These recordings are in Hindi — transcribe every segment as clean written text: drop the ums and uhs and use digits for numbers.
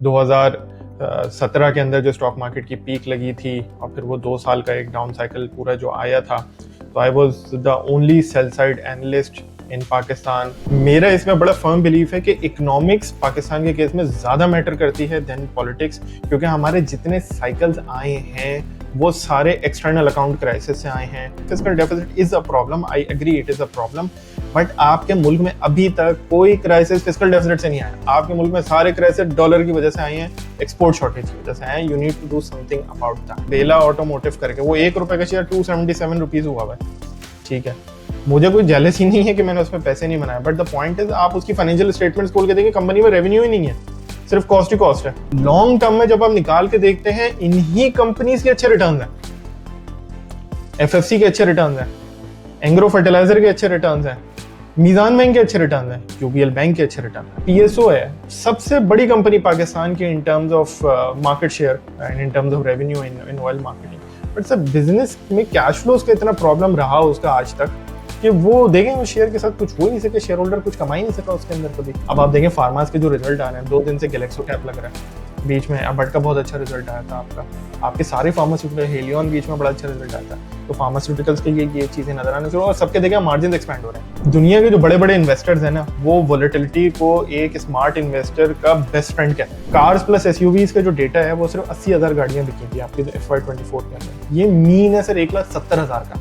2017 के अंदर जो स्टॉक मार्केट की पीक लगी थी और फिर वो 2 साल का एक डाउन साइकिल पूरा जो आया था, तो I was the only sell side analyst in Pakistan. मेरा इसमें बड़ा फर्म बिलीफ है कि इकोनॉमिक्स पाकिस्तान के केस में ज़्यादा मैटर करती है देन पॉलिटिक्स, क्योंकि हमारे जितने साइकिल्स आए हैं वो सारे एक्सटर्नल अकाउंट क्राइसिस से आए हैं। Fiscal deficit is a problem, I agree it is a problem, but आपके मुल्क में अभी तक कोई क्राइसिस फिस्कल डेफिसिट से नहीं आया। आपके मुल्क में सारे क्राइसिस डॉलर की वजह से आए हैं, एक्सपोर्ट शॉर्टेज की वजह से आए हैं। You need to do something about that. Bela Automotive करके वो ₹1 का शेयर 277 रुपीज हुआ है, ठीक है। मुझे कोई जेलसी नहीं है कि मैंने उसमें पैसे नहीं बनाए, बट द पॉइंट इज आप उसकी फाइनेंशियल स्टेटमेंट्स खोल के देखिए, कंपनी में रेवेन्यू ही नहीं है, सिर्फ कॉस्ट ही कॉस्ट है। लॉन्ग टर्म में जब आप निकाल के देखते हैं, इन्हीं कंपनीज के अच्छे रिटर्न हैं, एफएफसी के अच्छे रिटर्न हैं, एंग्रो फर्टिलाइजर के अच्छे रिटर्न हैं, मीजान बैंक के अच्छे रिटर्न हैं, यूबीएल बैंक के अच्छे रिटर्न हैं। पीएसओ है सबसे बड़ी कंपनी पाकिस्तान की in terms of market share and in terms of revenue in oil marketing, but sir business में कैश फ्लोज का इतना प्रॉब्लम रहा उसका आज तक कि वो देखें वो शेयर के साथ कुछ हो ही नहीं सके, शेयर होल्डर कुछ कमा ही नहीं सका उसके अंदर कभी। अब आप देखें फार्मास के जो रिजल्ट आ रहे हैं, 2 दिन से गैलेक्सो कैप लग रहा है, बीच में अबट का बहुत अच्छा रिजल्ट आया था आपका, आपके सारे फार्मास्यूटिकल, हेलियन बीच में बड़ा अच्छा रिजल्ट आया था। तो फार्मास्यूटिकल्स के ये चीजें नजर आने शुरू और सबके देखें मार्जिन एक्सपैंड हो रहे हैं। दुनिया के जो बड़े बड़े इन्वेस्टर्स हैं ना, वो वोलेटिलिटी को एक स्मार्ट इन्वेस्टर का बेस्ट फ्रेंड कहते हैं। कार्स प्लस एसयूवीज का जो डेटा है वो सिर्फ 80,000 गाड़ियां बिकी थी आपकी FY24 के अंदर। ये मीन है सर 1,70,000 का।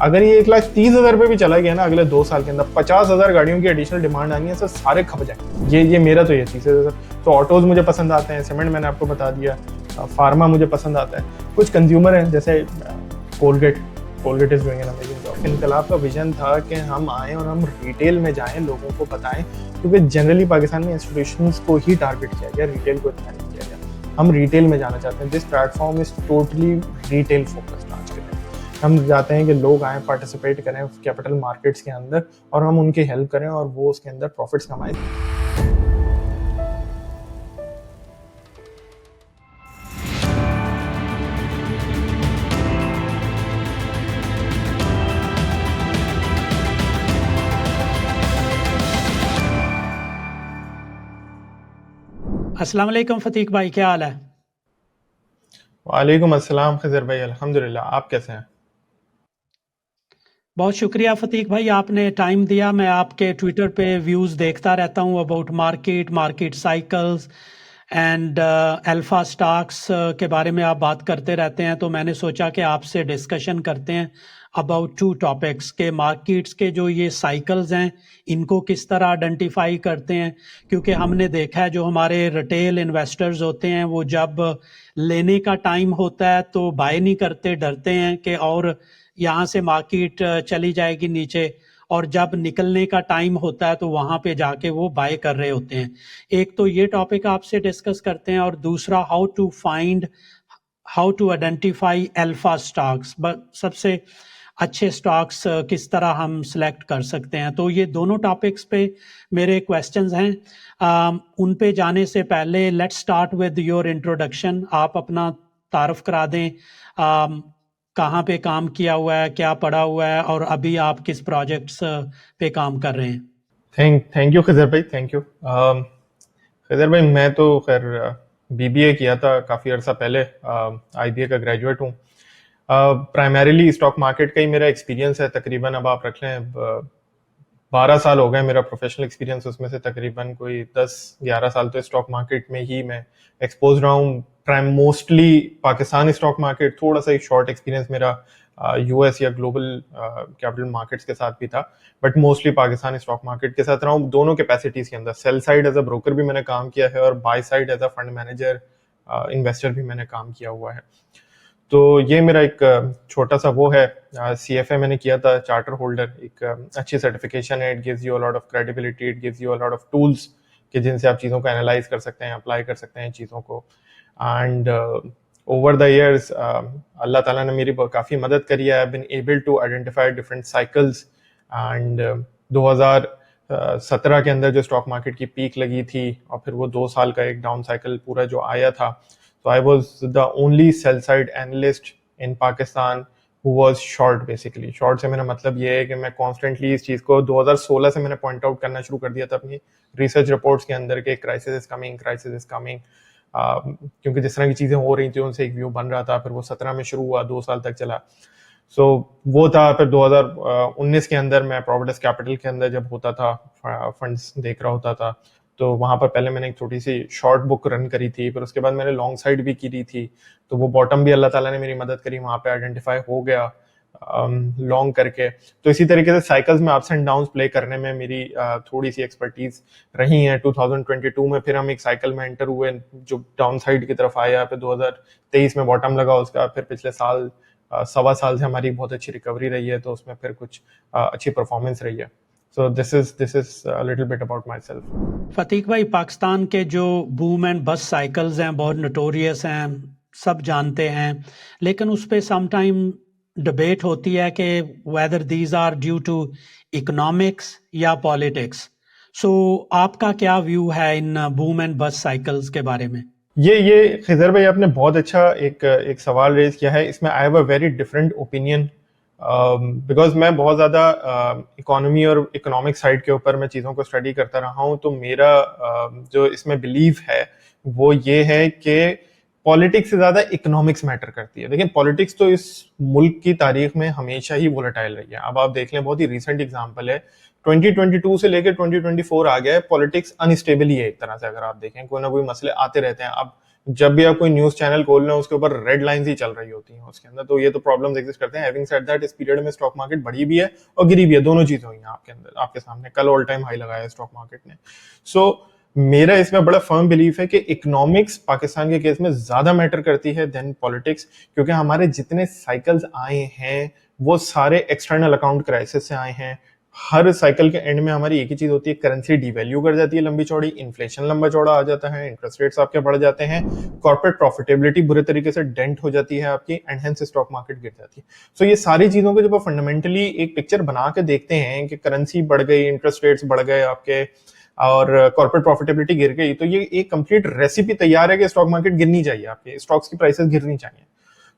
अगर ये 1,30,000 पे भी चला गया ना अगले 2 साल के अंदर, 50,000 गाड़ियों की एडिशनल डिमांड आनी है सर, सारे खप जाए। ये मेरा तो ये चीज़ है सर। तो ऑटोज मुझे पसंद आते हैं, सीमेंट मैंने आपको बता दिया, फार्मा मुझे पसंद आता है। कुछ कंज्यूमर हैं जैसे Colgate is doing an amazing job. इनकलाब का विजन था कि हम आए और हम रिटेल में जाएं, लोगों को बताएं, क्योंकि जनरली पाकिस्तान में इंस्टीट्यूशंस को ही टारगेट किया गया, रिटेल को इतना नहीं किया गया। हम रिटेल में जाना चाहते हैं। This platform is totally retail focused. आज के दिन हम चाहते हैं कि लोग आए, पार्टिसिपेट करें कैपिटल मार्केट्स के अंदर और हम उनकी हेल्प करें और वो उसके अंदर प्रॉफिट्स कमाएं। अस्सलाम वालेकुम फतीक भाई, क्या हाल है? वालेकुम अस्सलाम खिजर भाई, अल्हम्दुलिल्लाह। आप कैसे हैं? बहुत शुक्रिया फतीक भाई, आपने टाइम दिया। मैं आपके ट्विटर पे व्यूज़ देखता रहता हूँ about market cycles and alpha stocks के बारे में आप बात करते रहते हैं। तो मैंने सोचा कि आपसे डिस्कशन करते हैं अबाउट 2 टॉपिक्स के मार्केट्स के जो ये साइकिल्स हैं, इनको किस तरह आइडेंटिफाई करते हैं। क्योंकि हमने देखा है जो हमारे रिटेल इन्वेस्टर्स होते हैं वो जब लेने का टाइम होता है तो बाय नहीं करते, डरते हैं कि और यहाँ से मार्केट चली जाएगी नीचे, और जब निकलने का टाइम होता है तो वहाँ पे जाके वो बाय कर रहे होते हैं। एक तो ये टॉपिक आपसे डिस्कस करते हैं और दूसरा how to identify alpha stocks, सबसे अच्छे स्टॉक्स किस तरह हम सिलेक्ट कर सकते हैं। तो ये दोनों टॉपिक्स पे मेरे क्वेश्चंस हैं। उन पे जाने से पहले let's start with your introduction. आप अपना तारुफ करा दें, कहाँ पे काम किया हुआ है, क्या पढ़ा हुआ है, और अभी आप किस प्रोजेक्ट्स पे काम कर रहे हैं। थैंक यू खिजर भाई, थैंक यू। खिजर भाई मैं तो खैर बीबीए किया था काफ़ी अर्सा पहले, आईबीए का ग्रेजुएट हूँ। प्राइमरीली स्टॉक मार्केट का ही मेरा एक्सपीरियंस है तकरीबन। अब आप रख लें 12 साल हो गए मेरा प्रोफेशनल एक्सपीरियंस, उसमें से तकरीबन कोई 10-11 साल तो स्टॉक मार्केट में ही मैं एक्सपोज रहा हूँ। मोस्टली पाकिस्तान स्टॉक मार्केट, थोड़ा सा एक शॉर्ट एक्सपीरियंस मेरा यूएस या ग्लोबल कैपिटल मार्केट्स के साथ भी था, but mostly Pakistan stock market के साथ रहा हूँ दोनों कैपेसिटीज के अंदर। Sell side as a broker भी मैंने काम किया है और buy side as a fund manager, investor भी मैंने काम किया हुआ है। तो ये मेरा एक छोटा सा वो है। CFA मैंने किया था, चार्टर होल्डर, एक अच्छी सर्टिफिकेशन है। It gives you a lot of credibility, it gives you a lot of tools कि जिनसे आप चीज़ों को एनालाइज कर सकते हैं, अप्लाई कर सकते हैं चीज़ों को। एंड ओवर द ईयर्स अल्लाह ताला ने मेरी काफ़ी मदद करी है। I been able to identify different cycles. And 2017 के अंदर जो स्टॉक मार्केट की पीक लगी थी और फिर वो 2 साल का एक डाउन साइकिल पूरा जो आया था, तो I was the only sell side analyst in Pakistan who was short. Basically short से मेरा मतलब ये है कि मैं कॉन्स्टेंटली इस चीज़ को 2016 से मैंने पॉइंट आउट करना शुरू कर दिया था अपनी रिसर्च रिपोर्ट्स के अंदर के क्राइसिस इज कमिंग। क्योंकि जिस तरह की चीज़ें हो रही थी उनसे एक व्यू बन रहा था। फिर वो 17 में शुरू हुआ, 2 साल तक चला। सो वो था। फिर 2019 के अंदर मैं प्रोविडेंस कैपिटल के अंदर जब होता था, फंड्स देख रहा होता था, तो वहां पर पहले मैंने एक छोटी सी शॉर्ट बुक रन करी थी। फिर उसके बाद मैंने लॉन्ग साइड भी करी थी, तो वो बॉटम भी अल्लाह ताला ने मेरी मदद करी, वहां पे आइडेंटिफाई हो गया लॉन्ग करके। तो इसी तरीके से साइकिल्स में अप्स एंड डाउन्स प्ले करने में मेरी थोड़ी सी एक्सपर्टीज रही है। 2022 में फिर हम एक साइकिल में एंटर हुए जो डाउन साइड की तरफ आया। फिर 2023 में बॉटम लगा उसका। फिर पिछले साल, सवा साल से हमारी बहुत अच्छी रिकवरी रही है, तो उसमें फिर कुछ अच्छी परफॉर्मेंस रही है। So this is little bit about myself. Fatiq भाई, पाकिस्तान के जो बूम एंड बस्ट साइकिल्स हैं बहुत नोटोरियस हैं, सब जानते हैं, लेकिन उस पर समटाइम डिबेट होती है कि whether these are due to economics या पॉलिटिक्स। सो आपका क्या व्यू है in boom and bust cycles के बारे में? ये खिजर भाई, आपने बहुत अच्छा एक सवाल रेज किया है। इसमें I have a very different opinion, because मैं बहुत ज्यादा इकोनॉमी और इकोनॉमिक साइड के ऊपर मैं चीज़ों को स्टडी करता रहा हूँ। तो मेरा जो इसमें बिलीव है वो ये है कि पॉलिटिक्स से ज्यादा इकोनॉमिक्स मैटर करती है। लेकिन पॉलिटिक्स तो इस मुल्क की तारीख में हमेशा ही वोलेटाइल रही है। अब आप देख लें, बहुत ही रिसेंट एग्जांपल है, 2022 से लेकर 2024 आ गया है, पॉलिटिक्स अनस्टेबल ही है एक तरह से। अगर आप देखें, कोई ना कोई मसले आते रहते हैं। अब जब भी आप कोई न्यूज चैनल खोल रहे हैं उसके ऊपर रेड लाइंस ही चल रही होती हैं उसके अंदर। तो ये तो प्रॉब्लम्स एग्जिस्ट करते हैं। हैविंग सेड दैट, इस पीरियड में स्टॉक मार्केट बढ़ी भी है और गिरी भी है, दोनों चीजें हुई हैं आपके अंदर, आपके सामने। कल ऑल टाइम हाई लगाया स्टॉक मार्केट ने। सो मेरा इसमें बड़ा फर्म बिलीफ है कि इकोनॉमिक्स पाकिस्तान के केस में ज्यादा मैटर करती है देन पॉलिटिक्स, क्योंकि हमारे जितने साइकिल्स आए हैं वो सारे एक्सटर्नल अकाउंट क्राइसिस से आए हैं। हर साइकिल के एंड में हमारी एक ही चीज होती है, करेंसी डिवैल्यू कर जाती है लंबी चौड़ी, इन्फ्लेशन लंबा चौड़ा आ जाता है, इंटरेस्ट रेट्स आपके बढ़ जाते हैं, कॉर्पोरेट प्रॉफिटेबिलिटी बुरे तरीके से डेंट हो जाती है आपकी, एंड हेंस स्टॉक मार्केट गिर जाती है। सो ये सारी चीजों को जब आप फंडामेंटली एक पिक्चर बना के देखते हैं कि करेंसी बढ़ गई, इंटरेस्ट रेट्स बढ़ गए आपके, और कॉर्पोरेट प्रॉफिटेबिलिटी गिर गई, तो ये एक कंप्लीट रेसिपी तैयार है कि स्टॉक मार्केट गिरनी चाहिए, आपके स्टॉक्स की प्राइसेस गिरनी चाहिए।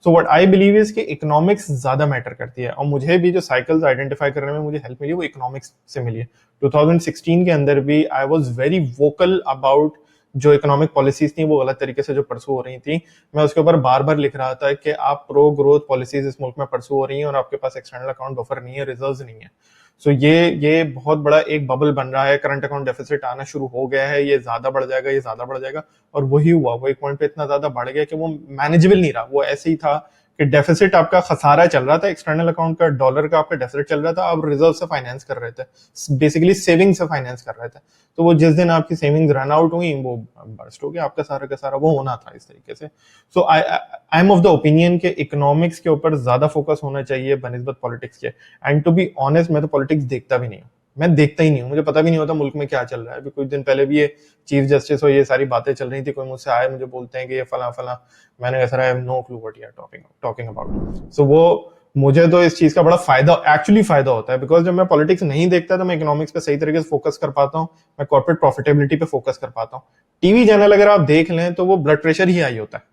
So what I believe is कि इकोनॉमिक्स ज्यादा मैटर करती है, और मुझे भी जो साइकिल्स आइडेंटिफाई करने में मुझे हेल्प मिली वो इकोनॉमिक्स से मिली है। 2016 के अंदर भी I was very vocal about जो इकोनॉमिक पॉलिसीज थी वो गलत तरीके से जो परसू हो रही थी। मैं उसके ऊपर बार बार लिख रहा था कि आप प्रो ग्रोथ पॉलिसीज इस मुल्क में परसू हो रही हैं और आपके पास एक्सटर्नल अकाउंट बफर नहीं है, रिजर्व्स नहीं है। सो ये बहुत बड़ा एक बबल बन रहा है, करंट अकाउंट डेफिसिट आना शुरू हो गया है, ये ज्यादा बढ़ जाएगा, ये ज्यादा बढ़ जाएगा। और वही हुआ, वो एक पॉइंट पे इतना ज्यादा बढ़ गया कि वो मैनेजेबल नहीं रहा। वो ऐसे ही था कि डेफिसिट आपका खसारा चल रहा था, एक्सटर्नल अकाउंट का डॉलर का आपका डेफिसिट चल रहा था, आप रिजर्व से फाइनेंस कर रहे थे, बेसिकली सेविंग से फाइनेंस कर रहे थे। तो वो जिस दिन आपकी सेविंग्स रन आउट हुई वो बर्स्ट हो गया आपका सारा का सारा। वो होना था इस तरीके से। So I am of the opinion के इकोनॉमिक्स के ऊपर ज्यादा फोकस होना चाहिए बनिस्बत पॉलिटिक्स के। एंड टू बी ऑनेस्ट, मैं तो पॉलिटिक्स देखता भी नहीं हूँ, मैं देखता ही नहीं हूँ, मुझे पता भी नहीं होता मुल्क में क्या चल रहा है। अभी कुछ दिन पहले भी ये चीफ जस्टिस और ये सारी बातें चल रही थी, कोई मुझसे आए मुझे बोलते हैं कि ये फला फला, मैंने कहा sir I have no clue what you are talking about. So वो मुझे तो इस चीज का बड़ा फायदा, एक्चुअली फायदा होता है, बिकॉज जब मैं पॉलिटिक्स नहीं देखता तो मैं इकोनॉमिक्स पे सही तरीके से फोकस कर पाता हूँ, मैं कॉर्पोरेट प्रॉफिटेबिलिटी पे फोकस कर पाता हूँ। टीवी चैनल अगर आप देख लें तो वो ब्लड प्रेशर ही हाई होता है,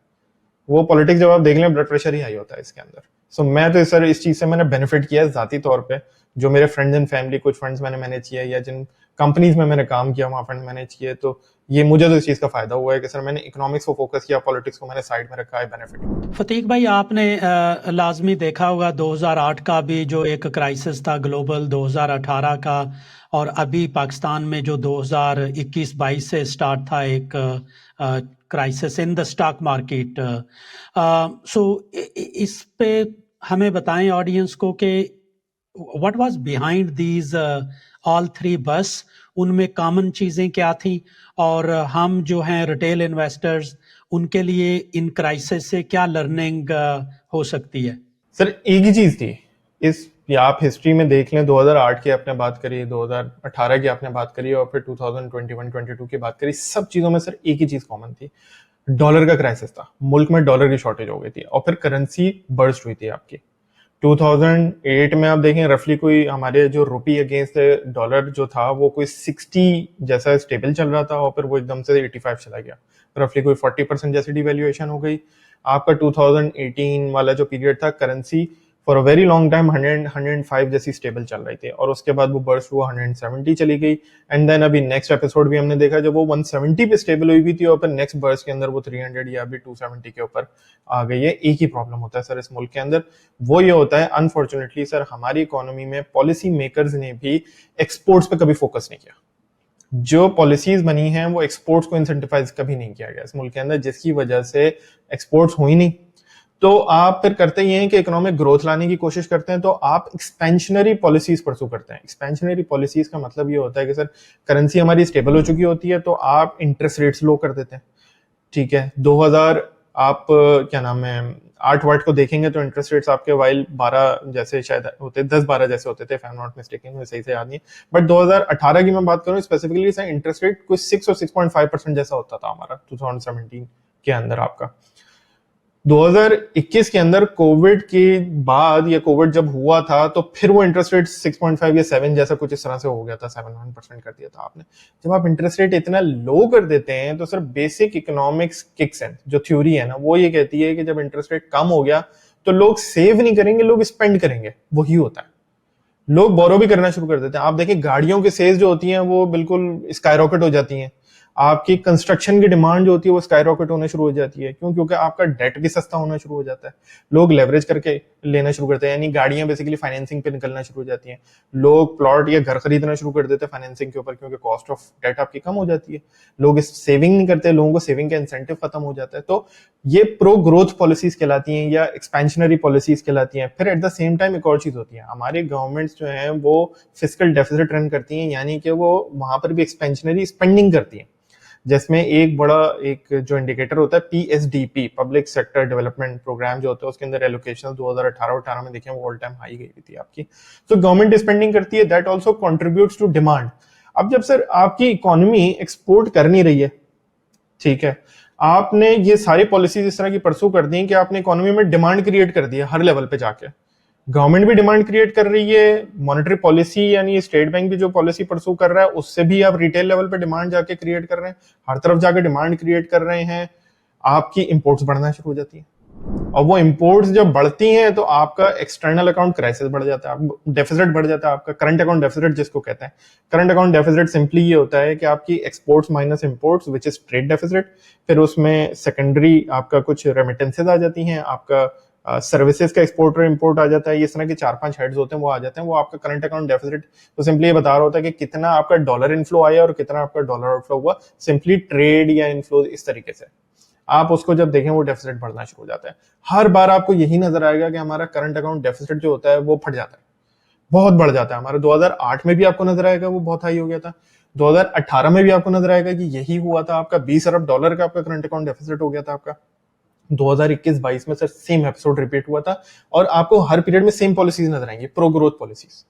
वो पॉलिटिक्स जब आप देख लें ब्लड प्रेशर ही हाई होता है इसके अंदर। सो मैं तो सर इस चीज से मैंने बेनिफिट किया है जाती तौर पे। जो मेरे फ्रेंड्स एंड फैमिली, कुछ फंड्स मैंने मैनेज किया या जिन कंपनीज में मैंने काम किया वहां फंड मैनेज किए, तो ये मुझे तो इस चीज का फायदा हुआ है कि सर मैंने इकोनॉमिक्स को फोकस किया, पॉलिटिक्स को मैंने साइड में रखा है, बेनिफिट। फतीक भाई, आपने लाजमी देखा होगा 2008 का भी जो एक क्राइसिस था ग्लोबल, 2018 का, और अभी पाकिस्तान में जो 2021-22 से स्टार्ट था एक crisis in the stock market. So इस पे हमें बताएं ऑडियंस को कि what was behind these all three बस, उनमें कॉमन चीज़ें क्या थी, और हम जो हैं रिटेल इन्वेस्टर्स उनके लिए इन क्राइसिस से क्या लर्निंग हो सकती है? सर एक ही चीज थी इस, या आप हिस्ट्री में देख लें, 2008 की आपने बात करी, 2018 की आपने बात करी, और फिर 2021-22 की बात करी, सब चीजों में सर एक ही चीज कॉमन थी, डॉलर का क्राइसिस था। मुल्क में डॉलर की शॉर्टेज हो गई थी और फिर करेंसी बर्स्ट हुई थी आपकी। 2008 में आप देखें रफली कोई हमारे जो रुपी अगेंस्ट डॉलर जो था वो कोई 60 जैसा स्टेबल चल रहा था, और फिर वो एकदम से 85 चला गया, रफली कोई 40% जैसी डिवेल्युएशन हो गई। आपका 2018 वाला जो पीरियड था, currency for a very long time 105 जैसी स्टेबल चल रही थी, और उसके बाद वो बर्स्ट हुआ 170 चली गई, एंड देन अभी नेक्स्ट एपिसोड भी हमने देखा जब वो 170 पे स्टेबल हुई भी थी और फिर नेक्स्ट बर्स्ट के अंदर वो 300 या अभी 270 के ऊपर आ गई है। एक ही प्रॉब्लम होता है सर इस मुल्क के अंदर, वो ये होता है अनफॉर्चुनेटली सर, हमारी इकोनॉमी में पॉलिसी मेकर्स ने भी एक्सपोर्ट्स पे कभी फोकस नहीं किया। जो पॉलिसीज बनी हैं वो एक्सपोर्ट्स को इंसेंटिवाइज कभी नहीं किया गया इस मुल्क के अंदर, जिसकी वजह से एक्सपोर्ट्स हुई नहीं। तो आप फिर करते ही हैं कि इकोनॉमिक ग्रोथ लाने की कोशिश करते हैं, तो आप एक्सपेंशनरी पॉलिसीज परसू करते हैं। एक्सपेंशनरी पॉलिसीज का मतलब ये होता है कि सर करेंसी हमारी स्टेबल हो चुकी होती है तो आप इंटरेस्ट रेट्स लो कर देते हैं, ठीक है। 2000 आप क्या नाम है 8 वाट को देखेंगे तो इंटरेस्ट रेट्स आपके वाइल 12 जैसे शायद होते, 10-12 जैसे होते थे, आई एम नॉट मिस्टेकन, मुझे सही से याद नहीं, बट 2018 की मैं बात करूं स्पेसिफिकली सर, इंटरेस्ट रेट कुछ 6 और 6.5% जैसा होता था हमारा 2017 के अंदर आपका। 2021 के अंदर कोविड के बाद, या कोविड जब हुआ था तो फिर वो इंटरेस्ट रेट 6.5 या 7 जैसा कुछ इस तरह से हो गया था, 7% कर दिया था आपने। जब आप इंटरेस्ट रेट इतना लो कर देते हैं तो sir basic economics kicks in, जो थ्योरी है ना वो ये कहती है कि जब इंटरेस्ट रेट कम हो गया तो लोग सेव नहीं करेंगे, लोग स्पेंड करेंगे, वही होता है। लोग बोरो भी करना शुरू कर देते हैं। आप देखिए गाड़ियों की सेल्स जो होती हैं वो बिल्कुल स्काई रॉकेट हो जाती हैं, आपकी कंस्ट्रक्शन की डिमांड जो होती है वो स्काई रॉकेट होने शुरू हो जाती है। क्यों? क्योंकि आपका डेट भी सस्ता होना शुरू हो जाता है, लोग लेवरेज करके लेना शुरू करते हैं, यानी गाड़ियां बेसिकली फाइनेंसिंग पे निकलना शुरू हो जाती हैं। लोग प्लॉट या घर खरीदना शुरू कर देते हैं फाइनेंसिंग के ऊपर, क्योंकि कॉस्ट ऑफ डेट आपकी कम हो जाती है। लोग इस सेविंग नहीं करते, लोगों को सेविंग का इंसेंटिव खत्म हो जाता है। तो ये प्रो ग्रोथ पॉलिसीज कहलाती हैं या एक्सपेंशनरी पॉलिसीज कहलाती हैं। फिर एट द सेम टाइम एक और चीज होती है, हमारी गवर्नमेंट्स जो है वो फिस्कल डेफिसिट रन करती हैं, यानी कि वो वहां पर भी एक्सपेंशनरी स्पेंडिंग करती हैं, जिसमें एक बड़ा एक जो इंडिकेटर होता है PSDP, public sector development programme जो होता है, उसके अंदर एलोकेशन 2018 में देखें वो ऑल टाइम हाई गई थी आपकी। तो गवर्नमेंट स्पेंडिंग करती है, that also contributes to demand. अब जब सर आपकी इकोनॉमी एक्सपोर्ट कर नहीं रही है, ठीक है, आपने ये सारी पॉलिसीज इस तरह की परसू कर दी कि आपने इकोनॉमी में डिमांड क्रिएट कर दी है हर लेवल पे जाके। गवर्नमेंट भी डिमांड क्रिएट कर रही है, मॉनेटरी पॉलिसी यानी स्टेट बैंक भी जो पॉलिसी परसू कर रहा है उससे भी आप रिटेल लेवल पे डिमांड जाके क्रिएट कर रहे हैं, हर तरफ जाके डिमांड क्रिएट कर रहे हैं, आपकी इंपोर्ट्स बढ़ना शुरू हो जाती है। और वो इंपोर्ट्स जब बढ़ती हैं तो आपका एक्सटर्नल अकाउंट क्राइसिस बढ़ जाता है, डेफिसिट बढ़ जाता है, आपका करंट अकाउंट डेफिसिट जिसको कहते हैं। करंट अकाउंट डेफिसिट सिंपली ये होता है कि आपकी exports minus imports which is trade deficit, फिर उसमें सेकेंडरी आपका कुछ रेमिटेंसेज आ जाती हैं, आपका सर्विसेज का एक्सपोर्ट और इंपोर्ट आ जाता है, इस तरह के 4-5 हेड्स होते हैं वो आ जाते हैं, वो आपका करंट अकाउंट डेफिसिट तो सिंपली ये बता रहा होता है कि कितना आपका डॉलर इनफ्लो आया और कितना आपका डॉलर आउटफ्लो हुआ, सिंपली ट्रेड या इनफ्लो इस तरीके से। आप उसको जब देखें वो डेफिसिट बढ़ना शुरू हो जाता है। हर बार आपको यही नजर आएगा कि हमारा करंट अकाउंट डेफिसिट जो होता है वो फट जाता है, बहुत बढ़ जाता है हमारा। 2008 में भी आपको नजर आएगा वो बहुत हाई हो गया था, 2018 में भी आपको नजर आएगा कि यही हुआ था, आपका 20 अरब डॉलर का आपका करंट अकाउंट डेफिसिट हो गया था आपका। 2021-22 में सर सेम एपिसोड रिपीट हुआ था, और आपको हर पीरियड में सेम पॉलिसीज नजर आएंगी, pro growth policies.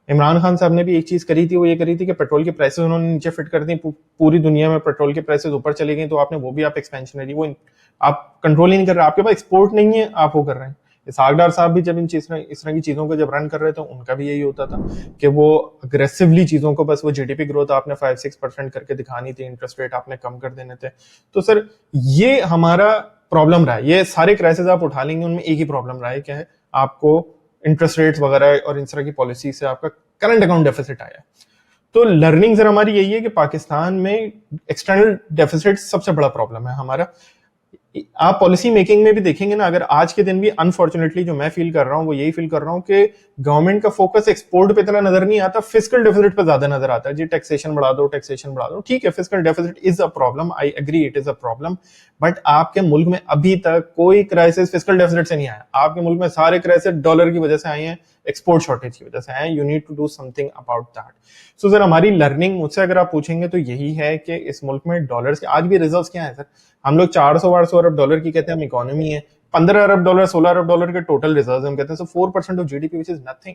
Imran Khan साहब ने भी एक चीज करी थी, वो ये करी थी कि पेट्रोल की प्राइसेस उन्होंने नीचे फिट कर दी, पूरी दुनिया में पेट्रोल की प्राइसेस ऊपर चली गई, तो आपने वो भी आप एक्सपेंशनरी वो आप कंट्रोल ही नहीं कर रहे, आपके पास एक्सपोर्ट नहीं है, आप वो कर रहे हैं। सागडार साहब भी जब इस तरह की चीजों को जब रन कर रहे थे उनका भी यही होता था कि वो अग्रेसिवली चीजों को, बस वो जीडीपी ग्रोथ आपने 5-6% करके दिखानी थी, इंटरेस्ट रेट आपने कम कर देने थे। तो सर ये हमारा प्रॉब्लम रहा है, ये सारे क्राइसिस आप उठा लेंगे उनमें एक ही प्रॉब्लम रहा है, क्या है, आपको इंटरेस्ट रेट्स वगैरह और इस तरह की पॉलिसी से आपका करंट अकाउंट डेफिसिट आया। तो लर्निंग सर हमारी यही है कि पाकिस्तान में एक्सटर्नल डेफिसिट सबसे बड़ा प्रॉब्लम है हमारा। आप पॉलिसी मेकिंग में भी देखेंगे ना, अगर आज के दिन भी अनफॉर्चुनेटली जो मैं फील कर रहा हूं वो यही फील कर रहा हूं कि गवर्नमेंट का फोकस एक्सपोर्ट पे इतना नजर नहीं आता, फिस्कल डेफिसिट पे ज्यादा नजर आता है। जी टैक्सेशन बढ़ा दो, टैक्सेशन बढ़ा दो, ठीक है, fiscal deficit is a problem, I agree it is a problem, but आपके मुल्क में अभी तक कोई क्राइसिस फिस्कल डेफिसिट से नहीं आया। आपके मुल्क में सारे क्राइसिस डॉलर की वजह से आए हैं, एक्सपोर्ट शॉर्टेज की वजह से आए हैं। You need to do something about that. So sir हमारी लर्निंग मुझसे अगर आप पूछेंगे तो यही है कि इस मुल्क में डॉलर्स के आज भी रिजर्व्स क्या है सर, हम लोग 400-800 अरब डॉलर की कहते हैं हम इकोनॉमी है, 15 अरब डॉलर 16 अरब डॉलर के टोटल रिजर्व्स हम कहते हैं, so 4% of GDP which is nothing,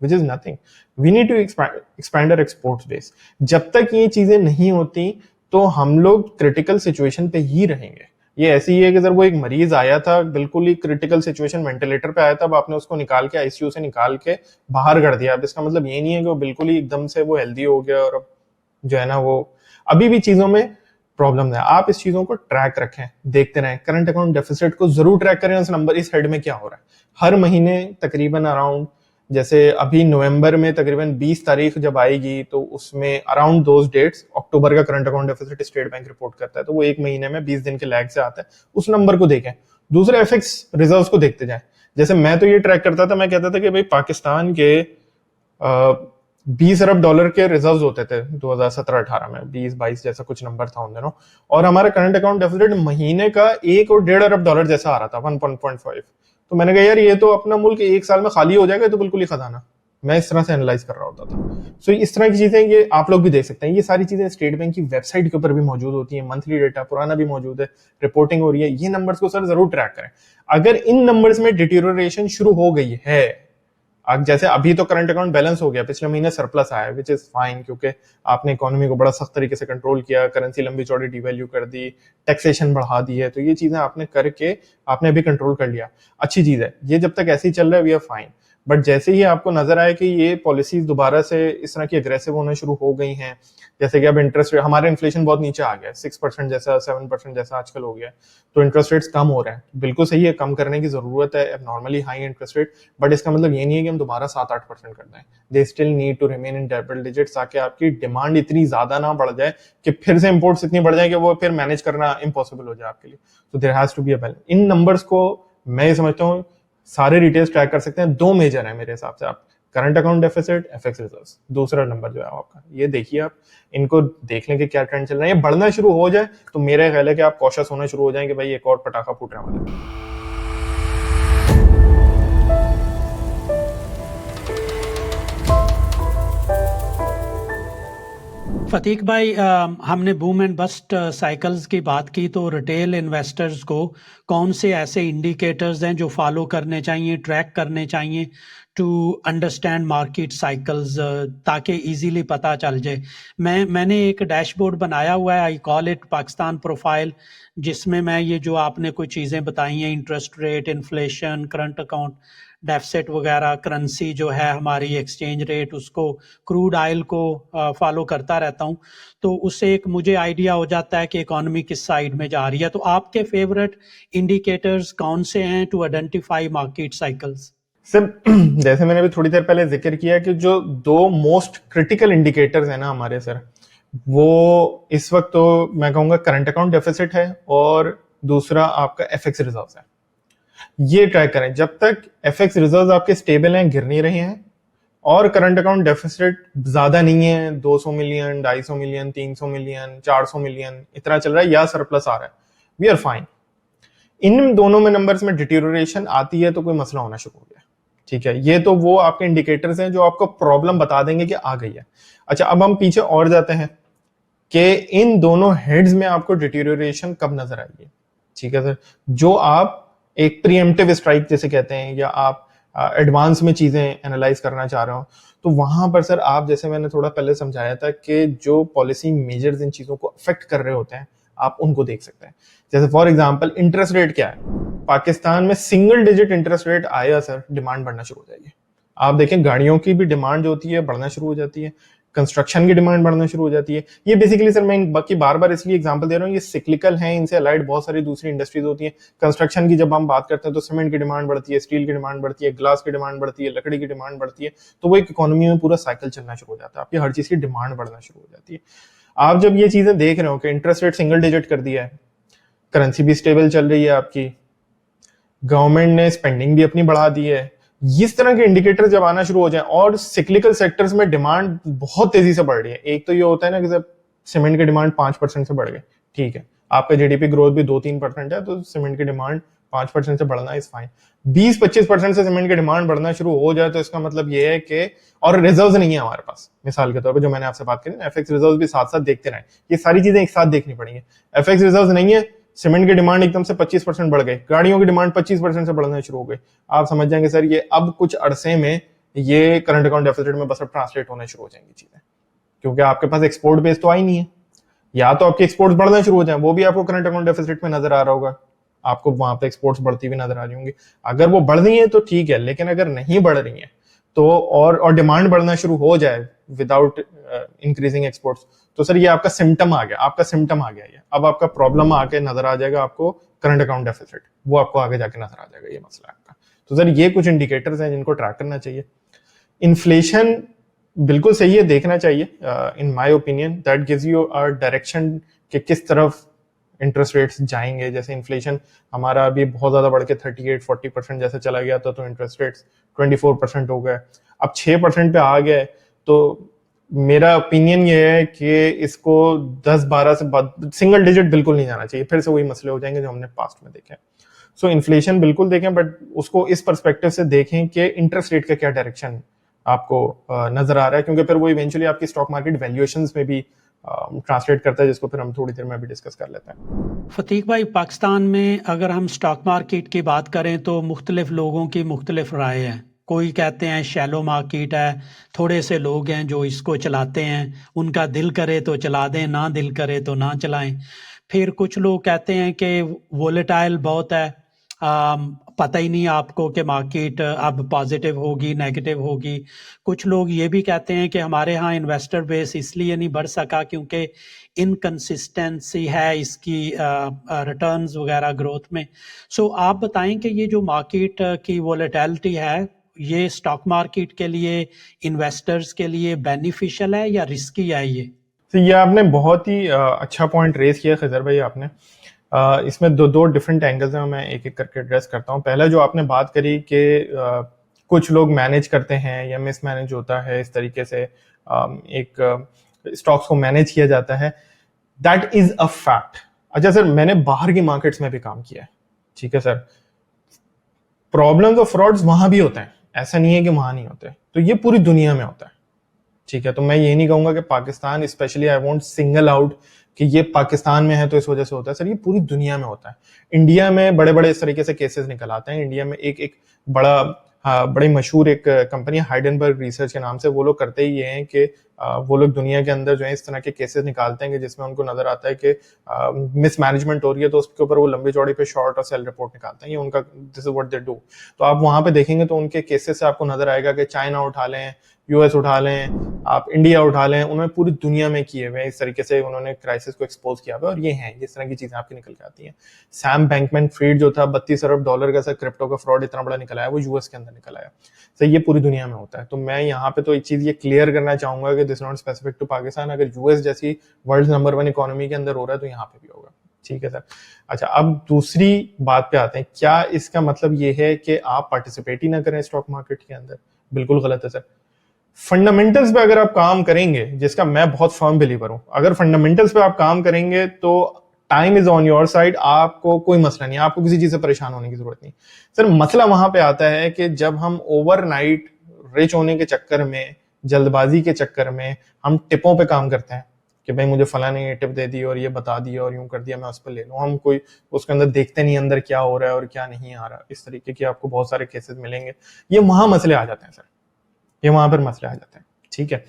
which is nothing. We need to expand our exports base. जब तक ये चीजें नहीं होती तो हम लोग क्रिटिकल सिचुएशन पे ही रहेंगे। ये ऐसी ही है कि सर वो एक मरीज आया था बिल्कुल ही क्रिटिकल सिचुएशन, वेंटिलेटर पे आया था, अब आपने उसको निकाल के आईसीयू से निकाल के बाहर कर दिया। अब इसका मतलब ये नहीं है कि वो बिल्कुल ही एकदम से वो हेल्दी हो गया और अब जो है ना वो, अभी भी चीजों में प्रॉब्लम है। आप इस चीजों को ट्रैक रखें, देखते रहें। करंट अकाउंट डेफिसिट को जरूर ट्रैक करें, उस नंबर इस हेड में क्या हो रहा है। हर महीने तकरीबन अराउंड, जैसे अभी नवंबर में तकरीबन 20 तारीख जब आएगी तो उसमें अराउंड दोज डेट्स अक्टूबर का current account deficit state bank report करता है, तो वो एक महीने में 20 दिन के लैग से आता है, उस नंबर को देखें। दूसरे एफएक्स रिजर्व्स को देखते जाएं। जैसे मैं तो ये ट्रैक करता था, मैं कहता था कि भाई पाकिस्तान के 20 अरब डॉलर के रिजर्व्स होते थे 2017-18 में, 20-22 जैसा कुछ नंबर था उन दिनों, और हमारा करंट अकाउंट डेफिसिट महीने का 1 और 1.5 अरब डॉलर जैसा आ रहा था, 1.5। तो मैंने कहा यार ये तो अपना मुल्क एक साल में खाली हो जाएगा, तो बिल्कुल ही खजाना। मैं इस तरह से एनालाइज कर रहा होता था। सो इस तरह की चीजें ये आप लोग भी देख सकते हैं। ये सारी चीजें स्टेट बैंक की वेबसाइट के ऊपर भी मौजूद होती है, मंथली डेटा पुराना भी मौजूद है, रिपोर्टिंग हो रही है। ये नंबर्स को सर जरूर ट्रैक करें। अगर इन नंबर्स में डिटेरियोरेशन शुरू हो गई है, जैसे अभी तो करंट अकाउंट बैलेंस हो गया, पिछले महीने सरप्लस आया, विच इज फाइन, क्योंकि आपने इकोनॉमी को बड़ा सख्त तरीके से कंट्रोल किया, करेंसी लंबी चौड़ी डिवैल्यू कर दी, टैक्सेशन बढ़ा दी है, तो ये चीजें आपने करके आपने अभी कंट्रोल कर लिया, अच्छी चीज है। ये जब तक ऐसे ही चल रहा है वी आर फाइन। बट जैसे ही आपको नजर आए कि ये पॉलिसीज दोबारा से इस तरह की अग्रेसिव होना शुरू हो गई हैं, जैसे कि अब इंटरेस्ट रेट, हमारा इन्फ्लेशन बहुत नीचे आ गया, 6% जैसा 7% जैसा आजकल हो गया, तो इंटरेस्ट रेट्स कम हो रहे हैं, बिल्कुल सही है, कम करने की जरूरत है, normally high interest rate, but इसका मतलब ये नहीं है कि हम दोबारा 7-8% कर दें। They still need to remain in double digits, ताकि आपकी डिमांड इतनी ज्यादा ना बढ़ जाए कि फिर से इंपोर्ट्स इतनी बढ़ जाए कि वो फिर मैनेज करना इम्पॉसिबल हो जाए आपके लिए। तो there has to be a balance. इन नंबर्स को मैं ये समझता हूँ सारे रिटेल्स ट्रैक कर सकते हैं। दो मेजर है मेरे हिसाब से, आप current account deficit, FX reserves, दूसरा नंबर जो है आपका, ये देखिए आप, इनको देख लें कि क्या ट्रेंड चल रहा है। ये बढ़ना शुरू हो जाए तो मेरा ख्याल है कि आप कॉशियस होना शुरू हो जाएंगे, भाई एक और पटाखा फूटने वाला है। फतीक भाई, हमने बूम एंड बस्ट साइकिल्स की बात की, तो रिटेल इन्वेस्टर्स को कौन से ऐसे इंडिकेटर्स हैं जो फॉलो करने चाहिए, ट्रैक करने चाहिए टू अंडरस्टैंड मार्केट साइकिल्स, ताकि इजीली पता चल जाए। मैंने एक डैशबोर्ड बनाया हुआ है, I call it Pakistan profile, जिसमें मैं ये जो आपने कुछ चीज़ें बताई हैं, interest rate, inflation, current account deficit वगैरह, करेंसी जो है हमारी, एक्सचेंज रेट, उसको, क्रूड ऑयल को फॉलो करता रहता हूँ, तो उससे एक मुझे आइडिया हो जाता है कि इकोनॉमी किस साइड में जा रही है। तो आपके फेवरेट इंडिकेटर्स कौन से हैं to identify market cycles? Sir जैसे मैंने भी थोड़ी देर पहले जिक्र किया कि जो दो मोस्ट क्रिटिकल इंडिकेटर्स हैं ना हमारे सर, वो इस वक्त तो मैं कहूंगा करंट अकाउंट डेफिसिट है और दूसरा आपका एफएक्स रिजर्व्स है। ये ट्रैक करें। जब तक एफएक्स रिजर्व्स आपके स्टेबल हैं, गिर नहीं रहे हैं, और करंट अकाउंट डेफिसिट ज्यादा नहीं है, 200 मिलियन, 250 मिलियन, 300 मिलियन, 400 मिलियन इतना चल रहा है, या सरप्लस आ रहा है, वी आर फाइन। इन दोनों में नंबर्स में डिटेरियोरेशन आती है तो कोई मसला होना शुरू हो गया, ठीक है। ये तो वो आपके इंडिकेटर्स हैं जो आपको प्रॉब्लम बता देंगे कि आ गई है। अच्छा, अब हम पीछे और जाते हैं कि इन दोनों हेड्स में आपको डिटेरियोरेशन कब नजर आएगी, ठीक है सर। जो आप एक प्रीएम्प्टिव स्ट्राइक जैसे कहते हैं, या आप एडवांस में चीजें एनालाइज करना चाह रहे हो, तो वहां पर सर आप, जैसे मैंने थोड़ा पहले समझाया था कि जो पॉलिसी मेजर्स इन चीजों को अफेक्ट कर रहे होते हैं, आप उनको देख सकते हैं। जैसे फॉर एग्जांपल इंटरेस्ट रेट क्या है, पाकिस्तान में सिंगल डिजिट इंटरेस्ट रेट आया सर, डिमांड बढ़ना शुरू हो जाएगी। आप देखें गाड़ियों की भी डिमांड जो होती है बढ़ना शुरू हो जाती है, कंस्ट्रक्शन की डिमांड बढ़ना शुरू हो जाती है। ये बेसिकली सर मैं बाकी बार बार इसलिए एग्जांपल दे रहा हूँ, ये सिक्लिकल है, इनसे अलाइड बहुत सारी दूसरी इंडस्ट्रीज होती हैं। कंस्ट्रक्शन की जब हम बात करते हैं तो सीमेंट की डिमांड बढ़ती है, स्टील की डिमांड बढ़ती है, ग्लास की डिमांड बढ़ती है, लकड़ी की डिमांड बढ़ती है, तो वो एक इकोनॉमी में पूरा साइकिल चलना शुरू हो जाता है, आपकी हर चीज की डिमांड बढ़ना शुरू हो जाती है। आप जब ये चीजें देख रहे हो कि इंटरेस्ट रेट सिंगल डिजिट कर दिया है, करेंसी भी स्टेबल चल रही है आपकी, गवर्नमेंट ने स्पेंडिंग भी अपनी बढ़ा दी है, इस तरह के इंडिकेटर जब आना शुरू हो जाए और सिक्लिकल सेक्टर्स में डिमांड बहुत तेजी से बढ़ रही है। एक तो ये होता है ना कि जब सीमेंट की डिमांड 5% से बढ़ गई, ठीक है, आपका जीडीपी ग्रोथ भी 2-3% है, तो सीमेंट की डिमांड 5% से बढ़ना इज फाइन। 20-25% से सीमेंट की डिमांड बढ़ना शुरू हो जाए तो इसका मतलब ये है कि, और रिजर्व्स नहीं है हमारे पास, मिसाल के तौर पर जो मैंने आपसे बात करी, एफएक्स रिजर्व्स भी साथ साथ देखते रहे, ये सारी चीजें एक साथ देखनी पड़ेंगी। एफएक्स रिजर्व्स नहीं है, सीमेंट की डिमांड एकदम से 25% बढ़ गई, गाड़ियों की डिमांड 25% से बढ़ना शुरू हो गई, आप समझ जाएंगे सर ये अब कुछ अरसे में ये करंट अकाउंट डेफिसिट में बस अब ट्रांसलेट होने शुरू हो जाएंगी चीजें, क्योंकि आपके पास एक्सपोर्ट बेस तो आई नहीं है। या तो आपके एक्सपोर्ट्स बढ़ना शुरू हो जाए, वो भी आपको करंट अकाउंट डेफिसिट में नजर आ रहा होगा, आपको वहां पे एक्सपोर्ट्स बढ़ती हुई नजर आ रही होंगी। अगर वो बढ़ रही है तो ठीक है, लेकिन अगर नहीं बढ़ रही है तो और डिमांड बढ़ना शुरू हो जाए विदाउट इंक्रीजिंग एक्सपोर्ट्स, तो सर ये आपका सिम्टम आ गया, आपका सिम्टम आ गया ये। अब आपका प्रॉब्लम आके नजर आ जाएगा आपको करंट अकाउंट डेफिसिट, वो आपको आगे जाके नजर आ जाएगा, ये मसला आपका। तो सर ये कुछ इंडिकेटर्स हैं जिनको ट्रैक करना चाहिए। इन्फ्लेशन बिल्कुल सही है, देखना चाहिए। इन my opinion that gives you a direction कि किस तरफ इंटरेस्ट रेट्स जाएंगे। जैसे इन्फ्लेशन हमारा अभी बहुत ज्यादा बढ़ के 38-40% जैसे चला गया था, तो इंटरेस्ट रेट्स 24% हो गए, अब 6% पे आ गए। तो मेरा ओपिनियन ये है कि इसको 10-12 से सिंगल डिजिट बिल्कुल नहीं जाना चाहिए, फिर से वही मसले हो जाएंगे जो हमने पास्ट में देखे। सो इन्फ्लेशन बिल्कुल देखें, बट उसको इस पर्सपेक्टिव से देखें कि इंटरेस्ट रेट का क्या डायरेक्शन आपको नजर आ रहा है, क्योंकि फिर वो इवेंचुअली आपकी स्टॉक मार्केट वैल्यूएशंस में भी ट्रांसलेट करता है, जिसको फिर हम थोड़ी देर में भी डिस्कस कर लेते हैं। फतीक भाई, पाकिस्तान में अगर हम स्टॉक मार्केट की बात करें तो मुख्तलिफ लोगों की मुख्तलिफ राय है। कोई कहते हैं शैलो मार्केट है, थोड़े से लोग हैं जो इसको चलाते हैं, उनका दिल करे तो चला दें, ना दिल करे तो ना चलाएं। फिर कुछ लोग कहते हैं कि वोलेटाइल बहुत है, पता ही नहीं आपको कि मार्केट अब पॉजिटिव होगी नेगेटिव होगी। कुछ लोग ये भी कहते हैं कि हमारे यहाँ इन्वेस्टर बेस इसलिए नहीं बढ़ सका क्योंकि इनकंसिस्टेंसी है इसकी रिटर्न्स वगैरह ग्रोथ में। सो आप बताएं कि ये जो मार्केट की वोलेटिलिटी है, ये स्टॉक मार्केट के लिए, इन्वेस्टर्स के लिए बेनिफिशियल है या रिस्की है ये? तो ये आपने बहुत ही अच्छा पॉइंट रेज किया खजर भाई आपने। इसमें दो डिफरेंट एंगल्स हैं, मैं एक एक करके एड्रेस करता हूँ। पहला जो आपने बात करी कि कुछ लोग मैनेज करते हैं या मिस मैनेज होता है, इस तरीके से एक स्टॉक्स को मैनेज किया जाता है, दैट इज अ फैक्ट। अच्छा सर, मैंने बाहर की मार्केट्स में भी काम किया है, ठीक है सर, प्रॉब्लम्स और फ्रॉड्स वहां भी होते हैं, ऐसा नहीं है कि वहां नहीं होते, तो ये पूरी दुनिया में होता है, ठीक है। तो मैं ये नहीं कहूंगा कि Pakistan specially, I won't single out कि ये पाकिस्तान में है तो इस वजह से होता है, सर ये पूरी दुनिया में होता है। इंडिया में बड़े बड़े इस तरीके से केसेस निकल आते हैं। इंडिया में एक बड़ा बड़ी मशहूर एक कंपनी हाइडेनबर्ग रिसर्च के नाम से, वो लोग करते ही ये हैं कि वो लोग दुनिया के अंदर जो है इस तरह के केसेस निकालते हैं कि जिसमें उनको नजर आता है कि मिसमैनेजमेंट हो रही है, तो उसके ऊपर वो लंबी चौड़ी पे शॉर्ट और सेल रिपोर्ट निकालते हैं, ये उनका this is what they do. तो आप वहां पे देखेंगे तो उनके केसेस से आपको नजर आएगा कि चाइना उठा लें, यूएस उठा लें, आप इंडिया उठा लें, उन्होंने पूरी दुनिया में किए हुए इस तरीके से उन्होंने क्राइसिस को एक्सपोज किया हुआ, और ये हैं इस तरह की चीजें आपकी निकल के आती हैं। सैम बैंकमैन फ्रीड जो था, $32 अरब का क्रिप्टो का फ्रॉड इतना बड़ा निकल आया, वो यूएस के अंदर निकल आया। तो ये पूरी दुनिया में होता है। तो मैं यहाँ पे तो एक चीज ये क्लियर करना चाहूंगा कि this not specific to Pakistan. अगर यूएस जैसी वर्ल्ड नंबर 1 इकोनॉमी के अंदर हो रहा है तो यहाँ पे भी होगा, ठीक है सर। अच्छा, अब दूसरी बात पे आते हैं, क्या इसका मतलब ये है कि आप पार्टिसिपेट ही ना करें स्टॉक मार्केट के अंदर? बिल्कुल गलत है सर। फंडामेंटल्स पे अगर आप काम करेंगे, जिसका मैं बहुत फर्म बिलीवर हूं, अगर फंडामेंटल्स पे आप काम करेंगे तो time is on your side, आपको कोई मसला नहीं, आपको किसी चीज से परेशान होने की जरूरत नहीं। सर मसला वहां पे आता है कि जब हम ओवरनाइट रिच होने के चक्कर में, जल्दबाजी के चक्कर में हम टिपों पे काम करते हैं कि भाई मुझे फला ने ये टिप दे दी और ये बता दिया और यूं कर दिया, मैं उस पर ले लूं। हम कोई उसके अंदर देखते नहीं अंदर क्या हो रहा है और क्या नहीं आ रहा। इस तरीके की आपको बहुत सारे केसेस मिलेंगे, ये वहां मसले आ जाते हैं सर, ये वहां पर मसले आ जाते हैं, ठीक है।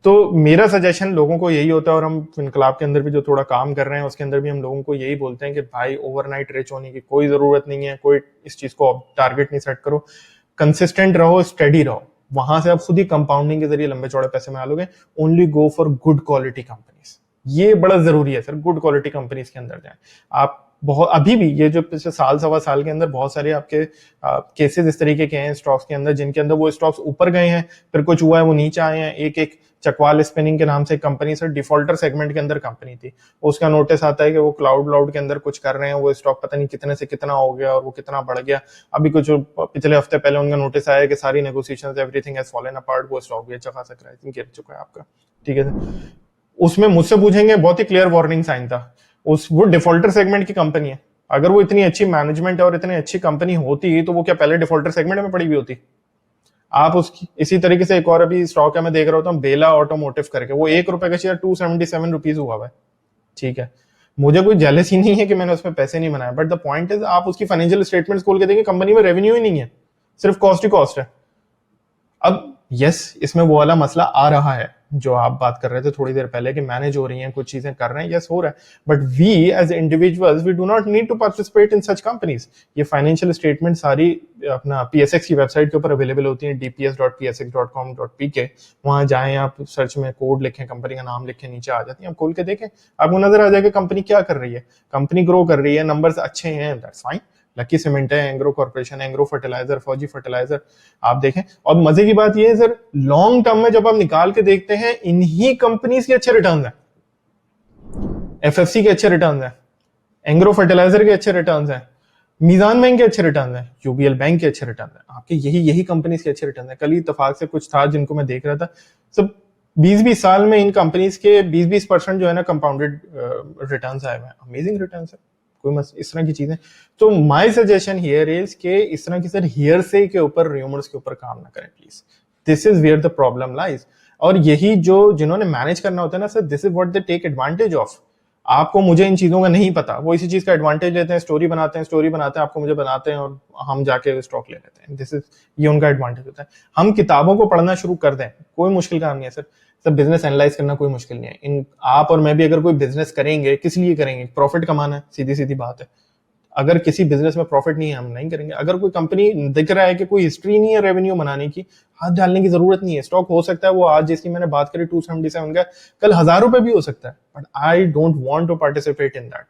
तो मेरा सजेशन लोगों को यही होता है, और हम इनकलाब के अंदर भी जो थोड़ा काम कर रहे हैं उसके अंदर भी हम लोगों को यही बोलते हैं कि भाई ओवरनाइट रिच होने की कोई जरूरत नहीं है, कोई इस चीज को टारगेट नहीं सेट करो, कंसिस्टेंट रहो, स्टडी रहो, वहां से आप खुद ही कंपाउंडिंग के जरिए लंबे चौड़े पैसे बना लोगे। Only go for good quality companies, ये बड़ा जरूरी है सर, गुड क्वालिटी कंपनीज के अंदर जाएं आप। बहुत अभी भी ये जो पिछले साल सवा साल के अंदर बहुत सारे आपके केसेस इस तरीके के हैं स्टॉक्स के अंदर, जिनके अंदर वो स्टॉक्स ऊपर गए हैं, फिर कुछ हुआ है वो नीचे आए हैं। एक चकवाल स्पिनिंग के नाम से कंपनी, सर डिफॉल्टर सेगमेंट के अंदर कंपनी थी, उसका नोटिस आता है कि वो क्लाउड के अंदर कुछ कर रहे हैं, वो स्टॉक पता नहीं कितने से कितना हो गया और वो कितना बढ़ गया। अभी कुछ पिछले हफ्ते पहले उनका नोटिस आया कि सारी negotiations everything has fallen apart, वो स्टॉक भी अच्छा खासा क्राइसिस गिर चुका है आपका, ठीक है। उसमें मुझसे पूछेंगे, बहुत ही क्लियर वार्निंग साइन था, वो डिफॉल्टर सेगमेंट की कंपनी है, अगर वो इतनी अच्छी मैनेजमेंट है और इतनी अच्छी कंपनी होती तो वो क्या पहले डिफॉल्टर सेगमेंट में पड़ी हुई होती? आप उसकी इसी तरीके से एक और अभी स्टॉक है, मैं देख रहा होता हूँ बेला ऑटोमोटिव करके, वो ₹1 का शेयर 277 रुपीज हुआ है, ठीक है। मुझे कोई जेलसी नहीं है कि मैंने उसमें पैसे नहीं बनाए, बट द पॉइंट इज आप उसकी फाइनेंशियल स्टेटमेंट्स खोल के देखिए, कंपनी में रेवेन्यू ही नहीं है, सिर्फ कॉस्ट ही कॉस्ट है। अब यस, इसमें वो वाला मसला आ रहा है जो आप बात कर रहे थे थोड़ी देर पहले कि मैनेज हो रही हैं, कुछ चीजें कर रहे हैं, यस हो रहा है, but we as individuals we do not need to participate in such companies. ये फाइनेंशियल स्टेटमेंट सारी अपना पीएसएक्स की वेबसाइट के ऊपर अवेलेबल होती है, dps.psx.com.pk। वहां जाएं, आप सर्च में कोड लिखें, कंपनी का नाम लिखें, नीचे आ जाती है, आप खोल के देखें, आपको नजर आ जाएगा कंपनी क्या कर रही है। कंपनी ग्रो कर रही है, नंबर्स अच्छे हैं, दैट्स फाइन। लकी सीमेंट है, एंग्रो कॉर्पोरेशन, एंग्रो फर्टिलाइजर, फौजी फर्टिलाइजर, आप देखें। और मजे की बात यह है सर, लॉन्ग टर्म में जब आप निकाल के देखते हैं, इन्हीं कंपनीज के अच्छे रिटर्न हैं। एफएफसी के अच्छे रिटर्न हैं, एंग्रो फर्टिलाइजर के अच्छे रिटर्न हैं, मीजान बैंक के अच्छे रिटर्न हैं, यूबीएल बैंक के अच्छे रिटर्न हैं, आपके यही कंपनीज के अच्छे रिटर्न हैं। कल ही इत्तेफाक से कुछ था जिनको मैं देख रहा था, सब 20-20 साल में इन कंपनीज के 20-20% जो है ना कंपाउंडेड रिटर्न्स आए हुए हैं। अमेजिंग रिटर्न्स है, कोई इस तरह की चीजें। तो माय सजेशन हियर इज के इस तरह की सर हियरसे के ऊपर, रूमर्स के ऊपर काम ना करें please. This is where the problem lies. और यही जो जिन्होंने मैनेज करना होता है ना sir, this is what they take advantage of. आपको मुझे इन चीजों का नहीं पता, वो इसी चीज का एडवांटेज लेते हैं, स्टोरी बनाते हैं, आपको मुझे बनाते हैं और हम जाके स्टॉक ले लेते हैं। दिस इज, ये उनका एडवांटेज होता है। हम किताबों को पढ़ना शुरू कर दें, कोई मुश्किल काम नहीं है सर। बिजनेस एनालाइज करना कोई मुश्किल नहीं है। इन आप और मैं भी अगर कोई बिजनेस करेंगे, किस लिए करेंगे? प्रॉफिट कमाना है, सीधी सीधी बात है। अगर किसी बिजनेस में प्रॉफिट नहीं है, हम नहीं करेंगे। अगर कोई कंपनी दिख रहा है कि कोई हिस्ट्री नहीं है रेवेन्यू बनाने की, हाथ डालने की जरूरत नहीं है। स्टॉक हो सकता है वो आज जिसकी मैंने बात करी 277 का, कल 1000 रुपए भी हो सकता है, but I don't want to participate in that.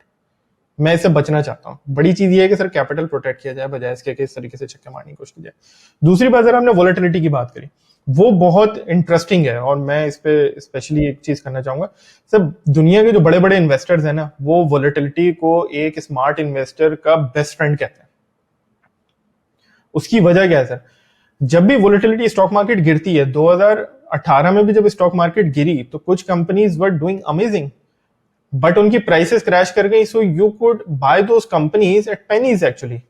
मैं इससे बचना चाहता हूँ। बड़ी चीज ये है कि सर कैपिटल प्रोटेक्ट किया जाए, बजाय इसके कि इस तरीके से चक्के मारने की कोशिश की जाए। दूसरी बात, सर हमने वोलेटिलिटी की बात करी, वो बहुत इंटरेस्टिंग है और मैं इस पे स्पेशली एक चीज करना चाहूंगा। सर दुनिया के जो बड़े बड़े इन्वेस्टर्स हैं ना, वो वोलेटिलिटी को एक स्मार्ट इन्वेस्टर का बेस्ट फ्रेंड कहते हैं। उसकी वजह क्या है सर? जब भी वोलेटिलिटी, स्टॉक मार्केट गिरती है, 2018 में भी जब स्टॉक मार्केट गिरी तो कुछ companies were doing amazing, but उनकी प्राइसेस क्रैश कर गई। So you could buy those companies at pennies actually.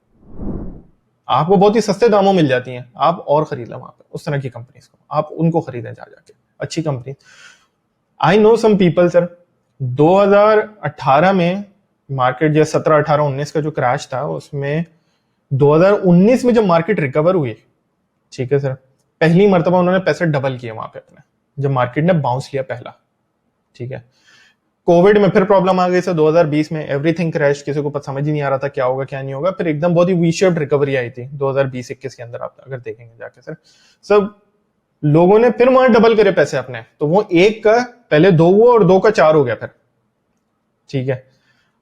आपको बहुत ही सस्ते दामों मिल जाती हैं, आप और खरीद लो वहां पे उस तरह की कंपनीज को, आप उनको खरीदें जा जाके, अच्छी company. I know some people sir, 2018 में मार्केट जो 17, 18, 19 का जो क्रैश था, उसमें 2019 में जब मार्केट रिकवर हुई, ठीक है सर, पहली मर्तबा उन्होंने पैसे डबल किए वहां पे अपने, जब मार्केट ने बाउंस किया पहला, ठीक है। कोविड में फिर प्रॉब्लम आ गई सर 2020 में, एवरीथिंग क्रैश, किसी को पता समझ ही नहीं आ रहा था क्या होगा क्या नहीं होगा। फिर एकदम बहुत ही वी शेप्ड रिकवरी आई थी 2020-21 के अंदर, आप अगर देखेंगे जाके सर, सब लोगों ने फिर वहां डबल करे पैसे अपने, तो वो एक का पहले 2 हुआ और 2 का 4 हो गया फिर, ठीक है।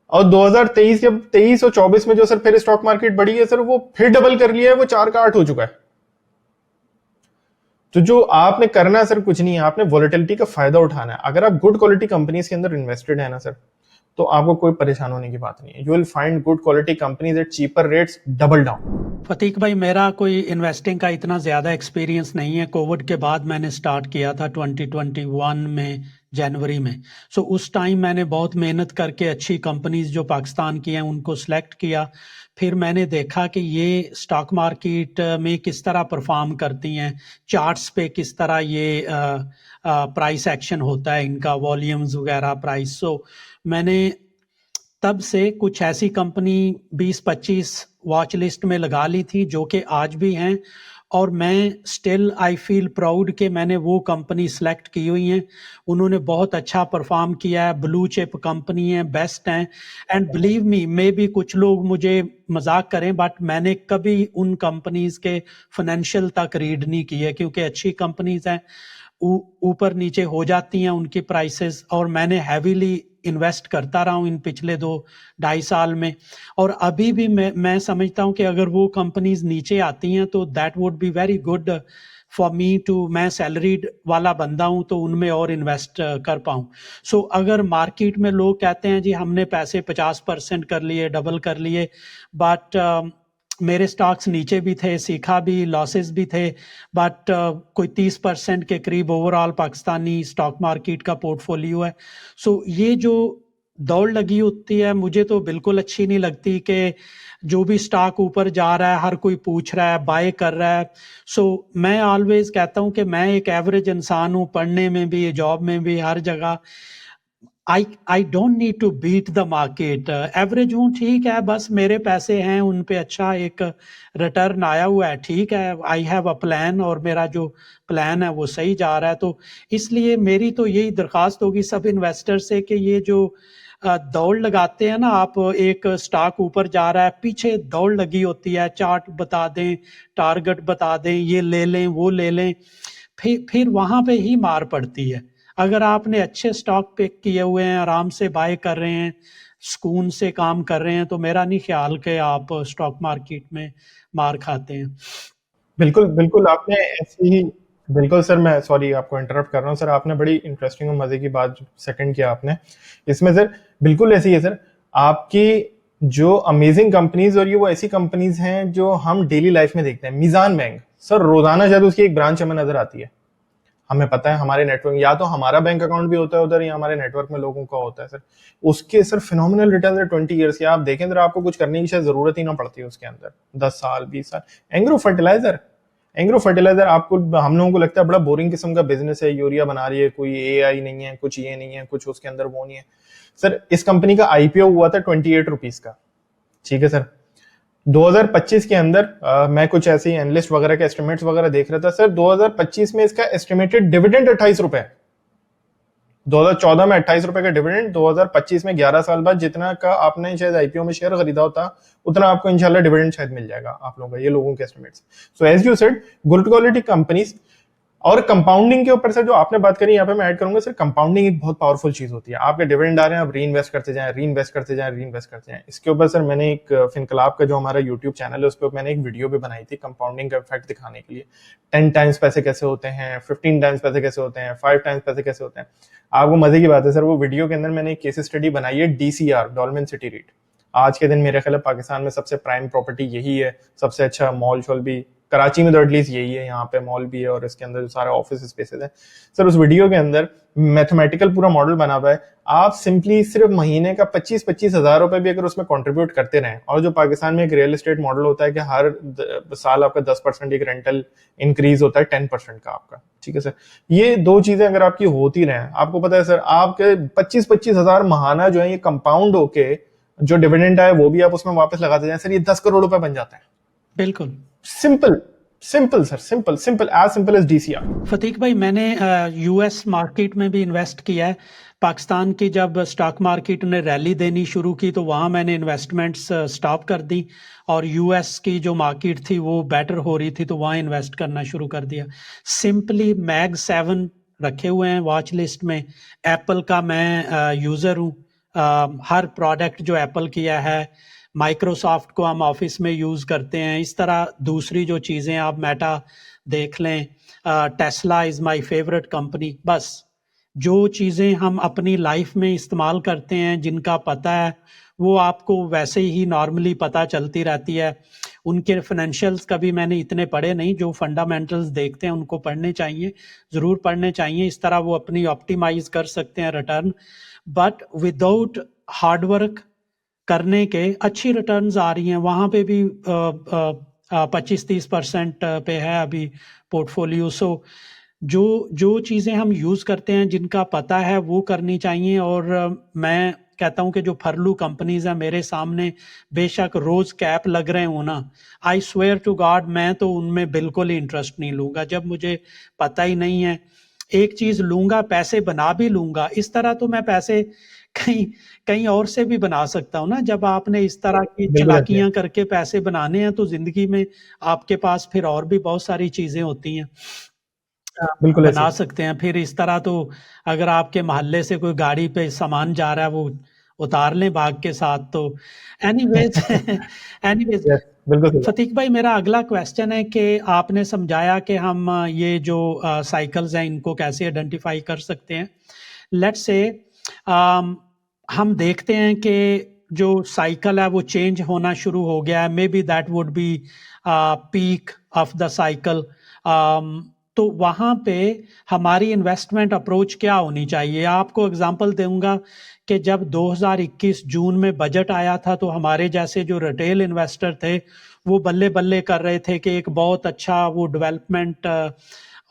और 2023 के 23 और 24 में जो सर फिर स्टॉक मार्केट बढ़ी है सर, वो फिर डबल कर लिया है, वो 4 का 8 हो चुका है। तो जो आपने करना है सर कुछ नहीं है, आपने वोलेटिलिटी का फायदा उठाना है। अगर आप गुड क्वालिटी कंपनीज के अंदर इन्वेस्टेड है ना सर, तो आपको कोई परेशान होने की बात नहीं है। You will find good quality companies at cheaper rates, double down. Fatiq भाई, मेरा कोई इन्वेस्टिंग का इतना ज़्यादा एक्सपीरियंस नहीं है। कोविड के बाद मैंने स्टार्ट किया था 2021 में, जनवरी में। सो उस टाइम मैंने बहुत मेहनत करके अच्छी कंपनीज जो पाकिस्तान की हैं उनको सेलेक्ट किया। फिर मैंने देखा कि ये स्टॉक मार्केट में किस तरह परफॉर्म करती हैं, चार्ट्स पे किस तरह ये प्राइस एक्शन होता है इनका, वॉल्यूम्स वगैरह, प्राइस। सो मैंने तब से कुछ ऐसी कंपनी 20-25 वॉच लिस्ट में लगा ली थी जो कि आज भी हैं, और मैं स्टिल आई फील प्राउड कि मैंने वो कंपनी सेलेक्ट की हुई हैं। उन्होंने बहुत अच्छा परफॉर्म किया है, ब्लू चिप कंपनी है, बेस्ट हैं। एंड बिलीव मी, मे भी कुछ लोग मुझे मजाक करें, बट मैंने कभी उन कंपनीज के फाइनेंशियल तक रीड नहीं किए, क्योंकि अच्छी कंपनीज हैं, ऊपर नीचे हो जाती हैं उनकी प्राइसेस, और मैंने हैवीली इन्वेस्ट करता रहा हूँ इन पिछले 2-2.5 साल में। और अभी भी मैं समझता हूँ कि अगर वो कंपनीज नीचे आती हैं तो that would be very good for me too, मैं सैलरीड वाला बंदा हूँ तो उनमें और इन्वेस्ट कर पाऊँ। सो अगर मार्केट में लोग कहते हैं जी हमने पैसे 50% कर लिए, डबल कर लिए, बट मेरे स्टॉक्स नीचे भी थे, सीखा भी, लॉसेस भी थे, बट कोई 30% के करीब ओवरऑल पाकिस्तानी स्टॉक मार्केट का पोर्टफोलियो है। सो ये जो दौड़ लगी होती है, मुझे तो बिल्कुल अच्छी नहीं लगती कि जो भी स्टॉक ऊपर जा रहा है हर कोई पूछ रहा है, बाय कर रहा है। सो मैं ऑलवेज कहता हूँ कि मैं एक एवरेज इंसान हूँ, पढ़ने में भी, जॉब में भी, हर जगह। I don't need to beat the market, average हूँ ठीक है, बस मेरे पैसे हैं उन पे अच्छा एक रिटर्न आया हुआ है, ठीक है, आई हैव अ प्लान और मेरा जो प्लान है वो सही जा रहा है। तो इसलिए मेरी तो यही दरख्वास्त होगी सब इन्वेस्टर से कि ये जो दौड़ लगाते हैं ना, आप एक स्टॉक ऊपर जा रहा है, पीछे दौड़ लगी होती है, चार्ट बता दें, टारगेट बता दें, ये ले लें वो ले लें, फिर वहां पे ही मार पड़ती है। अगर आपने अच्छे स्टॉक पिक किए हुए हैं, आराम से बाय कर रहे हैं, सुकून से काम कर रहे हैं, तो मेरा नहीं ख्याल कि आप स्टॉक मार्केट में मार खाते हैं। बिल्कुल बिल्कुल, आपने ऐसी ही, बिल्कुल सर, मैं सॉरी आपको इंटरप्ट कर रहा हूँ सर, आपने बड़ी इंटरेस्टिंग और मजे की बात सेकंड किया आपने इसमें सर। बिल्कुल ऐसी है सर, आपकी जो अमेजिंग कंपनीज, और ये वो ऐसी कंपनीज हैं जो हम डेली लाइफ में देखते हैं। मीजान बैंक सर, रोजाना शायद उसकी एक ब्रांच हमें नजर आती है। हमें पता है हमारे नेटवर्क, या तो हमारा बैंक अकाउंट भी होता है उधर, या हमारे नेटवर्क में लोगों का होता है सर। उसके सर फिनोमिनल रिटर्न है 20 ईयर्स के। आप देखें सर, आपको कुछ करने की शायद जरूरत ही ना पड़ती है उसके अंदर, 10 साल 20 साल। एंग्रो फर्टिलाइजर, एंग्रो फर्टिलाइजर आपको, हम लोगों को लगता है बड़ा बोरिंग किस्म का बिजनेस है, यूरिया बना रही है, कोई एआई नहीं है, कुछ ये नहीं है, कुछ उसके अंदर वो नहीं है। सर इस कंपनी का आईपीओ हुआ था 28 रुपीज का, ठीक है सर। 2025 के अंदर मैं कुछ ऐसे ही एनालिस्ट वगैरह के एस्टिमेट्स वगैरह देख रहा था सर, 2025 में इसका एस्टिमेटेड डिविडेंड 28 रुपए। 2014 में 28 रुपए का डिविडेंड, 2025 में 11 साल बाद जितना का आपने शायद आईपीओ में शेयर खरीदा होता, उतना आपको इंशाल्लाह डिविडेंड शायद मिल जाएगा आप लोगों का, ये लोगों के estimates. So as you said, good quality companies. और कंपाउंडिंग के ऊपर सर जो आपने बात करी, यहाँ पे मैं ऐड करूंगा सर, कंपाउंडिंग एक बहुत पावरफुल चीज होती है। आपके डिविडेंड आ रहे हैं, आप री इन्वेस्ट करते जाएं, री इन्वेस्ट करते जाएं, री इन्वेस्ट करते जाएं। इसके ऊपर सर मैंने एक फिनकलाब का जो हमारा यूट्यूब चैनल है, उस पर मैंने एक वीडियो भी बनाई थी कंपाउंडिंग का इफेक्ट दिखाने के लिए। 10 टाइम्स पैसे कैसे होते हैं, 15 टाइम्स पैसे कैसे होते हैं, 5 टाइम्स पैसे कैसे होते हैं। आपको मजे की बात है सर, वो वीडियो के अंदर मैंने एक केस स्टडी बनाई है, डीसीआर, डॉल्मेन सिटी रेट। आज के दिन मेरे ख्याल है पाकिस्तान में सबसे प्राइम प्रॉपर्टी यही है, सबसे अच्छा मॉल शॉल भी कराची में तो एटलीस्ट यही है, यहाँ पे मॉल भी है और इसके अंदर जो सारे ऑफिस स्पेसेस है सर। उस वीडियो के अंदर मैथमेटिकल पूरा मॉडल बना हुआ है। आप सिंपली सिर्फ महीने का 25-25 हजार रुपए भी अगर उसमें कंट्रीब्यूट करते रहें, और जो पाकिस्तान में एक रियल एस्टेट मॉडल होता है कि हर साल आपका 10% एक रेंटल इंक्रीज होता है, 10% का आपका, ठीक है सर। ये दो चीजें अगर आपकी होती रहे, आपको पता है सर, आपके 25-25 हजार महाना जो है ये कंपाउंड होके जो डिविडेंड आए वो भी आप उसमें वापस लगाते जाए सर, ये 10 करोड़ रुपए बन जाता है। बिल्कुल simple, simple sir, simple simple, as simple as DCR. Fatiq भाई, मैंने यूएस मार्केट में भी इन्वेस्ट किया है। पाकिस्तान की जब स्टॉक मार्केट ने रैली देनी शुरू की तो वहाँ मैंने इन्वेस्टमेंट्स स्टॉप कर दी, और यूएस की जो मार्केट थी वो बेटर हो रही थी तो वहाँ इन्वेस्ट करना शुरू कर दिया। सिंपली मैग 7 रखे हुए हैं वॉच लिस्ट में। एप्पल का मैं यूज़र हूँ, हर प्रोडक्ट जो एप्पल किया है, माइक्रोसॉफ्ट को हम ऑफिस में यूज़ करते हैं। इस तरह दूसरी जो चीज़ें आप मेटा देख लें, Tesla is my favourite company. बस जो चीज़ें हम अपनी लाइफ में इस्तेमाल करते हैं, जिनका पता है, वो आपको वैसे ही नॉर्मली पता चलती रहती है। उनके फाइनेंशियल्स कभी मैंने इतने पढ़े नहीं, जो फंडामेंटल्स देखते हैं उनको पढ़ने चाहिए, ज़रूर पढ़ने चाहिए। इस तरह वो अपनी ऑप्टिमाइज कर सकते हैं return, but without hard work करने के अच्छी रिटर्न्स आ रही हैं। वहाँ पे भी 25-30% पे है अभी पोर्टफोलियो। सो जो जो चीज़ें हम यूज़ करते हैं, जिनका पता है, वो करनी चाहिए। और मैं कहता हूँ कि जो फरलू कंपनीज हैं मेरे सामने, बेशक रोज कैप लग रहे हो ना, आई स्वेयर टू गॉड मैं तो उनमें बिल्कुल ही इंटरेस्ट नहीं लूंगा जब मुझे पता ही नहीं है। एक चीज लूंगा, पैसे बना भी लूंगा, इस तरह तो मैं पैसे कहीं कहीं और से भी बना सकता हूँ ना। जब आपने इस तरह की बिल्कुल ऐसे है, चालाकियां करके पैसे बनाने हैं तो जिंदगी में आपके पास फिर और भी बहुत सारी चीजें होती हैं, बिल्कुल ऐसे बना है। सकते हैं। फिर इस तरह तो अगर आपके मोहल्ले से कोई गाड़ी पे सामान जा रहा है, वो उतार लें भाग के साथ। तो एनीवेज एनीवेज यस, बिल्कुल सही बात। फतीक भाई, मेरा अगला क्वेश्चन है कि आपने समझाया कि हम ये जो साइकिल्स हैं इनको कैसे आइडेंटिफाई कर सकते हैं। लेट्स से हम देखते हैं कि जो साइकिल है वो चेंज होना शुरू हो गया है, may be that would B peak of the cycle. तो वहाँ पे हमारी इन्वेस्टमेंट अप्रोच क्या होनी चाहिए? आपको एग्जांपल दूंगा कि जब 2021 जून में बजट आया था तो हमारे जैसे जो रिटेल इन्वेस्टर थे वो बल्ले बल्ले कर रहे थे कि एक बहुत अच्छा वो डेवलपमेंट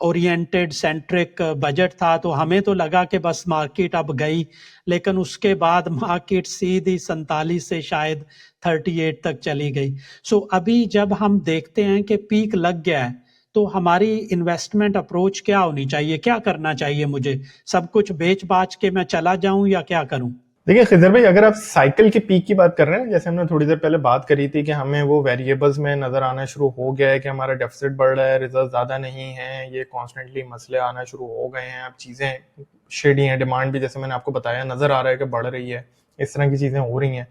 ओरिएंटेड सेंट्रिक बजट था, तो हमें तो लगा कि बस मार्केट अब गई, लेकिन उसके बाद मार्केट सीधी 47 से शायद 38 तक चली गई। सो अभी जब हम देखते हैं कि पीक लग गया है, तो हमारी इन्वेस्टमेंट अप्रोच क्या होनी चाहिए, क्या करना चाहिए मुझे? सब कुछ बेच बाच के मैं चला जाऊं या क्या करूं? देखिए खिजर भाई, अगर आप साइकिल की पीक की बात कर रहे हैं, जैसे हमने थोड़ी देर पहले बात करी थी कि हमें वो वेरिएबल्स में नजर आना शुरू हो गया है कि हमारा डेफिसिट बढ़ रहा है, रिजर्व ज्यादा नहीं है, ये कॉन्स्टेंटली मसले आना शुरू हो गए हैं, अब चीजें शेडी हैं, डिमांड भी जैसे मैंने आपको बताया नजर आ रहा है कि बढ़ रही है, इस तरह की चीजें हो रही हैं।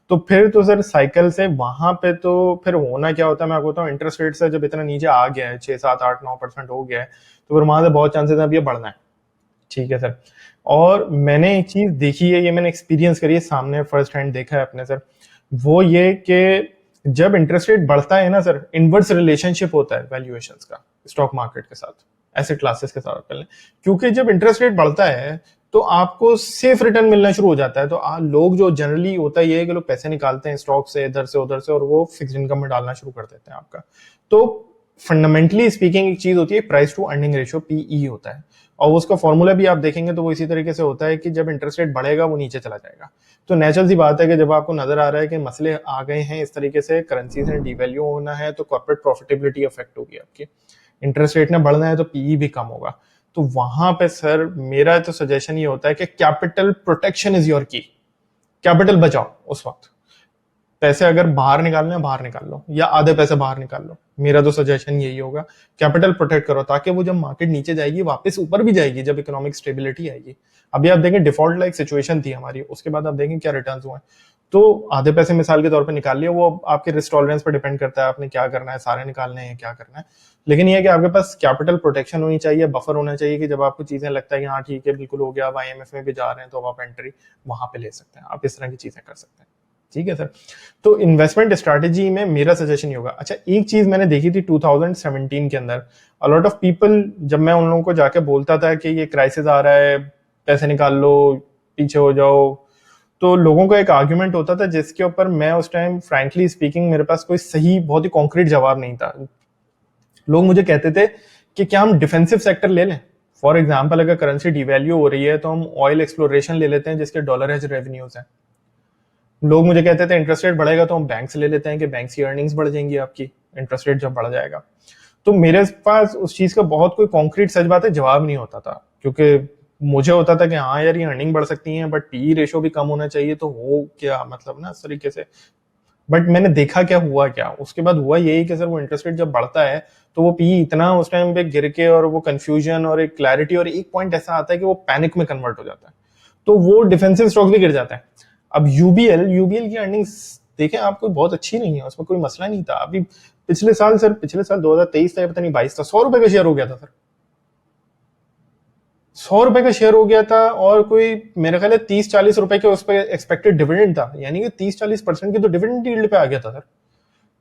तो फिर तो सर साइकिल से वहां पे तो फिर होना क्या होता है, मैं आपको बताऊँ, इंटरेस्ट रेट से जब इतना नीचे आ गया है, 6 7 8 9% हो गया है, तो फिर वहां से बहुत चांसेस है अब ये बढ़ना है। ठीक है सर। और मैंने एक चीज देखी है, ये मैंने एक्सपीरियंस करी है, सामने फर्स्ट हैंड देखा है अपने सर, वो ये कि जब इंटरेस्ट रेट बढ़ता है ना सर, इनवर्स रिलेशनशिप होता है वैल्यूएशंस का स्टॉक मार्केट के साथ, एसेट क्लासेस के साथ पहले। क्योंकि जब इंटरेस्ट रेट बढ़ता है तो आपको सेफ रिटर्न मिलना शुरू हो जाता है, तो लोग जो जनरली होता है ये है कि लोग पैसे निकालते हैं स्टॉक से इधर से उधर से और वो फिक्स इनकम में डालना शुरू कर देते हैं आपका। तो फंडामेंटली स्पीकिंग एक चीज होती है price to earning ratio, PE होता है, और उसका फॉर्मूला भी आप देखेंगे तो वो इसी तरीके से होता है कि जब इंटरेस्ट रेट बढ़ेगा वो नीचे चला जाएगा। तो नेचुरल सी बात है कि जब आपको नजर आ रहा है कि मसले आ गए हैं इस तरीके से, करेंसी से डिवैल्यू होना है, तो कॉर्पोरेट प्रॉफिटेबिलिटी अफेक्ट होगी आपकी, इंटरेस्ट रेट ने बढ़ना है तो पीई भी कम होगा। तो वहां पे सर मेरा तो सजेशन ये होता है कि कैपिटल प्रोटेक्शन इज योर की, कैपिटल बचाओ उस वक्त, पैसे अगर बाहर निकालने हैं बाहर निकाल लो या आधे पैसे बाहर निकाल लो, मेरा तो सजेशन यही होगा, कैपिटल प्रोटेक्ट करो ताकि वो जब मार्केट नीचे जाएगी वापस ऊपर भी जाएगी जब इकोनॉमिक स्टेबिलिटी आएगी। अभी आप देखें डिफॉल्ट लाइक सिचुएशन थी हमारी, उसके बाद आप देखें क्या रिटर्न्स हुए, तो आधे पैसे मिसाल के तौर पे निकाल लिए, वो आपके रिस्क टॉलरेंस पर डिपेंड करता है आपने क्या करना है, सारे निकालने हैं क्या करना है, लेकिन ये है कि आपके पास कैपिटल प्रोटेक्शन होनी चाहिए, बफर होना चाहिए कि जब आपको चीजें लगता है कि हाँ ठीक है बिल्कुल हो गया, अब आईएमएफ में भी जा रहे हैं तो आप एंट्री वहां पे ले सकते हैं, आप इस तरह की चीजें कर सकते हैं। ठीक है सर। तो इन्वेस्टमेंट स्ट्रैटेजी में मेरा सजेशन ये होगा। अच्छा एक चीज मैंने देखी थी 2017 के अंदर, अ लॉट ऑफ पीपल, जब मैं उन लोगों को जाके बोलता था कि ये क्राइसिस आ रहा है, पैसे निकाल लो, पीछे हो जाओ, तो लोगों का एक आर्ग्यूमेंट होता था जिसके ऊपर मैं उस टाइम फ्रैंकली स्पीकिंग मेरे पास कोई सही बहुत ही कॉन्क्रीट जवाब नहीं था। लोग मुझे कहते थे कि क्या हम डिफेंसिव सेक्टर ले लें, फॉर एग्जाम्पल अगर करेंसी डिवैल्यू हो रही है तो हम ऑयल एक्सप्लोरेशन ले लेते हैं जिसके डॉलर हेज रेवेन्यूज हैं। लोग मुझे कहते थे इंटरेस्ट रेट बढ़ेगा तो हम बैंक से ले लेते हैं कि बैंक की अर्निंग्स बढ़ जाएंगी आपकी, इंटरेस्ट रेट जब बढ़ जाएगा। तो मेरे पास उस चीज का बहुत कोई कॉन्क्रीट सच बात है जवाब नहीं होता था, क्योंकि मुझे होता था कि हाँ यार ये अर्निंग बढ़ सकती है बट पी रेशो भी कम होना चाहिए, तो हो क्या मतलब ना इस तरीके से। बट मैंने देखा क्या हुआ, क्या उसके बाद हुआ यही कि सर वो इंटरेस्ट रेट जब बढ़ता है तो वो पी इतना उस टाइम पे गिर के, और वो कंफ्यूजन और एक क्लैरिटी, और एक पॉइंट ऐसा आता है कि वो पैनिक में कन्वर्ट हो जाता है, तो वो डिफेंसिव स्टॉक्स भी गिर जाता है। अब यूबीएल की अर्निंग्स देखें आपको बहुत अच्छी नहीं है, उसमें कोई मसला नहीं था। अभी पिछले साल 2023 था, पता नहीं 22 था, 100 रुपए का शेयर हो गया था सर, 100 रुपए का शेयर हो गया था, और कोई मेरे ख्याल है 30 40 रुपए के उस पर एक्सपेक्टेड डिविडेंड था, यानी कि 30 40% की तो डिविडेंड यील्ड पे आ गया था सर।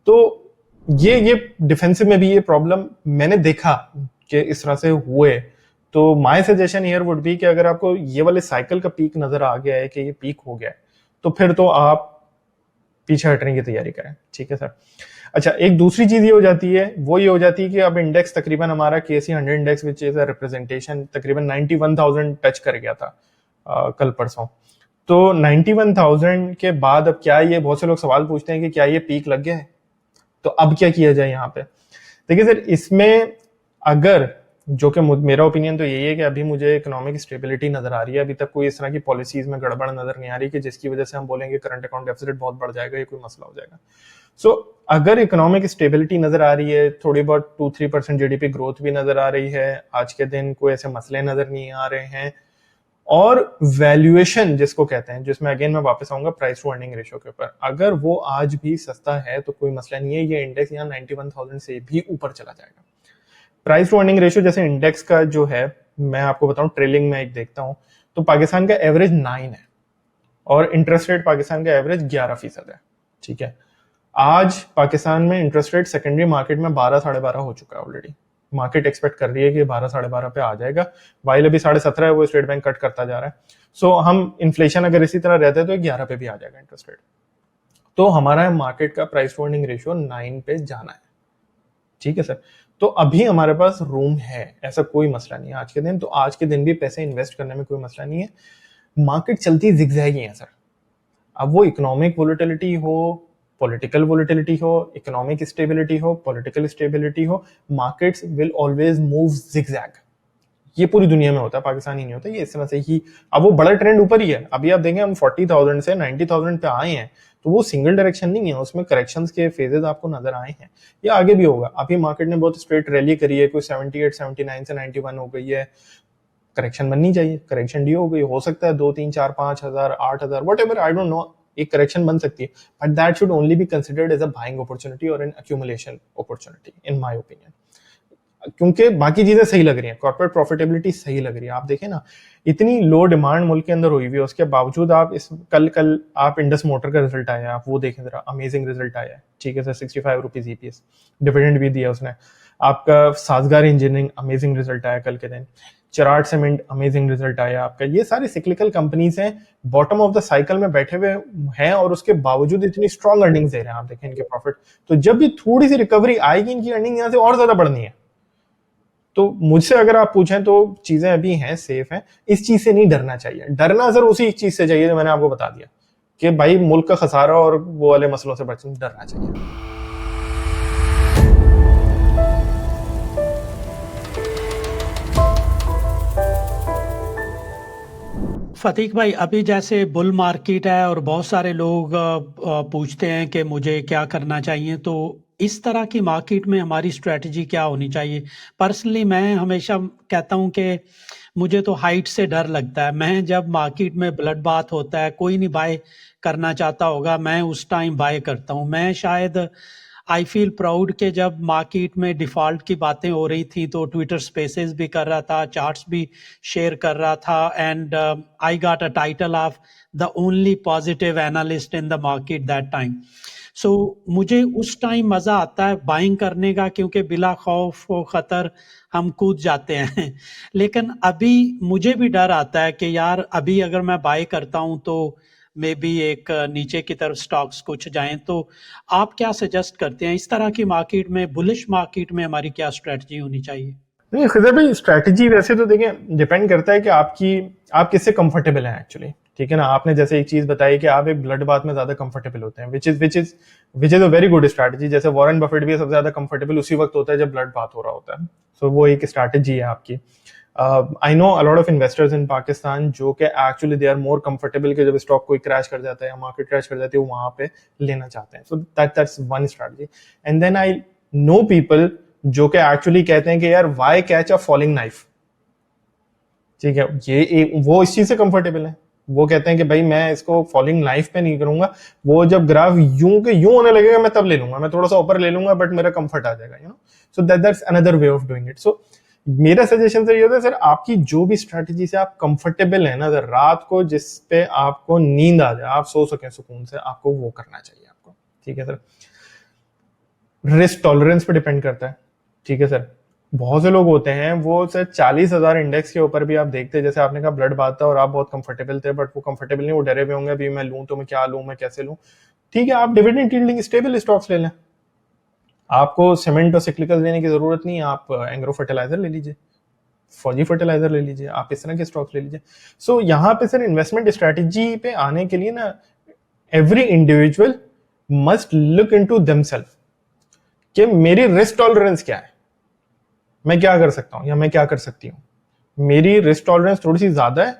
तो ये डिफेंसिव में भी ये प्रॉब्लम मैंने देखा कि इस तरह से हुए। तो my suggestion here would be कि अगर आपको ये वाले साइकिल का पीक नजर आ गया है कि ये पीक हो गया है, तो फिर तो आप पीछे हटने की तैयारी करें। ठीक है सर। अच्छा एक दूसरी चीज ये हो जाती है, वो ये हो जाती है कि अब इंडेक्स तकरीबन हमारा केसी 100 इंडेक्स विच इज रिप्रेजेंटेशन तकरीबन 91,000 टच कर गया था कल परसों। तो 91,000 के बाद अब क्या ये, बहुत से लोग सवाल पूछते हैं कि क्या ये पीक लग गया है, तो अब क्या किया जाए यहाँ पे। देखिए सर इसमें अगर, जो कि मेरा ओपिनियन तो यही है कि अभी मुझे इकोनॉमिक स्टेबिलिटी नजर आ रही है, अभी तक कोई इस तरह की पॉलिसीज में गड़बड़ नजर नहीं आ रही कि जिसकी वजह से हम बोलेंगे करंट अकाउंट डेफिसिट बहुत बढ़ जाएगा, ये कोई मसला हो जाएगा। सो अगर इकोनॉमिक स्टेबिलिटी नजर आ रही है, थोड़ी बहुत 2-3% जीडीपी ग्रोथ भी नजर आ रही है, आज के दिन कोई ऐसे मसले नजर नहीं आ रहे हैं, और वैल्यूएशन जिसको कहते हैं, जिसमें अगेन मैं वापस आऊंगा प्राइस टू अर्निंग रेशियो के ऊपर, अगर वो आज भी सस्ता है तो कोई मसला नहीं है, ये इंडेक्स यहाँ 91,000 से भी ऊपर चला जाएगा। प्राइस टू अर्निंग रेशियो जैसे इंडेक्स का जो है, मैं आपको बताऊं ट्रेलिंग में एक देखता हूं, तो पाकिस्तान का एवरेज 9 है और इंटरेस्ट रेट पाकिस्तान का एवरेज 11% है। ठीक है, आज पाकिस्तान में इंटरेस्ट रेट सेकेंडरी मार्केट में 12-12.5 हो चुका है ऑलरेडी, मार्केट एक्सपेक्ट कर रही है कि 12-12.5 पे आ जाएगा, वाइल अभी 17.5 है, वो स्टेट बैंक कट करता जा रहा है। सो हम इन्फ्लेशन अगर इसी तरह रहते हैं तो 11 पे भी आ जाएगा इंटरेस्ट रेट, तो हमारा मार्केट का प्राइस टू अर्निंग रेशियो 9 पे जाना है। ठीक है सर। तो अभी हमारे पास रूम है, ऐसा कोई मसला नहीं है आज के दिन। तो आज के दिन भी पैसे इन्वेस्ट करने में कोई मसला नहीं है। मार्केट चलती जिगजैग ही है सर। अब वो इकोनॉमिक वोलेटिलिटी हो, पॉलिटिकल वोलेटिलिटी हो, इकोनॉमिक स्टेबिलिटी हो, पॉलिटिकल स्टेबिलिटी हो, markets will always move zigzag. ये पूरी दुनिया में होता है, पाकिस्तान ही नहीं होता, ये इस तरह से ही। अब वो बड़ा ट्रेंड ऊपर ही है। अभी आप देखें हम 40,000 से 90,000 पे आए हैं, तो वो सिंगल डायरेक्शन नहीं है, उसमें करेक्शंस के फेजेस आपको नजर आए हैं। ये आगे भी होगा। अभी मार्केट ने बहुत स्ट्रेट रैली करी है, कोई 78, 79 से 91 हो गई है। करेक्शन बननी चाहिए, करेक्शन डी हो गई, हो सकता है 2, 3, 4, 5,000, 8,000 whatever, I don't know, एक करेक्शन बन सकती है, but that should only be considered as a buying opportunity और an accumulation opportunity in my opinion. क्योंकि बाकी चीजें सही लग रही हैं, कॉर्पोरेट प्रॉफिटेबिलिटी सही लग रही है। आप देखें ना, इतनी लो डिमांड मुल्क के अंदर हुई हुई है, उसके बावजूद आप इस कल आप इंडस मोटर का रिजल्ट आया है, आप वो देखें जरा, अमेजिंग रिजल्ट आया है। ठीक है सर, 65 रुपीज ईपीएस, डिविडेंड भी दिया उसने। आपका साजगार इंजीनियरिंग अमेजिंग रिजल्ट आया कल के दिन। चराट सीमेंट अमेजिंग रिजल्ट आया आपका। ये सारी सिक्लिकल कंपनीज हैं, बॉटम ऑफ द साइकिल में बैठे हुए हैं और उसके बावजूद इतनी स्ट्रॉन्ग अर्निंग्स दे रहे हैं। आप देखें इनके प्रॉफिट, तो जब भी थोड़ी सी रिकवरी आएगी, इनकी अर्निंग यहाँ से और ज्यादा बढ़नी है। तो मुझसे अगर आप पूछें तो चीजें अभी हैं, सेफ हैं, इस चीज से नहीं डरना चाहिए। डरना सर उसी चीज से चाहिए जो मैंने आपको बता दिया कि भाई मुल्क का खसारा और वो वाले मसलों से बचने डरना चाहिए। फतीक भाई, अभी जैसे बुल मार्केट है और बहुत सारे लोग पूछते हैं कि मुझे क्या करना चाहिए, तो इस तरह की मार्केट में हमारी स्ट्रेटजी क्या होनी चाहिए? पर्सनली मैं हमेशा कहता हूं कि मुझे तो हाइट से डर लगता है। मैं जब मार्केट में ब्लड बाथ होता है, कोई नहीं बाय करना चाहता होगा, मैं उस टाइम बाय करता हूं। मैं शायद आई फील प्राउड कि जब मार्केट में डिफॉल्ट की बातें हो रही थी तो ट्विटर स्पेसेस भी कर रहा था, चार्ट्स भी शेयर कर रहा था, and I got a title of the only positive analyst in the market that time. So मुझे उस टाइम मजा आता है बाइंग करने का, क्योंकि बिला खौफ व खतर हम कूद जाते हैं। लेकिन अभी मुझे भी डर आता है कि यार अभी अगर मैं बाय करता हूं तो मे बी एक नीचे की तरफ स्टॉक्स कुछ जाएं। तो आप क्या सजेस्ट करते हैं इस तरह की मार्केट में, बुलिश मार्केट में हमारी क्या स्ट्रेटजी होनी चाहिए? नहीं खिजर भाई, स्ट्रैटेजी वैसे तो देखें डिपेंड करता है कि आप किससे कंफर्टेबल हैं एक्चुअली। ठीक है ना, आपने जैसे एक चीज बताई कि आप एक ब्लड बाथ में ज्यादा कंफर्टेबल होते हैं, which is a very good strategy. जैसे वॉरेन बफेट भी सबसे ज्यादा कंफर्टेबल उसी वक्त होता है जब ब्लड बाथ हो रहा होता है। सो वो एक स्ट्रैटेजी है आपकी। I know a lot of investors in Pakistan जो कि actually they are more comfortable कि जब स्टॉक कोई क्रैश कर जाता है या मार्केट क्रैश कर जाती है, वो वहां पे लेना चाहते हैं। So that's one strategy. And then I know people जो कि एक्चुअली कहते हैं कि यार why catch a falling knife. ठीक है, वो इस चीज से कंफर्टेबल है। वो कहते हैं कि भाई मैं इसको फॉलिंग नाइफ पे नहीं करूंगा, वो जब ग्राफ यूं के यूं होने लगेगा मैं तब ले लूंगा, मैं थोड़ा सा ऊपर ले लूंगा बट मेरा कंफर्ट आ जाएगा, you know. So that's another way of doing it. So मेरा सजेशन सर ये होता है, सर आपकी जो भी स्ट्रेटजी से आप कंफर्टेबल है ना सर, रात को जिस पे आपको नींद आ जाए, आप सो सके सुकून से, आपको वो करना चाहिए आपको। ठीक है सर, रिस्क टॉलरेंस पे डिपेंड करता है। ठीक है सर, बहुत से लोग होते हैं वो सर 40,000 इंडेक्स के ऊपर भी आप देखते हैं, जैसे आपने कहा ब्लड बात था और आप बहुत कंफर्टेबल थे, बट वो कंफर्टेबल नहीं, वो डरे हुए होंगे अभी मैं लूं तो मैं क्या लूं, मैं कैसे लूं। ठीक है, आप डिविडेंड यील्डिंग स्टेबल स्टॉक्स ले लें। आपको सीमेंट और सिक्लिकल लेने की जरूरत नहीं है, आप एंग्रो फर्टिलाइजर ले लीजिए, फौजी फर्टिलाइजर ले लीजिए, आप इस तरह के स्टॉक्स ले लीजिए। सो यहाँ पे सर इन्वेस्टमेंट स्ट्रेटेजी पे आने के लिए ना, every individual must look into themselves कि मेरी रिस्क टॉलरेंस क्या है, मैं क्या कर सकता हूं या मैं क्या कर सकती हूँ। मेरी रिस्क टॉलरेंस थोड़ी सी ज्यादा है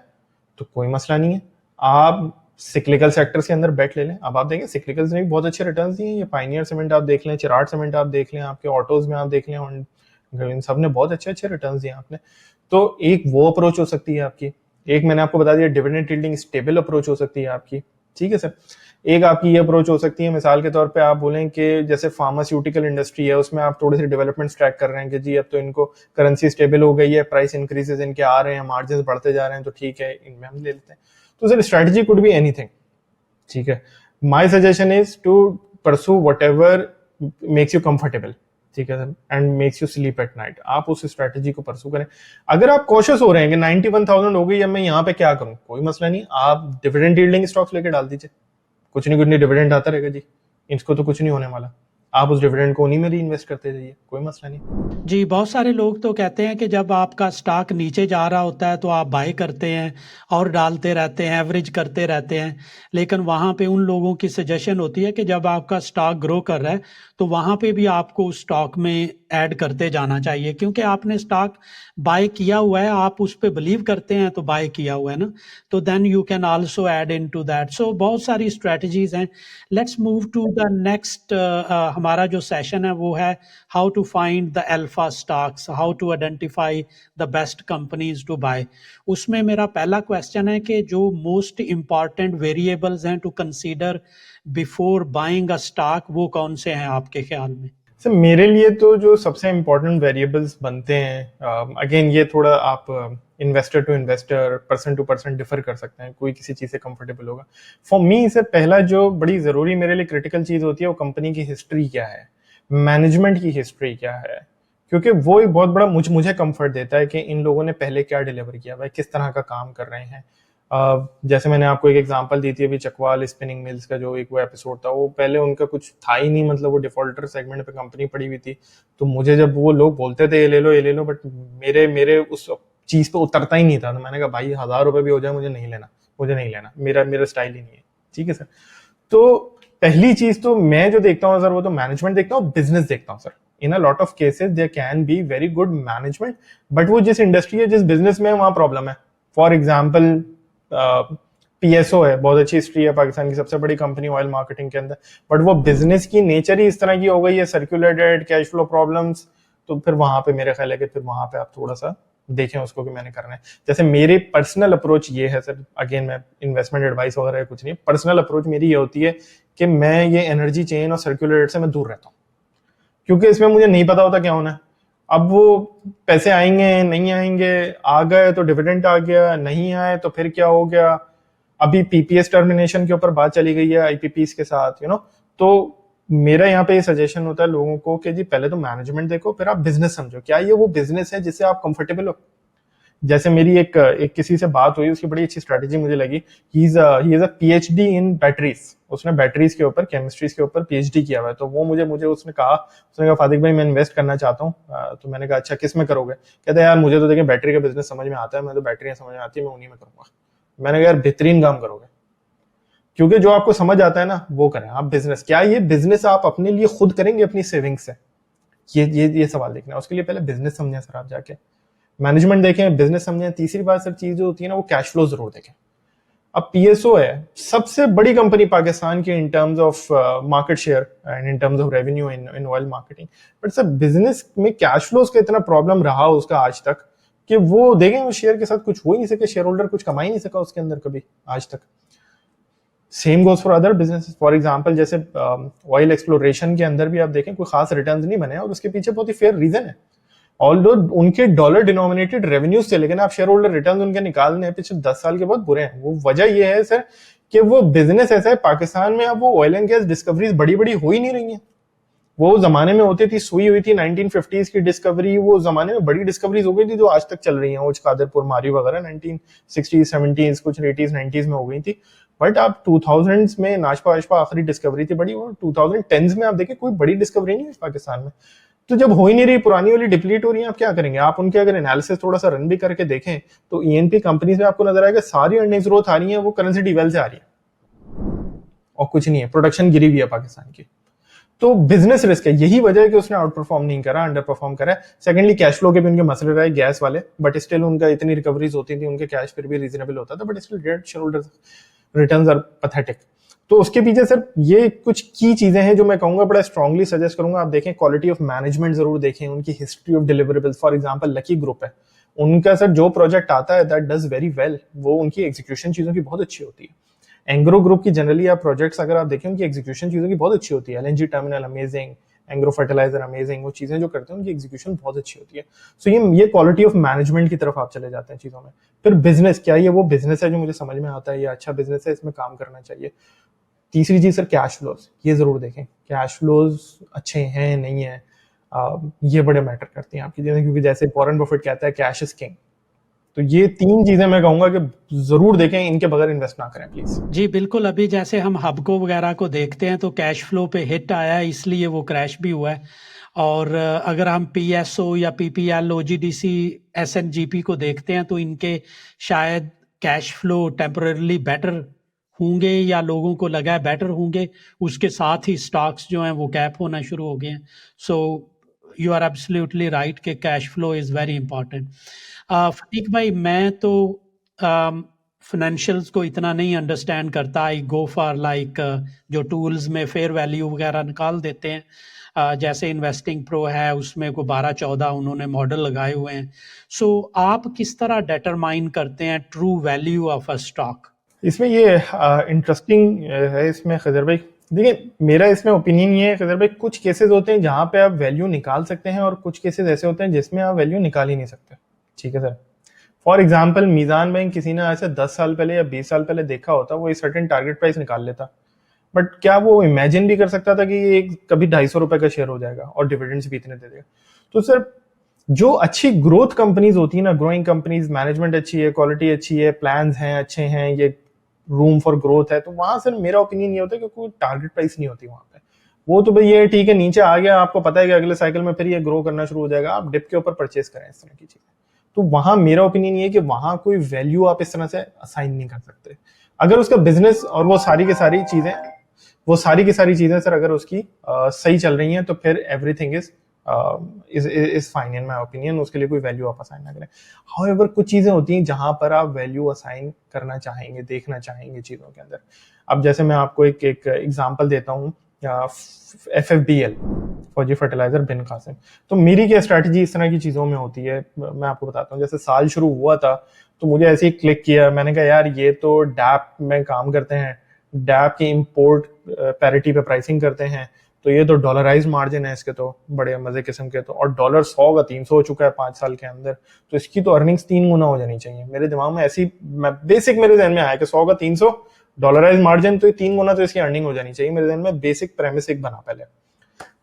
तो कोई मसला नहीं है, आप सिक्लिकल सेक्टर्स के अंदर बेट ले लें। अब आप देखें सिक्लिकल्स ने भी बहुत अच्छे रिटर्न्स दिए हैं, ये पाइनियर सीमेंट आप देख लें, चिराट सीमेंट आप देख लें, आपके ऑटोज में आप देख लें, इन सब ने बहुत अच्छे अच्छे रिटर्न्स दिए आपने। तो एक वो अप्रोच हो सकती है आपकी, एक मैंने आपको बता दिया डिविडेंड यील्डिंग स्टेबल अप्रोच हो सकती है आपकी। ठीक है सर, एक आपकी ये अप्रोच हो सकती है, मिसाल के तौर पे आप बोलें कि जैसे फार्मास्यूटिकल इंडस्ट्री है, उसमें आप थोड़ी सी डेवलपमेंट ट्रैक कर रहे हैं कि जी अब तो इनको करेंसी स्टेबल हो गई है, प्राइस इंक्रीजेस इनके आ रहे हैं, मार्जिन बढ़ते जा रहे हैं, तो ठीक है इनमें हम ले लेते हैं। तो sir strategy could be anything. ठीक है, my suggestion is to pursue whatever makes you comfortable. ठीक है sir, and makes you sleep at night, आप उस स्ट्रेटजी को परसू करें। अगर आप कॉशियस हो रहे हैं कि 91,000 हो गई, अब मैं यहाँ पे क्या करूं, कोई मसला नहीं, आप डिविडेंड यील्डिंग स्टॉक्स लेके डाल दीजिए, कुछ नहीं डिविडेंड आता रहेगा जी, इसको तो कुछ नहीं होने वाला। आप उस डिविडेंड को उन्हीं में री इन्वेस्ट करते जाइए, कोई मसला नहीं। जी, बहुत सारे लोग तो कहते हैं कि जब आपका स्टॉक नीचे जा रहा होता है तो आप बाय करते हैं और डालते रहते हैं, एवरेज करते रहते हैं। लेकिन वहाँ पे उन लोगों की सजेशन होती है कि जब आपका स्टॉक ग्रो कर रहा है तो वहाँ पे भी आपको उस स्टॉक में ऐड करते जाना चाहिए, क्योंकि आपने स्टॉक बाय किया हुआ है, आप उस पे बिलीव करते हैं तो बाय किया हुआ है ना, तो then you can also add into that. So बहुत सारी स्ट्रेटजीज हैं। Let's move to the next. हमारा जो सेशन है वो है how to find the alpha stocks, how to identify the best companies to buy। उसमें मेरा पहला क्वेश्चन है कि जो मोस्ट इंपॉर्टेंट वेरिएबल्स हैं to consider before buying a stock, वो कौन से हैं आपके ख्याल में? सर मेरे लिए तो जो सबसे इम्पोर्टेंट वेरिएबल्स बनते हैं, अगेन ये थोड़ा आप investor to investor, person to person differ कर सकते हैं, कोई किसी चीज़ से कंफर्टेबल होगा। फॉर मी सर पहला जो बड़ी ज़रूरी मेरे लिए क्रिटिकल चीज़ होती है वो कंपनी की हिस्ट्री क्या है, मैनेजमेंट की हिस्ट्री क्या है, क्योंकि वो एक बहुत बड़ा मुझे कंफर्ट देता है कि इन लोगों ने पहले क्या डिलीवर किया, भाई किस तरह का काम कर रहे हैं। जैसे मैंने आपको एक एग्जांपल दी थी अभी चकवाल स्पिनिंग मिल्स का, जो एक वो एपिसोड था, वो पहले उनका कुछ था ही नहीं, मतलब वो डिफॉल्टर सेगमेंट पे कंपनी पड़ी हुई थी। तो मुझे जब वो लोग बोलते थे ये ले लो, बट मेरे मेरे उस चीज पे उतरता ही नहीं था। तो मैंने कहा भाई 1000 रुपए भी हो जाए मुझे नहीं लेना, मुझे नहीं लेना, मेरा मेरा स्टाइल ही नहीं है। ठीक है सर। तो पहली चीज तो मैं जो देखता हूँ सर वो तो मैनेजमेंट देखता हूँ, बिजनेस देखता हूँ sir. In a lot of cases there can be very good management, but वो जिस इंडस्ट्री है जिस बिजनेस में है वहां प्रॉब्लम है। फॉर एग्जाम्पल पीएसओ है, बहुत अच्छी हिस्ट्री है, पाकिस्तान की सबसे बड़ी कंपनी ऑयल मार्केटिंग के अंदर, बट वो बिजनेस की नेचर ही इस तरह की हो गई है, circular debt, cash flow problems. तो फिर वहां पे मेरे ख्याल है कि फिर वहां पे आप थोड़ा सा देखें उसको कि मैंने करना है। जैसे मेरी पर्सनल अप्रोच ये है सर, अगेन मैं इन्वेस्टमेंट एडवाइस वगैरह कुछ नहीं, पर्सनल अप्रोच मेरी ये होती है कि मैं ये एनर्जी चेन और सर्कुलर डेट से मैं दूर रहता हूँ, क्योंकि इसमें मुझे नहीं पता होता क्या होना है। अब वो पैसे आएंगे नहीं आएंगे, आ गए तो डिविडेंड आ गया, नहीं आए तो फिर क्या हो गया। अभी पीपीएस टर्मिनेशन के ऊपर बात चली गई है आईपीपीस के साथ, तो मेरा यहाँ पे ये सजेशन होता है लोगों को कि जी पहले तो मैनेजमेंट देखो, फिर आप बिजनेस समझो, क्या ये वो बिजनेस है जिससे आप कंफर्टेबल हो। जैसे मेरी एक किसी से बात हुई, उसकी बड़ी अच्छी स्ट्रेटेजी मुझे लगी। He is a PhD in batteries, उसने बैटरीज के ऊपर, केमिस्ट्रीज के ऊपर पीएचडी किया हुआ है। तो वो मुझे मुझे उसने कहा फातिक भाई मैं इन्वेस्ट करना चाहता हूँ। तो मैंने कहा अच्छा किस में करोगे? कहते यार मुझे तो देखिए बैटरी का बिजनेस समझ में आता है, मैं तो बैटरियां समझ में आती है, मैं उन्हीं में करूंगा। मैंने कहा यार बेहतरीन काम करोगे, क्योंकि जो आपको समझ आता है ना वो करें आप। बिजनेस क्या, ये बिजनेस आप अपने लिए खुद करेंगे अपनी सेविंग से, ये सवाल देखना है। उसके लिए पहले बिजनेस समझें सर, आप जाके मैनेजमेंट देखें, बिजनेस समझें। तीसरी बात सर चीज जो होती है ना वो कैश फ्लो जरूर देखें। अब पीएसओ है सबसे बड़ी कंपनी पाकिस्तान की in terms of market share and in terms of revenue in oil marketing, but sir business में कैश फ्लोज का इतना प्रॉब्लम रहा उसका आज तक कि वो देखें उस शेयर के साथ कुछ हो ही नहीं सके, शेयर होल्डर कुछ कमा ही नहीं सका उसके अंदर कभी आज तक। Same goes for other business. For example जैसे ऑयल एक्सप्लोरेशन के अंदर भी आप देखें कोई खास रिटर्न्स नहीं बने, और उसके पीछे बहुत ही फेयर रीजन है। ऑल्दो उनके डॉलर डिनोमिनेटेड रेवेन्यूज थे, लेकिन आप शेयर होल्डर रिटर्न उनके निकालने हैं पिछले 10 साल के बहुत बुरे हैं। वो वजह ये है सर कि वो बिजनेस ऐसा है पाकिस्तान में, अब वो ऑयल एंड गैस डिस्कवरीज बड़ी बड़ी हो ही नहीं रही हैं। वो जमाने में होती थी, सुई हुई थी 1950s की डिस्कवरी, वो जमाने में बड़ी डिस्कवरीज हो गई थी जो आज तक चल रही हैं, उच कादरपुर मारी वगैरह 1960s 70s कुछ 80s 90s में हो गई थी। बट आप 2000s में नाशपा वाशपा आखिरी डिस्कवरी थी बड़ी, और 2010s में आप देखें कोई बड़ी डिस्कवरी नहीं है पाकिस्तान में। तो जब हो ही नहीं रही, पुरानी वाली डिप्लीट हो रही है, आप क्या करेंगे? आप उनके अगर एनालिसिस थोड़ा सा रन भी करके देखें तो ईएनपी कंपनीज में आपको नजर आएगा सारी अर्निंग्स ग्रोथ आ रही है, वो करेंसी डिवेल से आ रही है और कुछ नहीं है, प्रोडक्शन गिरी हुई है पाकिस्तान की। तो बिजनेस रिस्क है, यही वजह है कि उसने आउट परफॉर्म नहीं करा, अंडर परफॉर्म करा। सेकेंडली कैश फ्लो के भी उनके मसले रहे गैस वाले, बट स्टिल उनका इतनी रिकवरीज होती थी, उनके कैश फिर भी रीजनेबल होता था, but still share holders returns are pathetic. तो उसके पीछे सर ये कुछ की चीजें हैं जो मैं कहूंगा, बड़ा स्ट्रांगली सजेस्ट करूंगा आप देखें। क्वालिटी ऑफ मैनेजमेंट जरूर देखें, उनकी history of deliverables. For example lucky group है, उनका सर जो प्रोजेक्ट आता है दैट डज वेरी वेल, वो उनकी एग्जीक्यूशन चीजों की बहुत अच्छी होती है। एंग्रो ग्रुप की जनरली आप प्रोजेक्ट्स अगर आप देखें, उनकी एग्जीक्यूशन चीजों की बहुत अच्छी होती है। LNG terminal amazing, Engro fertiliser amazing, वो चीजें जो करते हैं उनकी एग्जीक्यूशन बहुत अच्छी होती है। सो ये क्वालिटी ऑफ मैनेजमेंट की तरफ आप चले जाते हैं चीजों में। फिर बिजनेस, क्या ये वो बिजनेस है जो मुझे समझ में आता है, ये अच्छा बिजनेस है, इसमें काम करना चाहिए। तीसरी चीज सर कैश फ्लोज, ये जरूर देखें कैश फ्लोज अच्छे हैं नहीं है। ये बड़े मैटर करते हैं आपकी जिंदगी, क्योंकि जैसे वॉरेन बफेट कहता है कैश इज किंग। तो ये 3 चीजें मैं कहूंगा कि जरूर देखें, इनके बगैर इन्वेस्ट ना करें प्लीज। जी बिल्कुल, अभी जैसे हम हबको वगैरह को देखते हैं तो कैश फ्लो पे हिट आया है, इसलिए वो क्रैश भी हुआ है। और अगर हम पीएसओ या पीपीएल, ओजीडीसी, एसएनजीपी को देखते हैं तो इनके शायद कैश फ्लो टेम्पररली बेटर होंगे, या लोगों को लगा है बेटर होंगे। उसके साथ ही स्टॉक्स जो हैं वो कैप होना शुरू हो गए हैं। So you are absolutely right कि cash flow is very important. Fatiq भाई, मैं तो फाइनेंशियल्स को इतना नहीं अंडरस्टैंड करता। आई गो फॉर लाइक जो टूल्स में फेयर वैल्यू वगैरह निकाल देते हैं, जैसे इन्वेस्टिंग प्रो है, उसमें को 12-14 उन्होंने मॉडल लगाए हुए हैं। सो आप किस तरह डिटरमाइन करते हैं true value of a stock? इसमें ये इंटरेस्टिंग है इसमें खजर भाई। देखिए, मेरा इसमें ओपिनियन ये है खजर भाई, कुछ केसेस होते हैं जहां पे आप वैल्यू निकाल सकते हैं और कुछ केसेस ऐसे होते हैं जिसमें आप वैल्यू निकाल ही नहीं सकते। ठीक है sir. For example, Meezaan bank किसी ने ऐसे 10 साल पहले या 20 साल पहले देखा होता, वो एक सर्टेन टारगेट प्राइस निकाल लेता, बट क्या वो इमेजिन भी कर सकता था कि ये कभी 250 रुपए का शेयर हो जाएगा और डिविडेंड्स भी इतने दे देगा? तो सर, जो अच्छी ग्रोथ कंपनीज होती है ना, ग्रोइंग कंपनीज, मैनेजमेंट अच्छी है, क्वालिटी अच्छी है, प्लान्स हैं अच्छे हैं, ये रूम फॉर ग्रोथ है, तो वहां सर मेरा ओपिनियन ये होता है कि कोई टारगेट प्राइस नहीं होती वहां पे। वो तो भाई ये ठीक है, नीचे आ गया, आपको पता है कि अगले साइकिल में फिर ये ग्रो करना शुरू हो जाएगा, आप डिप के ऊपर परचेस करें इस तरह की चीजें। तो वहां मेरा ओपिनियन ये है कि वहां कोई वैल्यू आप इस तरह से असाइन नहीं कर सकते। अगर उसका बिजनेस और वो सारी की सारी चीजें सर अगर उसकी सही चल रही हैं, तो फिर everything is fine in my opinion, उसके लिए कोई वैल्यू आप असाइन ना करें। हाउएवर, कुछ चीजें होती हैं जहां पर आप वैल्यू असाइन करना चाहेंगे, देखना चाहेंगे चीजों के अंदर। अब जैसे मैं आपको एक एग्जांपल देता हूँ, FFBL, फौजी फर्टिलाइजर बिन कासिम। तो मेरी क्या स्ट्रैटेजी इस तरह की चीजों में होती है, मैं आपको बताता हूँ। जैसे साल शुरू हुआ था तो मुझे ऐसे ही क्लिक किया, मैंने कहा यार ये तो डैप में काम करते हैं, डैप की इंपोर्ट पैरिटी पे प्राइसिंग करते हैं, तो ये तो डॉलराइज मार्जिन है इसके, तो बड़े मजे किस्म के, तो और डॉलर 100 का 300 हो चुका है 5 साल के अंदर, तो इसकी तो अर्निंग्स 3 गुना हो जानी चाहिए। मेरे दिमाग में ऐसी बेसिक मेरे ध्यान में आया कि 100 का 300 डॉलराइज मार्जिन, तो 3 गुना तो इसकी अर्निंग हो जानी चाहिए। मेरे ध्यान में बेसिक प्रेमिस एक बना पहले।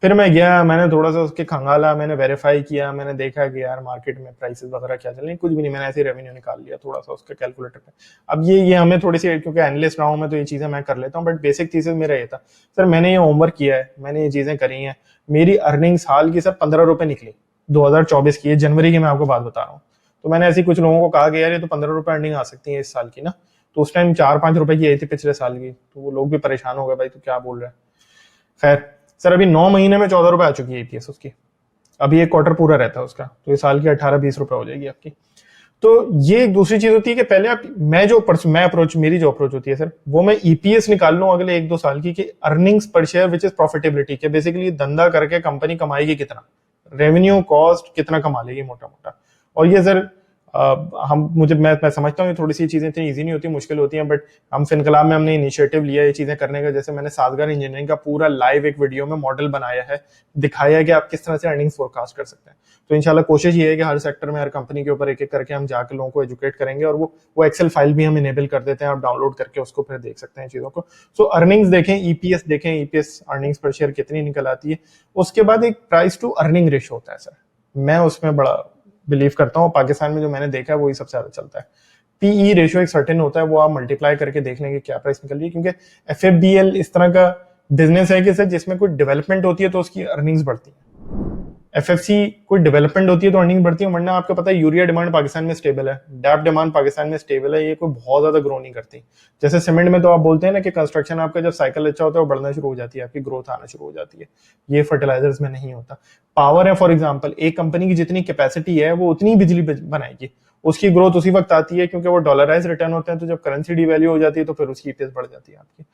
फिर मैं गया, मैंने थोड़ा सा उसके खंगाला, मैंने वेरीफाई किया, मैंने देखा कि यार मार्केट में प्राइसेस वगैरह क्या चल रही हैं, कुछ भी नहीं, मैंने ऐसे रेवेन्यू निकाल लिया थोड़ा सा उसके कैलकुलेटर पे। अब ये हमें थोड़ी सी, क्योंकि एनालिस्ट रहा हूं मैं, तो ये चीजें मैं कर लेता हूँ, बट बेसिक थीसिस मेरा ये था सर, मैंने ये होमवर्क किया है, मैंने ये चीजें करी हैं, मेरी अर्निंग साल की सर 15 रुपए निकली 2024 की, जनवरी की मैं आपको बात बता रहा हूँ। तो मैंने ऐसे कुछ लोगों को कहा कि यार ये तो 15 रुपए अर्निंग आ सकती है इस साल की ना, तो उस टाइम 4-5 रुपए की आई थी पिछले साल की, तो वो लोग भी परेशान हो गए, भाई तो क्या बोल रहे हैं। खैर सर, अभी 9 महीने में 14 रुपए आ चुकी है ईपीएस उसकी, अभी एक क्वार्टर पूरा रहता है उसका, तो ये साल की 18-20 रुपए हो जाएगी आपकी। तो ये एक दूसरी चीज होती है कि पहले आप, मेरी जो अप्रोच होती है सर, वो मैं ईपीएस निकाल लूं अगले 1-2 साल की, कि अर्निंग्स पर शेयर विच इज प्रॉफिटेबिलिटी, के बेसिकली धंधा करके कंपनी कमाएगी कितना, रेवेन्यू कॉस्ट कितना कमा लेगी मोटा मोटा। और ये सर मैं समझता हूँ ये थोड़ी सी चीजें इतनी इजी नहीं होती, मुश्किल होती हैं, बट हम फिनकलाब में हमने इनिशिएटिव लिया ये चीजें करने का। जैसे मैंने साजगार इंजीनियरिंग का पूरा लाइव एक वीडियो में मॉडल बनाया है, दिखाया है कि आप किस तरह से अर्निंग्स फोरकास्ट कर सकते हैं। तो इंशाल्लाह कोशिश ये है कि हर सेक्टर में, हर कंपनी के ऊपर एक एक करके हम जाकर लोगों को एजुकेट करेंगे, और वो एक्सेल फाइल भी हम इनेबल कर देते हैं, आप डाउनलोड करके उसको फिर देख सकते हैं चीजों को। सो अर्निंग्स देखें, ईपीएस देखें, ईपीएस अर्निंग्स पर शेयर कितनी निकल आती है। उसके बाद एक प्राइस टू अर्निंग रेशियो होता है सर, मैं उसमें बड़ा बिलीव करता हूँ, पाकिस्तान में जो मैंने देखा है वही सबसे ज्यादा चलता है। पीई रेशियो एक सर्टेन होता है, वो आप मल्टीप्लाई करके देख लेंगे क्या प्राइस निकल रही है, क्योंकि एफएफबीएल इस तरह का बिजनेस है कि सर जिसमें कोई डेवलपमेंट होती है तो उसकी अर्निंग्स बढ़ती है, एफएफसी कोई डेवलपमेंट होती है तो अर्निंग बढ़ती है, वरना आपको पता है यूरिया डिमांड पाकिस्तान में स्टेबल है, डैप डिमांड पाकिस्तान में स्टेबल है, ये कोई बहुत ज्यादा ग्रो नहीं करती। जैसे सीमेंट में तो आप बोलते हैं ना कि कंस्ट्रक्शन आपका जब साइकिल अच्छा होता है वो बढ़ना शुरू हो जाती है, आपकी ग्रोथ आना शुरू हो जाती है, ये फर्टिलाइजर्स में नहीं होता। पावर है फॉर एग्जाम्पल, एक कंपनी की जितनी कैपेसिटी है वो उतनी बिजली बनाएगी, उसकी ग्रोथ उसी वक्त आती है, क्योंकि वो डॉलराइज रिटर्न होते हैं, तो जब करेंसी डिवैल्यू हो जाती है तो फिर उसकी ईपीएस बढ़ जाती है आपकी।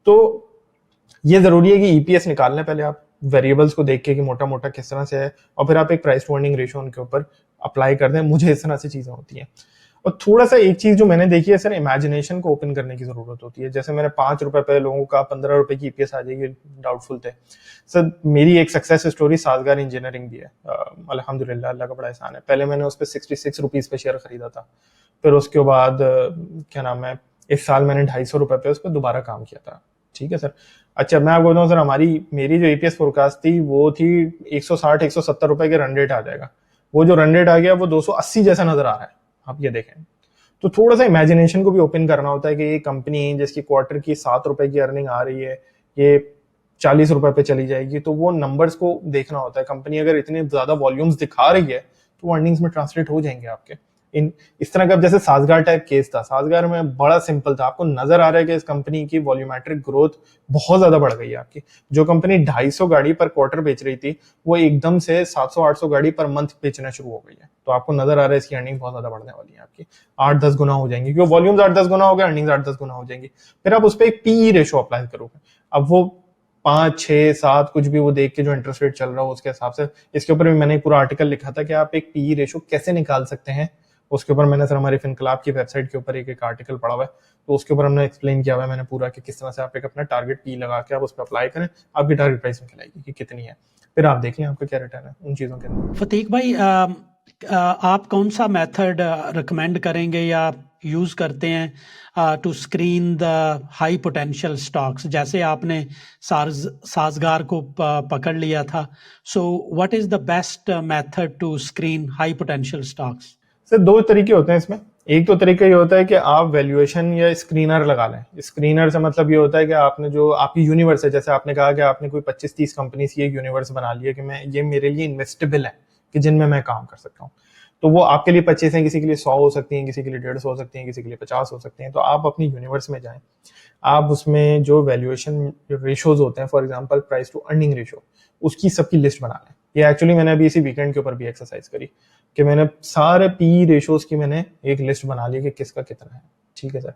तो ये जरूरी है कि ईपीएस निकालना है पहले आप, वेरिएबल्स को देख के कि मोटा मोटा किस तरह से है, और फिर आप एक प्राइस टू अर्निंग रेशियो उनके ऊपर अप्लाई कर दें। मुझे इस तरह से चीजें होती हैं। और थोड़ा सा एक चीज जो मैंने देखी है सर, इमेजिनेशन को ओपन करने की जरूरत होती है। जैसे मैंने 5 रुपए पे लोगों का 15 रुपए की ईपीएस आ जाएगी, डाउटफुल थे सर। मेरी एक सक्सेस स्टोरी साजगार इंजीनियरिंग भी है, अल्हम्दुलिल्लाह, अल्लाह का बड़ा एहसान है। पहले मैंने उस पर 66 रुपीज पे शेयर खरीदा था, फिर उसके बाद क्या नाम है, इस साल मैंने 250 रुपए पे उस पर दोबारा काम किया था। ठीक है सर। अच्छा, मैं आपको बताऊं सर, मेरी जो ईपीएस फोरकास्ट थी वो थी 160-170 रुपए के रन रेट आ जाएगा। वो जो रन रेट आ गया वो 280 जैसा नजर आ रहा है। आप ये देखें। तो थोड़ा सा इमेजिनेशन को भी ओपन करना होता है कि ये कंपनी जिसकी क्वार्टर की 7 रुपए की अर्निंग आ रही है, ये 40 रुपए पे चली जाएगी, तो वो नंबर्स को देखना होता है। कंपनी अगर इतने ज्यादा वॉल्यूम्स दिखा रही है तो वो अर्निंग्स में ट्रांसलेट हो जाएंगे आपके। इन इस तरह का जैसे साजगार टाइप केस था, साजगार में बड़ा सिंपल था, आपको नजर आ रहा है कि इस कंपनी की वॉल्यूमेट्रिक ग्रोथ बहुत ज्यादा बढ़ गई है आपकी। जो कंपनी 250 गाड़ी पर क्वार्टर बेच रही थी, वो एकदम से 700-800 गाड़ी पर मंथ बेचना शुरू हो गई है। तो आपको नजर आ रहा है इसकी अर्निंग बहुत ज्यादा बढ़ने वाली है आपकी, 8-10 गुना हो जाएंगी, क्योंकि वॉल्यूम्स 8-10 गुना हो गए, अर्निंग्स 8-10 गुना हो जाएंगी। फिर आप उस पर एक पीई रेशो अप्लाई करोगे। अब वो 5, 6, 7 कुछ भी वो देख के जो इंटरेस्ट रेट चल रहा हो उसके हिसाब से, इसके ऊपर भी मैंने एक पूरा आर्टिकल लिखा था कि आप एक पीई रेशो कैसे निकाल सकते हैं। उसके ऊपर मैंने सर हमारी फिनकलाब की वेबसाइट के ऊपर एक आर्टिकल पढ़ा हुआ है, तो उसके ऊपर हमने एक्सप्लेन किया हुआ है मैंने पूरा कि किस तरह से आप एक अपना टारगेट पी लगा के आप उस पर अप्लाई करें, आपकी टारगेट प्राइस निकल आएगी कि कितनी है, फिर आप देख लें आपका क्या रिटर्न है उन चीजों के अंदर। फतीक भाई, आप कौन सा मेथड रिकमेंड करेंगे या यूज करते हैं to screen the high potential stocks? जैसे आपने साजगार को पकड़ लिया था, so what is the best method to screen high potential stocks? Sir 2 तरीके होते हैं इसमें। एक तो तरीका ये होता है कि आप वैल्यूएशन या स्क्रीनर लगा लें। स्क्रीनर से मतलब ये होता है कि आपने जो आपकी यूनिवर्स है, जैसे आपने कहा कि आपने कोई 25-30 कंपनी की एक यूनिवर्स बना लिया कि मैं ये मेरे लिए इन्वेस्टेबल है कि जिनमें मैं काम कर सकता हूँ। तो वो आपके लिए 25 है, किसी के लिए 100 हो सकती हैं, किसी के लिए 150 हो सकती हैं, किसी के लिए 50 हो सकती हैं। तो आप अपनी यूनिवर्स में जाएं, आप उसमें जो वैल्यूएशन रेशोज होते हैं, for example price to earning ratio, उसकी सबकी लिस्ट बना लें। ये एक्चुअली मैंने अभी इसी वीकेंड के ऊपर भी एक्सरसाइज करी कि मैंने सारे पी रेशोज की मैंने एक लिस्ट बना ली कि किसका कितना है। ठीक है सर,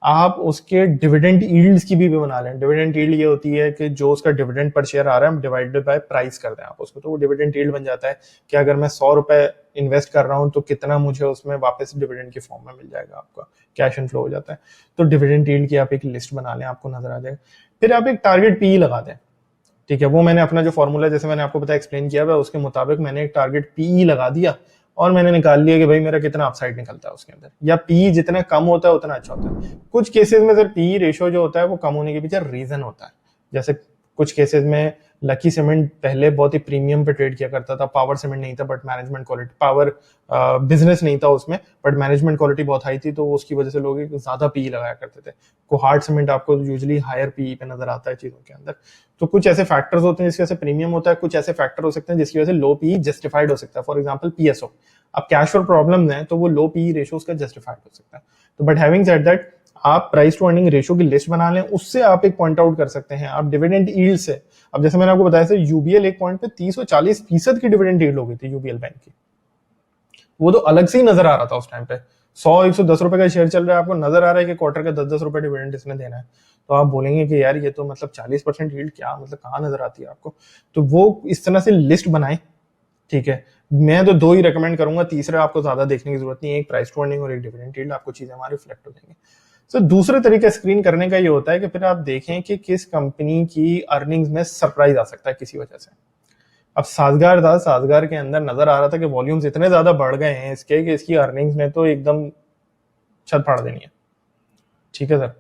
आप उसके डिविडेंड यील्ड्स की भी बना लें। डिविडेंड यील्ड ये होती है कि जो उसका डिविडेंड पर शेयर आ रहा है डिवाइडेड बाय प्राइस कर दें आप उसको, तो वो डिविडेंड यील्ड बन जाता है कि अगर मैं 100 रुपए इन्वेस्ट कर रहा हूं तो कितना मुझे उसमें वापस डिविडेंड की फॉर्म में मिल जाएगा, आपका कैश इनफ्लो हो जाता है। तो डिविडेंड यील्ड की आप एक लिस्ट बना लें, आपको नजर आ जाएगा। फिर आप एक टारगेट पी लगा दें। ठीक है, वो मैंने अपना जो फॉर्मूला जैसे मैंने आपको बताया एक्सप्लेन किया हुआ, उसके मुताबिक मैंने एक टारगेट पी लगा दिया और मैंने निकाल लिया कि भाई मेरा कितना अपसाइड निकलता है उसके अंदर, या पी जितना कम होता है उतना अच्छा होता है। कुछ केसेस में सर पी रेशो जो होता है वो कम होने के पीछे रीजन होता है। जैसे कुछ केसेस में लकी सीमेंट पहले बहुत ही प्रीमियम पे ट्रेड किया करता था, पावर सीमेंट नहीं था but management quality, power business नहीं था उसमें बट मैनेजमेंट क्वालिटी बहुत हाई थी, तो उसकी वजह से लोग ज्यादा पी लगाया करते थे। कोहार्ट सीमेंट आपको यूजुअली हायर पी पे नजर आता है चीजों के अंदर। तो कुछ ऐसे फैक्टर्स होते हैं जिसकी वजह से प्रीमियम होता है, कुछ ऐसे फैक्टर हो सकते हैं जिसकी वजह से लो पी जस्टिफाइड हो सकता है। फॉर एग्जाम्पल पीएसओ, अब कैश फ्लो प्रॉब्लम है तो वो लो पी रेशो का जस्टिफाइड हो सकता है। तो बट हैविंग सेड दैट, आप प्राइस टू अर्निंग रेशियो की लिस्ट बना लें, उससे आप एक पॉइंट आउट कर सकते हैं। आप डिविडेंड यील्ड से, अब जैसे मैंने आपको बताया सर यूबीएल एक पॉइंट पे 30-40% की डिविडेंड यील्ड हो गई थी यूबीएल बैंक की, वो तो अलग से ही नजर आ रहा था उस टाइम पे। 100-110 रुपए का शेयर चल रहा है, आपको नजर आ रहा है कि क्वार्टर का 10-10 रुपए डिविडेंड इसने देना है, तो आप बोलेंगे कि यार ये तो मतलब 40% यील्ड, क्या मतलब कहाँ नजर आती है आपको। तो वो इस तरह से लिस्ट बनाएं। ठीक है, मैं तो 2 ही रेकमेंड करूंगा, तीसरा आपको ज्यादा देखने की जरूरत नहीं है, एक प्राइस टू अर्निंग और एक डिविडेंड यील्ड, आपको चीजें हमारे रिफ्लेक्ट हो जाएंगे। सो दूसरे तरीके स्क्रीन करने का ये होता है कि फिर आप देखें कि किस कंपनी की अर्निंग्स में सरप्राइज आ सकता है किसी वजह से। अब साजगार था, साजगार के अंदर नजर आ रहा था कि वॉल्यूम्स इतने ज्यादा बढ़ गए हैं इसके कि इसकी अर्निंग्स ने तो एकदम छत फाड़ देनी है। ठीक है सर,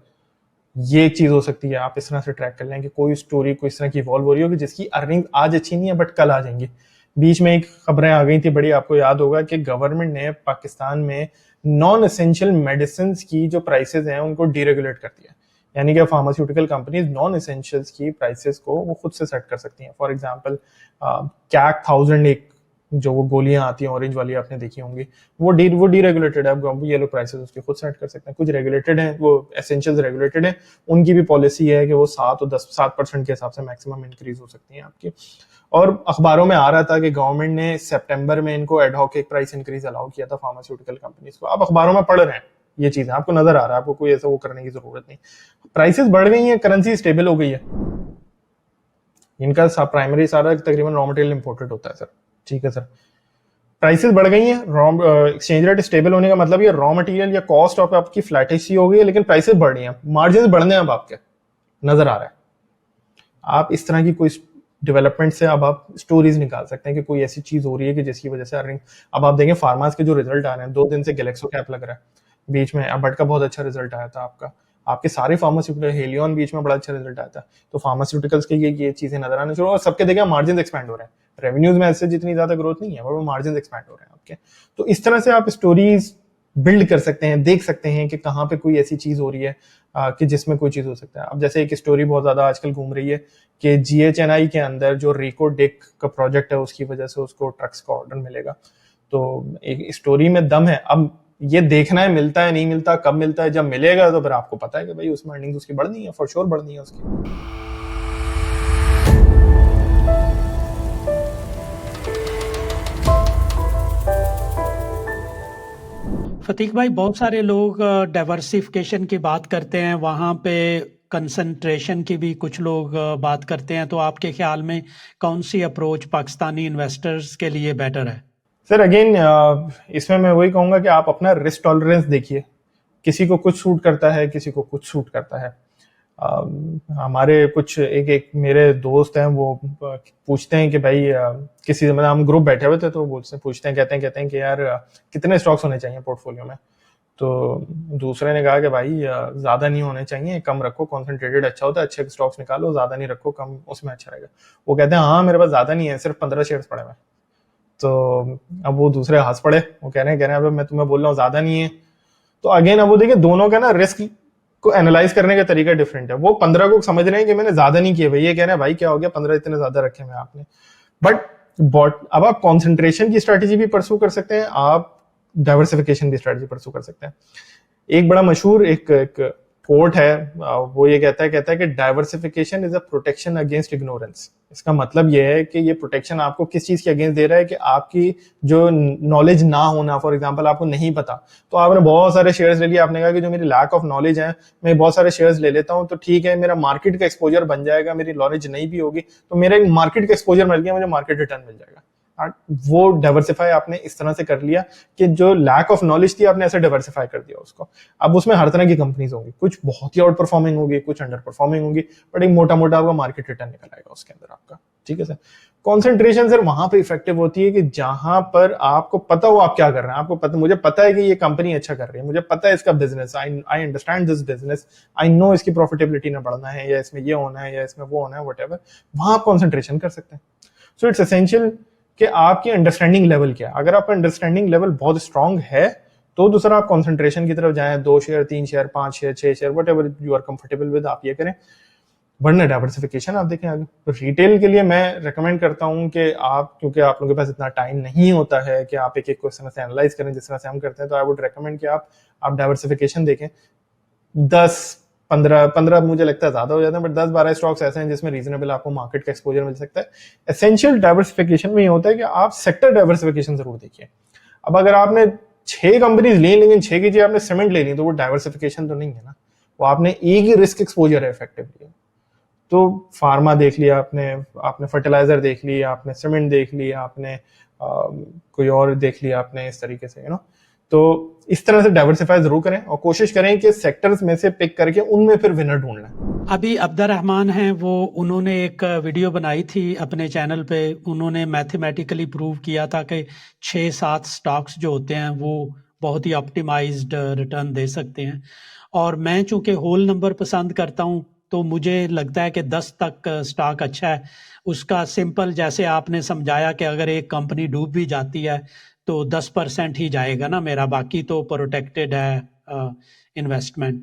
ये एक चीज हो सकती है, आप इस तरह से ट्रैक कर लें कि कोई स्टोरी कोई इस तरह की इवॉल्व हो रही हो कि जिसकी अर्निंग आज अच्छी नहीं है बट कल आ जाएंगी। बीच में एक खबरें आ गई थी बड़ी, आपको याद होगा कि गवर्नमेंट ने पाकिस्तान में नॉन एसेंशियल मेडिसिन की जो प्राइसेस हैं उनको डीरेगुलेट कर दिया। यानी कि फार्मास्यूटिकल कंपनीज नॉन एसेंशियल्स की प्राइसेस को वो खुद से सेट कर सकती हैं। फॉर एग्जांपल कैक 1000 एक जो वो गोलियां आती हैं ऑरेंज वाली, आपने देखी होंगी, वो डीरेगुलेटेड है। अब ये लोग प्राइसेस उसके खुद सेट कर सकते हैं। कुछ रेगुलेटेड हैं, वो एसेंशियल्स रेगुलेटेड है, उनकी भी पॉलिसी है कि वो 7% के हिसाब से मैक्सिमम इंक्रीज हो सकती है आपकी। और अखबारों में आ रहा था कि गवर्नमेंट ने सितंबर में इनको एडहॉक एक प्राइस इंक्रीज अलाउ किया था फार्मास्यूटिकल कंपनीज को। आप अखबारों में पढ़ रहे हैं ये चीजें, आपको नजर आ रहा है, आपको कोई ऐसा वो करने की जरूरत नहीं। प्राइसेस बढ़ गई हैं, करेंसी स्टेबल हो गई है, इनका प्राइमरी सारा तकरीबन रॉ मटेरियल इंपोर्टेड होता है सर। ठीक है सर, प्राइसेस बढ़ गई हैं, एक्सचेंज रेट स्टेबल होने का मतलब ये रॉ मटेरियल या कॉस्ट ऑफ आपकी फ्लैटिश ही हो गई है, लेकिन प्राइसेस बढ़ रही हैं, मार्जिन बढ़ने अब आपके नजर आ रहा है। आप इस तरह की कोई डेवलपमेंट से अब आप स्टोरीज निकाल सकते हैं कि कोई ऐसी चीज हो रही है कि जिसकी वजह से अर्निंग। अब आप देखें फार्मास के जो रिजल्ट आ रहे हैं, 2 दिन से गैलेक्सो कैप लग रहा है, बीच में अबट का बहुत अच्छा रिजल्ट आया था आपका, आपके सारे फार्मास्यूटिकल, हेलियन बीच में बड़ा अच्छा रिजल्ट आया था। तो फार्मास्यूटिकल्स के ये चीजें नजर आने शुरू, और सबके देखें मार्जिन एक्सपैंड हो रहे हैं। रेवेन्यूज में ऐसे जितनी ज्यादा ग्रोथ नहीं है, वो मार्जिन एक्सपैंड हो रहे हैं आपके। तो इस तरह से आप स्टोरीज बिल्ड कर सकते हैं, देख सकते हैं कि कहाँ पे कोई ऐसी चीज हो रही है कि जिसमें कोई चीज हो सकता है। अब जैसे एक स्टोरी बहुत ज्यादा आजकल घूम रही है कि GHNI के अंदर जो रिको डेक का प्रोजेक्ट है उसकी वजह से उसको ट्रक्स का ऑर्डर मिलेगा। तो एक स्टोरी में दम है। अब ये देखना है मिलता है नहीं मिलता, कब मिलता है, जब मिलेगा तो फिर आपको पता है कि भाई उसमें अर्निंग्स उसकी बढ़नी है, फॉर श्योर बढ़नी है उसकी। फतीक भाई, बहुत सारे लोग डाइवर्सिफिकेशन की बात करते हैं, वहाँ पे कंसंट्रेशन की भी कुछ लोग बात करते हैं। तो आपके ख्याल में कौन सी अप्रोच पाकिस्तानी इन्वेस्टर्स के लिए बेटर है? सर अगेन इसमें मैं वही कहूंगा कि आप अपना रिस्क टॉलरेंस देखिए। किसी को कुछ सूट करता है, किसी को कुछ सूट करता है। हमारे कुछ एक एक मेरे दोस्त हैं, वो पूछते हैं कि भाई किसी मतलब हम ग्रुप बैठे हुए थे तो पूछते हैं कहते हैं कि यार कितने स्टॉक्स होने चाहिए पोर्टफोलियो में। तो दूसरे ने कहा कि भाई ज्यादा नहीं होने चाहिए, कम रखो, कॉन्सेंट्रेटेड अच्छा होता है, अच्छे स्टॉक्स निकालो, ज्यादा नहीं रखो, कम उसमें अच्छा रहेगा। वो कहते हैं हाँ मेरे पास ज्यादा नहीं है, सिर्फ 15 शेयर्स पड़े हुए। तो अब वो दूसरे हंस पड़े, वो कह रहे हैं अब मैं तुम्हें बोल रहा हूँ ज्यादा नहीं है। तो अगेन अब वो देखिए दोनों का ना रिस्क को एनालाइज करने का तरीका डिफरेंट है। वो 15 को समझ रहे हैं कि मैंने ज्यादा नहीं किए भाई, ये कह रहे हैं भाई क्या हो गया 15 इतने ज्यादा रखे मैं आपने। बट अब आप कॉन्सेंट्रेशन की स्ट्रेटेजी भी परसू कर सकते हैं, आप डाइवर्सिफिकेशन की स्ट्रेटेजी परसू कर सकते हैं। एक बड़ा मशहूर एक कोट है, वो ये कहता है कि diversification is a protection against ignorance. इसका मतलब ये है कि ये प्रोटेक्शन आपको किस चीज के अगेंस्ट दे रहा है कि आपकी जो नॉलेज ना होना, फॉर एग्जांपल आपको नहीं पता, तो आपने बहुत सारे शेयर्स ले लिए, आपने कहा कि जो मेरी लैक ऑफ नॉलेज है मैं बहुत सारे शेयर्स ले लेता हूं तो ठीक है, मेरा मार्केट का एक्सपोजर बन जाएगा, मेरी नॉलेज नहीं भी होगी तो मेरा एक मार्केट का एक्सपोजर मिल गया, मुझे मार्केट रिटर्न मिल जाएगा। वो डाइवर्सिफाई आपने इस तरह से कर लिया कि जो लैक ऑफ नॉलेज थी आपने ऐसे डाइवर्सिफाई कर दिया उसको। अब उसमें हर तरह की कंपनीज होंगी, कुछ बहुत ही आउट परफॉर्मिंग होगी, कुछ अंडर परफॉर्मिंग होगी, बट एक मोटा मोटा आपका मार्केट रिटर्न निकल आएगा उसके अंदर आपका। ठीक है सर। कॉन्सेंट्रेशन सर वहां पे इफेक्टिव होती है कि जहां पर आपको पता हो आप क्या कर रहे हैं, आपको पता, मुझे पता है कि ये कंपनी अच्छा कर रही है, मुझे पता है इसका business, I understand this business, I know इसकी प्रॉफिटेबिलिटी ना बढ़ना है या इसमें ये होना है या इसमें वो होना है, व्हाटएवर, वहां आप कॉन्सेंट्रेशन कर सकते हैं। सो इट्स एसेंशियल कि आपकी अंडरस्टैंडिंग लेवल क्या है। अगर आपका अंडरस्टैंडिंग लेवल बहुत स्ट्रांग है तो दूसरा आप कंसंट्रेशन की तरफ जाएं, 2 share 3 share 5 share 6 share whatever you are comfortable with, आप ये करें। वरना डाइवर्सिफिकेशन आप देखें आगे। तो रिटेल के लिए मैं रेकमेंड करता हूं कि आप, क्योंकि आप लोगों के पास इतना टाइम नहीं होता है कि आप एक एक क्वेश्चन से एनालाइज करें जिस तरह से हम करते हैं, तो आई वुड रेकमेंड कि आप डाइवर्सिफिकेशन देखें। 10-15 मुझे लगता है ज्यादा हो जाता है, बट 10-12 स्टॉक्स ऐसे हैं जिसमें रीजनेबल आपको मार्केट का एक्सपोजर मिल सकता है। एसेंशियल डाइवर्सिफिकेशन में ये होता है कि आप सेक्टर डाइवर्सिफिकेशन जरूर देखिए। अब अगर आपने 6 कंपनीज ली लेकिन 6 की आपने सीमेंट ले ली तो वो डाइवर्सिफिकेशन तो नहीं है ना, वो आपने एक ही रिस्क एक्सपोजर है इफेक्टिवली। तो फार्मा देख लिया आपने, आपने फर्टिलाइजर देख लिया, आपने सीमेंट देख लिया, आपने कोई और देख लिया आपने, इस तरीके से तो इस तरह से डाइवर्सिफाई जरूर करें और कोशिश करें कि सेक्टर्स में से पिक करके उनमें फिर विनर ढूंढना है। अभी अब्दुल रहमान हैं, वो उन्होंने एक वीडियो बनाई थी अपने चैनल पे, उन्होंने मैथमेटिकली प्रूव किया था कि 6-7 स्टॉक्स जो होते हैं वो बहुत ही ऑप्टिमाइज्ड रिटर्न दे सकते हैं। और मैं चूंकि होल नंबर पसंद करता हूं तो मुझे लगता है कि 10 तक स्टॉक अच्छा है। उसका सिंपल, जैसे आपने समझाया कि अगर एक कंपनी डूब भी जाती है तो 10% ही जाएगा ना मेरा, बाकी तो प्रोटेक्टेड है इन्वेस्टमेंट।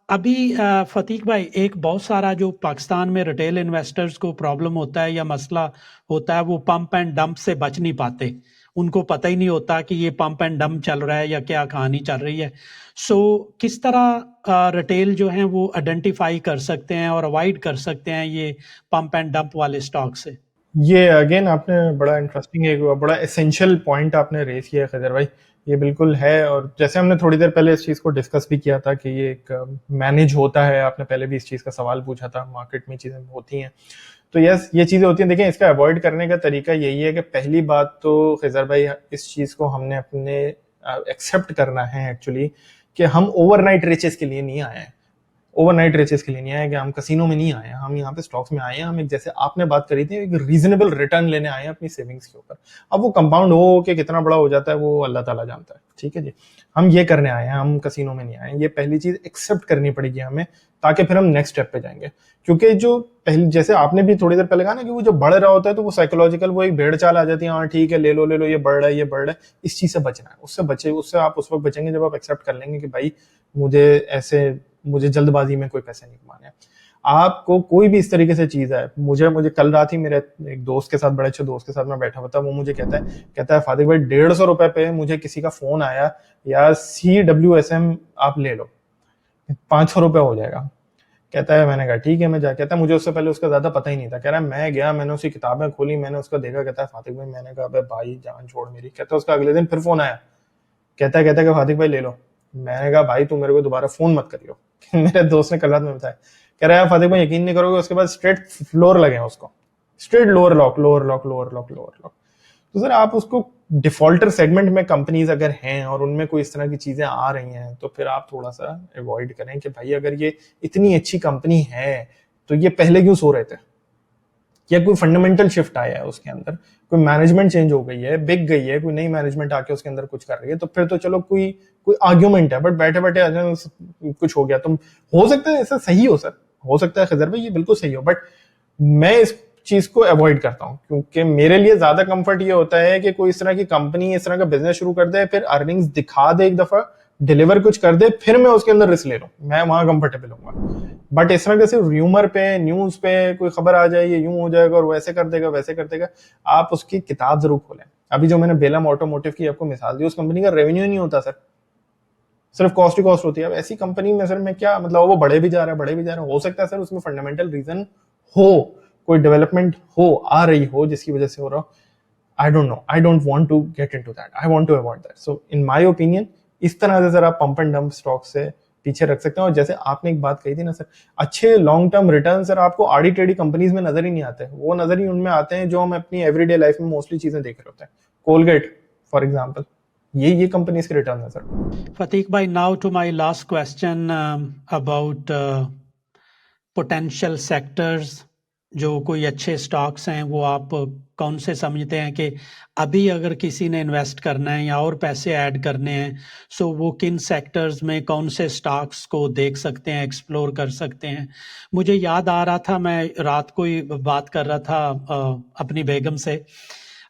अभी फतीक भाई, एक बहुत सारा जो पाकिस्तान में रिटेल इन्वेस्टर्स को प्रॉब्लम होता है या मसला होता है, वो पंप एंड डंप से बच नहीं पाते। उनको पता ही नहीं होता कि ये पंप एंड डंप चल रहा है या क्या कहानी चल रही है। सो किस तरह रिटेल जो है वो आइडेंटिफाई कर सकते हैं और अवॉइड कर सकते हैं ये पंप एंड डंप वाले स्टॉक से? ये अगेन आपने बड़ा इंटरेस्टिंग, एक बड़ा एसेंशियल पॉइंट आपने रेज किया खैदर भाई। ये बिल्कुल है, और जैसे हमने थोड़ी देर पहले इस चीज को डिस्कस भी किया था कि ये एक मैनेज होता है, आपने पहले भी इस चीज का सवाल पूछा था, मार्केट में चीजें होती हैं। तो यस, ये चीजें होती हैं। देखिए इसका अवॉइड करने का तरीका यही है कि पहली बात तो खैदर भाई, इस चीज को हमने अपने एक्सेप्ट करना है एक्चुअली कि हम ओवरनाइट रिचेस के लिए नहीं आए हैं। ओवरनाइट रिचेस के लिए नहीं आए, कि हम कसिनो में नहीं आए हैं, हम यहाँ पे स्टॉक्स में आए हैं, हम एक जैसे आपने बात करी थी एक रीजनेबल रिटर्न लेने आए हैं अपनी सेविंग्स के ऊपर। अब वो कंपाउंड हो के कितना बड़ा हो जाता है वो अल्लाह ताला जानता है, ठीक है जी। हम ये करने आए हैं, हम कसिनो में नहीं आए हैं, ये पहली चीज एक्सेप्ट करनी पड़ेगी हमें, ताकि फिर हम नेक्स्ट स्टेप पे जाएंगे। क्योंकि जो पहले जैसे आपने भी थोड़ी देर पहले कहा ना कि वो जो बढ़ रहा होता है तो वो साइकोलॉजिकल वो एक भेड़ चाल आ जाती है, हाँ ठीक है ले लो ये बढ़ रहा है, ये बढ़ रहा है, इस चीज से बचना है। उससे बचे, उससे आप उस वक्त बचेंगे जब आप एक्सेप्ट कर लेंगे कि भाई मुझे जल्दबाजी में कोई पैसे नहीं कमाने। आपको कोई भी इस तरीके से चीज है, मुझे कल रात ही मेरे एक दोस्त के साथ, बड़े अच्छे दोस्त के साथ मैं बैठा हुआ था, वो मुझे कहता है फातिक भाई 150 रुपए पे मुझे किसी का फोन आया, या CWSM आप ले लो 500 रुपए हो जाएगा। कहता है, मैंने कहा ठीक है मैं जा, कहता है मुझे उससे पहले उसका ज्यादा पता ही नहीं था, कह रहा है मैं गया, मैंने उसकी किताबें खोली, मैंने उसका देखा, कहता है फातिक भाई, मैंने कहा भाई जान छोड़ मेरी। कहता है उसका अगले दिन फिर फोन आया, कहता है कि फातिक भाई ले लो। मैंने कहा भाई तू मेरे को दोबारा फोन मत करियो। मेरे दोस्त ने कल रात में बताया, कह रहा है फातिक भाई यकीन नहीं करोगे, उसके बाद स्ट्रेट फ्लोर लगे हैं उसको, straight lower lock lower lock lower lock lower lock. तो सर आप उसको डिफॉल्टर सेगमेंट में कंपनीज अगर हैं और उनमें कोई इस तरह की चीजें आ रही हैं तो फिर आप थोड़ा सा अवॉइड करें कि भाई अगर ये इतनी अच्छी कंपनी है तो ये पहले क्यों सो रहे थे, या कोई फंडामेंटल शिफ्ट आया है उसके अंदर, कोई मैनेजमेंट चेंज हो गई है, बिक गई है, कोई नई मैनेजमेंट आके उसके अंदर कुछ कर रही है, तो फिर तो चलो कोई कोई आर्ग्यूमेंट है। बट बैठे बैठे कुछ हो गया, तो हो सकता है ऐसा सही हो, सर हो सकता है खजर भाई ये बिल्कुल सही हो, बट मैं इस चीज को अवॉइड करता हूं, क्योंकि मेरे लिए ज्यादा कंफर्ट ये होता है कि कोई इस तरह की कंपनी इस तरह का बिजनेस शुरू कर दे, फिर अर्निंग्स दिखा दे, एक दफा डिलीवर कुछ कर दे, फिर मैं उसके अंदर रिस्क ले लूं, मैं वहां कंफर्टेबल हूँ। बट इस तरह के सिर्फ र्यूमर पे, न्यूज पे कोई खबर आ जाए ये यूं हो जाएगा और वैसे कर देगा वैसे कर देगा, आप उसकी किताब जरूर खोलें। अभी जो मैंने बेलम ऑटोमोटिव की आपको मिसाल दी, उस कंपनी का रेवेन्यू नहीं होता सर, सिर्फ कॉस्ट ही कॉस्ट होती है। अब ऐसी कंपनी में सर मैं क्या मतलब, वो बढ़े भी जा रहा है बढ़े भी जा रहा है, हो सकता है सर उसमें फंडामेंटल रीजन हो, कोई डेवलपमेंट हो, आ रही हो जिसकी वजह से हो रहा हो। I don't know, I don't want to get into that, I want to avoid that. So in my opinion इस तरह से सर आप पंप एंड डंप स्टॉक से पीछे रख सकते हैं। और जैसे आपने एक बात कही थी ना सर, अच्छे लॉन्ग टर्म रिटर्न सर आपको आड़ी टेढ़ी कंपनीज में नजर ही नहीं आते, वो नजर ही उनमें आते हैं जो हम अपनी एवरीडे लाइफ में मोस्टली चीजें देख रहे होते हैं। कोलगेट फॉर एग्जाम्पल, ये कंपनीज के रिटर्न है sir. Fatiq bhai, now to my last question about potential sectors, जो कोई अच्छे स्टॉक्स हैं वो आप कौन से समझते हैं कि अभी अगर किसी ने इन्वेस्ट करना है या और पैसे ऐड करने हैं, सो वो किन सेक्टर्स में कौन से स्टॉक्स को देख सकते हैं, एक्सप्लोर कर सकते हैं। मुझे याद आ रहा था, मैं रात को ही बात कर रहा था अपनी बेगम से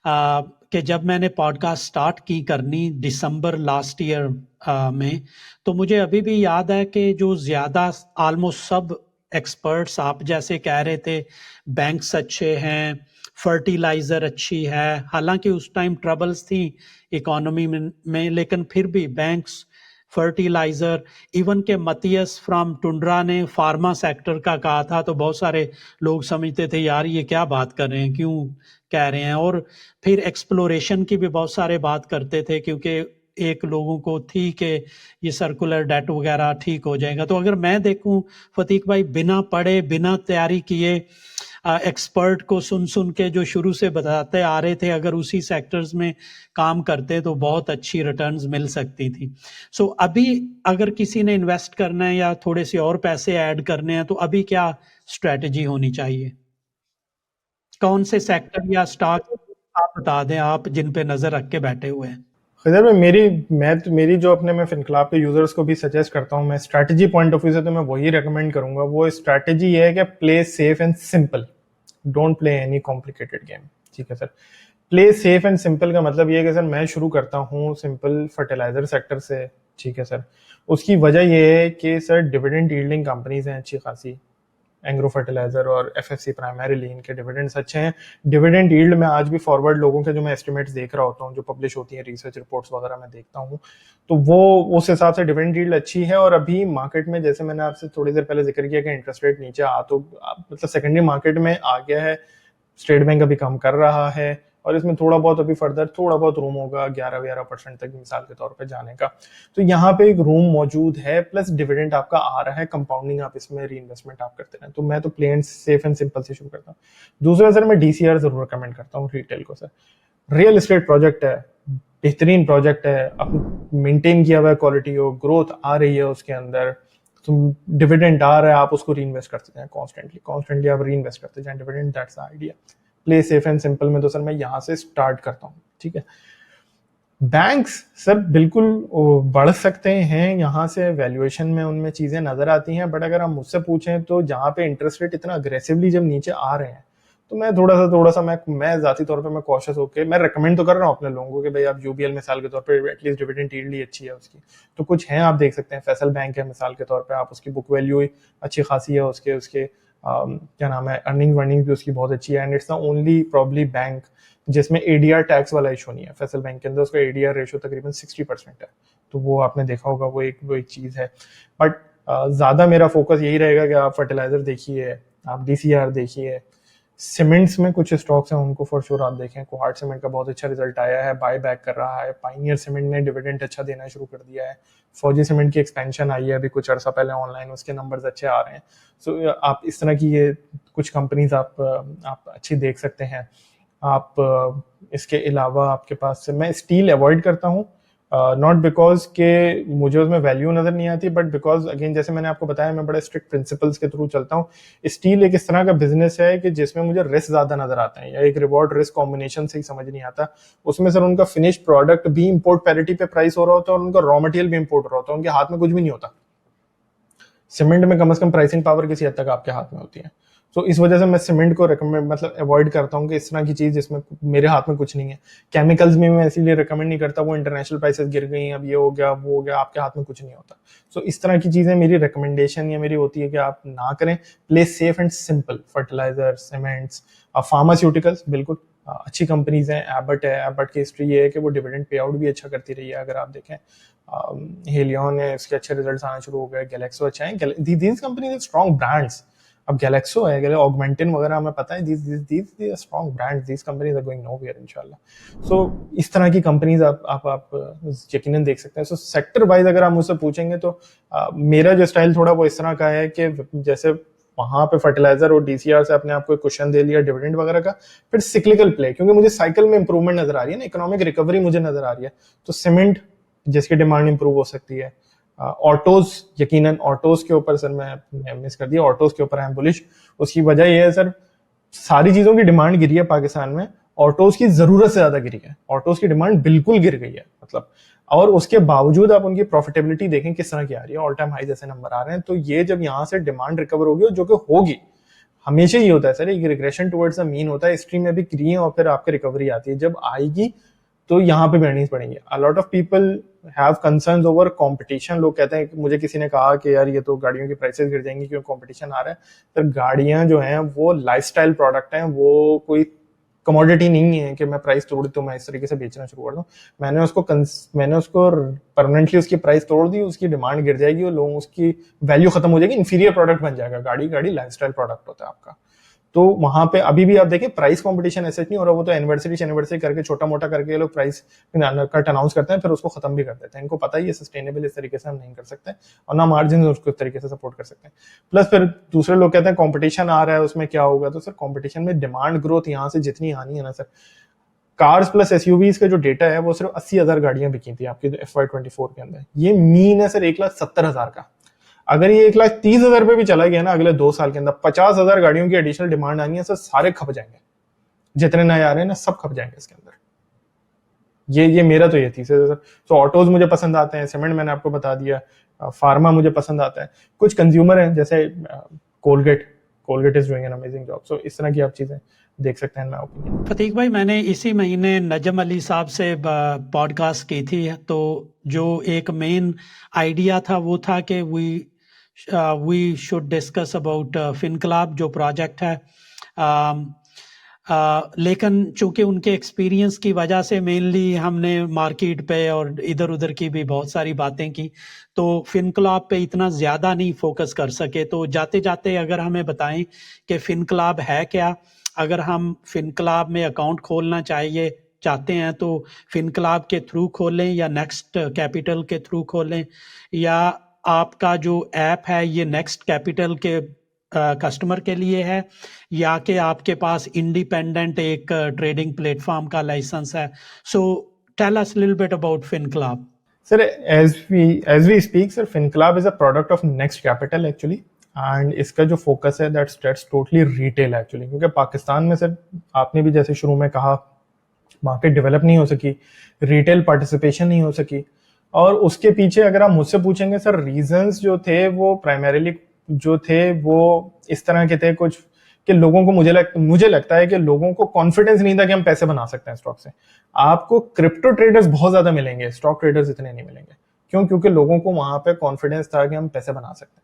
कि जब मैंने पॉडकास्ट स्टार्ट की करनी दिसंबर लास्ट ईयर में, तो मुझे अभी भी याद है कि जो ज़्यादा ऑलमोस्ट सब एक्सपर्ट्स आप जैसे कह रहे थे, बैंक्स अच्छे हैं, फर्टिलाइज़र अच्छी है, हालांकि उस टाइम ट्रबल्स थी इकोनॉमी में, लेकिन फिर भी बैंक्स, फर्टिलाइज़र, इवन के मतियस फ्रॉम टुंड्रा ने फार्मा सेक्टर का कहा था, तो बहुत सारे लोग समझते थे यार ये क्या बात कर रहे हैं, क्यों कह रहे हैं। और फिर एक्सप्लोरेशन की भी बहुत सारे बात करते थे, क्योंकि एक लोगों को थी कि ये सर्कुलर डेट वगैरह ठीक हो जाएगा। तो अगर मैं देखूं फतीक भाई, बिना पढ़े बिना तैयारी किए एक्सपर्ट को सुन सुन के जो शुरू से बताते आ रहे थे, अगर उसी सेक्टर्स में काम करते तो बहुत अच्छी रिटर्न्स मिल सकती थी। सो अभी अगर किसी ने इन्वेस्ट करना है या थोड़े से और पैसे ऐड करने हैं, तो अभी क्या स्ट्रेटजी होनी चाहिए, कौन से सेक्टर या स्टॉक आप बता दें, आप जिन पे नजर रख के बैठे हुए हैं। खैर भाई मेरी जो अपने मैं फिनक्लाब के यूजर्स को भी सजेस्ट करता हूँ, मैं स्ट्रैटेजी पॉइंट ऑफ व्यू से तो मैं वही रेकमेंड करूंगा। वो स्ट्रैटेजी है कि play safe and simple, don't play any complicated game. ठीक है sir, play safe and simple का मतलब ये है कि सर मैं शुरू करता हूँ सिंपल फर्टिलाइजर सेक्टर से। ठीक है सर, उसकी वजह ये है कि सर डिविडेंड यील्डिंग कंपनीज हैं अच्छी खासी, एंग्रो फर्टिलाइजर और एफएफसी प्राइमरीली, इनके डिविडेंड्स अच्छे हैं। डिविडेंड यील्ड में आज भी फॉरवर्ड लोगों के जो मैं एस्टिमेट्स देख रहा होता हूँ, जो पब्लिश होती है रिसर्च रिपोर्ट्स वगैरह मैं देखता हूँ, तो वो उस हिसाब से डिविडेंड यील्ड अच्छी है। और अभी मार्केट में जैसे मैंने आपसे थोड़ी देर पहले जिक्र किया कि इंटरेस्ट रेट नीचे आ, तो मतलब सेकेंडरी मार्केट में आ गया है, स्टेट बैंक अभी कम कर रहा है, और इसमें थोड़ा बहुत अभी फर्दर थोड़ा बहुत रूम होगा 11% तक मिसाल के तौर पे जाने का। तो यहाँ पे एक रूम मौजूद है, प्लस डिविडेंड आपका आ रहा है, कंपाउंडिंग आप इसमें री इन्वेस्टमेंट आप करते हैं। तो मैं तो प्लेन सेफ एंड सिंपल से शुरू करता हूँ। दूसरा सर मैं डीसीआर जरूर रिकमेंड करता हूँ रिटेल को। सर रियल एस्टेट प्रोजेक्ट है, बेहतरीन प्रोजेक्ट है, अब मेंटेन किया हुआ क्वालिटी हो, ग्रोथ आ रही है उसके अंदर, डिविडेंड आ रहा है, आप उसको री इन्वेस्ट करते जाएं कॉन्स्टेंटली आप री इन्वेस्ट करते जाएं dividend, that's the idea. Play safe and simple में तो सर मैं यहाँ से स्टार्ट करता हूँ, ठीक है। बैंक्स सर बिल्कुल बढ़ सकते हैं यहाँ से, वैल्यूएशन में उनमें चीजें नजर आती हैं, बट अगर आप मुझसे पूछें तो जहाँ पे इंटरेस्ट रेट इतना अग्रेसिवली जब नीचे आ रहे हैं तो मैं थोड़ा सा मैं जाती तौर पे मैं कॉशियस होकर मैं रेकमेंड तो कर रहा हूँ अपने लोगों को कि भाई आप यूबीएल मिसाल के तौर पे एटलीस्ट डिविडेंड यील्ड ही अच्छी है उसकी, तो कुछ हैं आप देख सकते हैं। फैसल बैंक है मिसाल के तौर पे, आप उसकी बुक वैल्यू अच्छी खासी है, उसके उसके क्या नाम है, अर्निंग भी उसकी बहुत अच्छी है, and it's the only probably bank जिसमें एडीआर टैक्स वाला इशू नहीं है। फैसल बैंक के अंदर उसका एडीआर रेशो तकरीबन 60% है, तो वो आपने देखा होगा, वो एक चीज है। बट ज्यादा मेरा फोकस यही रहेगा कि आप फर्टिलाइजर देखिए, आप डीसीआर देखिए, सीमेंट्स में कुछ स्टॉक्स हैं उनको फॉर श्योर आप देखें। कोहार्ट सीमेंट का बहुत अच्छा रिजल्ट आया है, बाय बैक कर रहा है। पाइनियर सीमेंट ने डिविडेंड अच्छा देना शुरू कर दिया है। फौजी सीमेंट की एक्सपेंशन आई है अभी कुछ अर्सा पहले ऑनलाइन, उसके नंबर्स अच्छे आ रहे हैं। सो आप इस तरह की ये कुछ कंपनीज आप अच्छी देख सकते हैं। आप इसके अलावा आपके पास मैं स्टील अवॉइड करता हूँ, नॉट बिकॉज के मुझे उसमें वैल्यू नजर नहीं आती, बट बिकॉज अगेन जैसे मैंने आपको बताया मैं बड़े स्ट्रिक्ट प्रिंसिपल्स के थ्रू चलता हूँ। स्टील एक इस तरह का बिजनेस है कि जिसमें मुझे रिस्क ज्यादा नजर आता है, या एक रिवॉर्ड रिस्क कॉम्बिनेशन से ही समझ नहीं आता। उसमें सर उनका फिनिश प्रोडक्ट भी इंपोर्ट पैरिटी पे प्राइस हो रहा होता है, और उनका रॉ मटेरियल भी इंपोर्ट हो रहा होता है, उनके हाथ में कुछ भी नहीं होता। सीमेंट में कम से कम प्राइसिंग पावर किसी हद तक आपके हाथ में होती है। तो इस वजह से मैं सीमेंट को रिकमेंड मतलब अवॉइड करता हूँ कि इस तरह की चीज जिसमें मेरे हाथ में कुछ नहीं है। केमिकल्स में मैं इसीलिए रिकमेंड नहीं करता, वो इंटरनेशनल प्राइसेस गिर गई, अब ये हो गया वो हो गया, आपके हाथ में कुछ नहीं होता। सो इस तरह की चीजें मेरी रिकमेंडेशन या मेरी होती है कि आप ना करें। Play safe and simple, fertiliser, cements, pharmaceuticals बिल्कुल अच्छी कंपनीज हैं। एबट है, एबट की हिस्ट्री ये है कि वो डिविडेंड पे आउट भी अच्छा करती रही है। अगर आप देखें हेलियन है, इसके अच्छे रिजल्ट्स आने शुरू हो गए। गैलेक्सो अच्छा है, दीज कंपनीज स्ट्रॉन्ग ब्रांड्स। अब गैलेक्सो है, ऑगमेंटिन वगैरह हमें पता है, these strong brands, these companies are going nowhere इंशाल्लाह। सो इस तरह की कंपनीज आप यकीनन देख सकते हैं। सो सेक्टर वाइज अगर आप मुझसे पूछेंगे तो मेरा जो स्टाइल थोड़ा वो इस तरह का है कि जैसे वहां पे फर्टिलाइजर और डीसीआर से अपने आप को क्वेश्चन दे लिया डिविडेंड वगैरह का, फिर सिक्लिकल प्ले, क्योंकि मुझे साइकिल में इंप्रूवमेंट नजर आ रही है ना, इकोनॉमिक रिकवरी मुझे नजर आ रही है, तो सीमेंट जिसकी डिमांड इंप्रूव हो सकती है। ऑटोज, यकीनन ऑटोज के ऊपर सर मैं मिस कर दिया, ऑटोज के ऊपर आई एम बुलिश। उसकी वजह यह है सर, सारी चीजों की डिमांड गिरी है पाकिस्तान में, ऑटोज की जरूरत से ज्यादा गिरी है, ऑटोज की डिमांड बिल्कुल गिर गई है मतलब। और उसके बावजूद आप उनकी प्रॉफिटेबिलिटी देखें किस तरह की आ रही है, ऑल टाइम हाई जैसे नंबर आ रहे हैं। तो ये जब यहाँ से डिमांड रिकवर होगी, जो कि होगी, हमेशा ही होता है सर, एक रिग्रेशन टुवर्ड्स द मीन होता है, स्ट्रीम में भी गिरी है और फिर आपकी रिकवरी आती है, जब आएगी तो यहाँ पे भी अर्निंग्स पड़ेंगे। अ lot of people have concerns over competition. लोग कहते हैं कि मुझे किसी ने कहा कि यार ये तो गाड़ियों की प्राइसेस गिर जाएंगी क्योंकि कंपटीशन आ रहा है। तो गाड़ियां जो हैं वो लाइफस्टाइल प्रोडक्ट हैं, वो कोई कमोडिटी नहीं है कि मैं प्राइस तोड़ तो मैं इस तरीके से बेचना शुरू कर दूं। मैंने उसको परमानेंटली उसकी प्राइस तोड़ दी, उसकी डिमांड गिर जाएगी और लोगों उसकी वैल्यू खत्म हो जाएगी, इंफीरियर प्रोडक्ट बन जाएगा। गाड़ी लाइफस्टाइल प्रोडक्ट होता है आपका। तो वहां पे अभी भी आप देखें प्राइस कंपटीशन ऐसे नहीं हो रहा, वो तो एनिवर्सरी करके छोटा मोटा करके ये लोग प्राइस कट अनाउंस करते हैं, फिर उसको खत्म भी कर देते हैं। इनको पता ही है सस्टेनेबल इस तरीके से हम नहीं कर सकते, और ना मार्जिन उसको इस तरीके से सपोर्ट कर सकते हैं। प्लस फिर दूसरे लोग कहते हैं कंपटीशन आ रहा है उसमें क्या होगा, तो सर कंपटीशन में डिमांड ग्रोथ यहाँ से जितनी आनी है ना सर, कार्स प्लस एसयूवीज का जो डेटा है वो सिर्फ 80,000 गाड़ियां बिकी थी आपकी FY24 के अंदर। ये मीन है सर 1,70,000 का। अगर ये 1,30,000 पे भी चला गया ना अगले 2 साल के अंदर, 50,000 गाड़ियों की एडिशनल डिमांड आनी है सर, सारे खप जाएंगे, जितने नए आ रहे हैं ना सब खप जाएंगे इसके अंदर। ये मेरा तो ये थी सर। तो ऑटोज मुझे पसंद आते हैं, सीमेंट मैंने आपको बता दिया, फार्मा मुझे पसंद आता है। कुछ कंज्यूमर हैं जैसे Colgate is doing an amazing job. So इस तरह की आप चीजें देख सकते हैं। मैं फतीक भाई, मैंने इसी महीने नजम अली साहब से पॉडकास्ट की थी, तो जो एक मेन आइडिया था वो था कि वी शुड डिस्कस अबाउट फिनक्लाब जो प्रोजेक्ट है। लेकिन चूंकि उनके एक्सपीरियंस की वजह से मेनली हमने मार्केट पे और इधर उधर की भी बहुत सारी बातें की, तो फिनक्लाब पे इतना ज़्यादा नहीं फोकस कर सके। तो जाते जाते अगर हमें बताएं कि फिनक्लाब है क्या, अगर हम फिनक्लाब में अकाउंट खोलना चाहते हैं तो फिनक्लाब के थ्रू खोलें या नेक्स्ट कैपिटल के थ्रू खोलें, या आपका जो ऐप है ये नेक्स्ट कैपिटल के कस्टमर के लिए है, या कि आपके पास इंडिपेंडेंट एक ट्रेडिंग प्लेटफॉर्म का लाइसेंस है। So tell us little bit about FinClub. Sir as we speak sir FinClub is a product of Next Capital actually and इसका जो फोकस है दैट्स टोटली रिटेल एक्चुअली, क्योंकि पाकिस्तान में सर आपने भी जैसे शुरू में कहा मार्केट डेवलप नहीं हो सकी, रिटेल पार्टिसिपेशन नहीं हो सकी, और उसके पीछे अगर आप मुझसे पूछेंगे सर रीजंस जो थे वो प्राइमरीली जो थे वो इस तरह के थे कुछ कि लोगों को मुझे लगता है कि लोगों को कॉन्फिडेंस नहीं था कि हम पैसे बना सकते हैं स्टॉक से। आपको क्रिप्टो ट्रेडर्स बहुत ज्यादा मिलेंगे, स्टॉक ट्रेडर्स इतने नहीं मिलेंगे। क्यों? क्योंकि लोगों को वहां पे कॉन्फिडेंस था कि हम पैसे बना सकते हैं।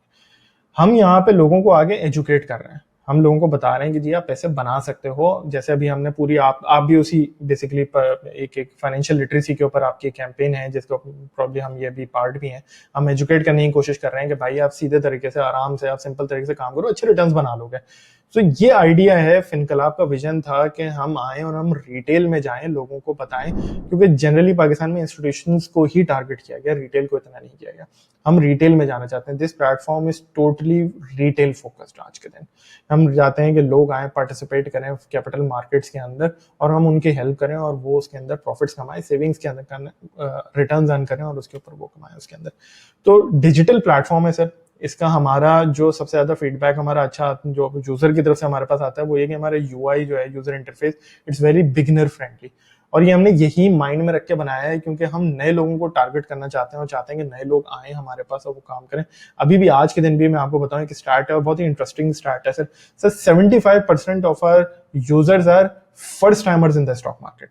हम यहाँ पे लोगों को आगे एजुकेट कर रहे हैं, हम लोगों को बता रहे हैं कि जी आप पैसे बना सकते हो। जैसे अभी हमने पूरी आप भी उसी बेसिकली एक फाइनेंशियल लिटरेसी के ऊपर आपकी कैंपेन है जिसको प्रॉब्ली हम ये भी पार्ट भी हैं। हम एजुकेट करने की कोशिश कर रहे हैं कि भाई आप सीधे तरीके से आराम से आप सिंपल तरीके से काम करो, अच्छे रिटर्न्स बना लोगे। तो ये आइडिया है, फिनकलाब का विजन था कि हम आए और हम रिटेल में जाएं, लोगों को बताएं, क्योंकि जनरली पाकिस्तान में इंस्टीट्यूशंस को ही टारगेट किया गया, रिटेल को इतना नहीं किया गया। हम रिटेल में जाना चाहते हैं। This platform is totally retail focused. आज के दिन हम चाहते हैं कि लोग आए, पार्टिसिपेट करें कैपिटल मार्केट्स के अंदर और हम उनकी हेल्प करें और वो उसके अंदर प्रॉफिट्स कमाएं, सेविंग्स के अंदर रिटर्न्स अर्न करें और उसके ऊपर वो कमाएं उसके अंदर। तो डिजिटल प्लेटफॉर्म है सर। इसका हमारा जो सबसे ज्यादा फीडबैक हमारा अच्छा जो यूजर की तरफ से हमारे पास आता है वो ये कि हमारा यूआई जो है, user interface, it's very beginner friendly. और ये हमने यही माइंड में रख के बनाया है क्योंकि हम नए लोगों को टारगेट करना चाहते हैं और चाहते हैं कि नए लोग आए हमारे पास और वो काम करें। अभी भी आज के दिन भी मैं आपको बताऊं कि स्टार्ट है, बहुत ही इंटरेस्टिंग स्टार्ट है sir 75% of our users are first timers in the stock market.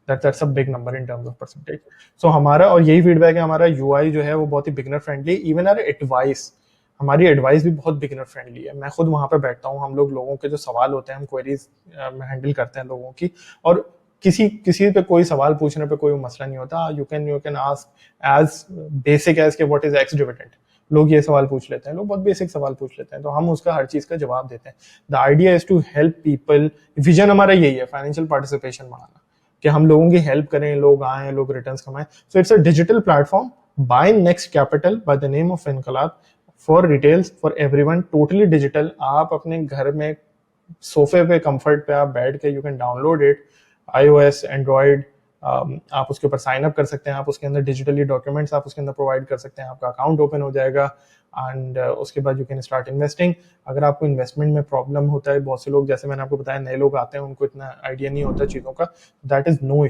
That's a big number in terms of percentage. So हमारा और यही फीडबैक है, हमारा यूआई जो है वो बहुत ही beginner friendly. Even our advice, हमारी एडवाइस भी बहुत बिगिनर फ्रेंडली है। मैं खुद वहां पे बैठता हूँ, हम लोगों के जो सवाल होते हैं हम क्वेरीज हैंडल करते हैं लोगों की, और किसी पे कोई सवाल पूछने पे कोई मसला नहीं होता। You can ask as basic as के व्हाट इज एक्स डिविडेंड। लोग ये सवाल पूछ लेते हैं, लोग बहुत बेसिक सवाल पूछ लेते हैं, तो हम उसका हर चीज का जवाब देते हैं। The idea is to help people. Vision हमारा यही है, फाइनेंशियल पार्टिसिपेशन बढ़ाना, कि हम लोगों की हेल्प करें, लोग आए, लोग रिटर्न्स कमाएं। So it's a digital platform by Next Capital by the name of FinClub for retails for everyone, totally digital. आप अपने घर में सोफे पे, कंफर्ट पे आप बैठ के you can download it, iOS, Android, आप उसके ऊपर साइन अप कर सकते हैं, आप उसके अंदर डिजिटली डॉक्यूमेंट्स आप उसके अंदर प्रोवाइड कर सकते हैं, आपका अकाउंट ओपन हो जाएगा एंड उसके बाद यू कैन स्टार्ट इन्वेस्टिंग। अगर आपको इन्वेस्टमेंट में प्रॉब्लम होता है, बहुत से लोग जैसे मैंने आपको बताया नए लोग आते हैं, उनको इतना आइडिया नहीं होता चीज़ों का, दैट इज नो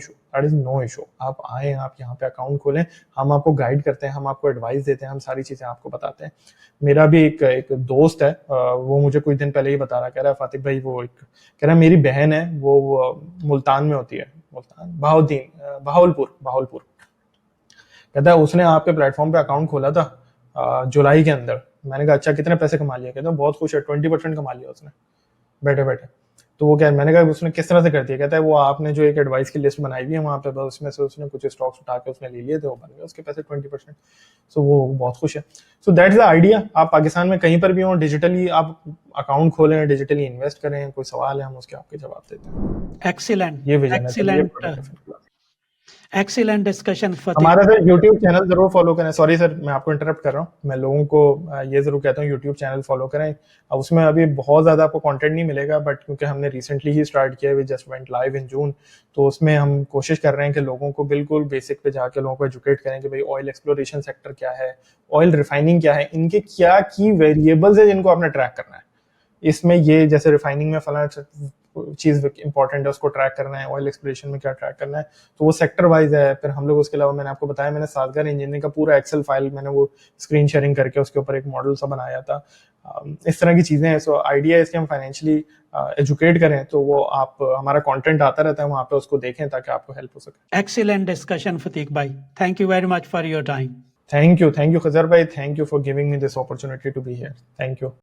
इशू। आप आए, आप यहाँ पे अकाउंट खोलें, हम आपको गाइड करते हैं, हम आपको एडवाइस देते हैं, हम सारी चीज़ें आपको बताते हैं। मेरा भी एक दोस्त है, वो मुझे कुछ दिन पहले ही बता रहा, कह रहा है फातिक भाई वो कह रहा है मेरी बहन है, वो मुल्तान में होती है, बहावलपुर। कहता है उसने आपके प्लेटफॉर्म पे अकाउंट खोला था जुलाई के अंदर। मैंने कहा अच्छा कितने पैसे कमा लिया? कहता है बहुत खुश है, 20% कमा लिया उसने बैठे बैठे। तो वो क्या, मैंने कहा उसने किस तरह से कर दिया? कहता है वो आपने जो एक एडवाइस की लिस्ट बनाई हुई है वहाँ पे, बस उसमें से उसने कुछ स्टॉक्स उठा के उसने ले लिए थे, वो बन गए उसके पैसे 20%। सो वो बहुत खुश है। So that's the idea. आप पाकिस्तान में कहीं पर भी हो, डिजिटली आप अकाउंट खोलें, डिजिटली इन्वेस्ट करें, कोई सवाल है हम उसके आपके जवाब देते हैं। एक्सीलेंट, ये विजन है, एक्सीलेंट डिस्कशन। हमारा सर यूट्यूब चैनल जरूर फॉलो करें। सॉरी सर मैं आपको इंटरप्ट कर रहा हूँ, मैं लोगों को ये जरूर कहता हूँ यूट्यूब चैनल फॉलो करें। उसमें अभी बहुत ज्यादा आपको कंटेंट नहीं मिलेगा, बट क्योंकि हमने रिसेंटली ही स्टार्ट किया, we just went live in June, तो उसमें हम कोशिश कर रहे हैं कि लोगों को बिल्कुल बेसिक पे जाके लोगों को एजुकेट करें कि भाई ऑयल एक्सप्लोरेशन सेक्टर क्या है, ऑयल रिफाइनिंग क्या है, इनके क्या की वेरिएबल्स है जिनको आपने ट्रैक करना है। इसमें ये जैसे रिफाइनिंग में फला चीज इंपॉर्टेंट है, उसको ट्रैक करना है, ऑयल एक्सप्लोरेशन में क्या ट्रैक करना है, तो वो सेक्टर वाइज है। फिर हम लोग उसके अलावा मैंने आपको बताया, मैंने सातगार इंजीनियरिंग का पूरा एक्सेल फाइल मैंने वो स्क्रीन शेयरिंग करके उसके ऊपर एक मॉडल सा बनाया था। इस तरह की चीजें हैं। सो आइडिया है इसके हम फाइनेंशियली एजुकेट करें, तो वो आप हमारा कंटेंट आता रहता है वहां पे, उसको देखें ताकि आपको हेल्प हो सके। एक्सीलेंट डिस्कशन फतीक भाई, thank you very much for your time. Thank you Khazar भाई, thank you for giving me this opportunity to be here. Thank you.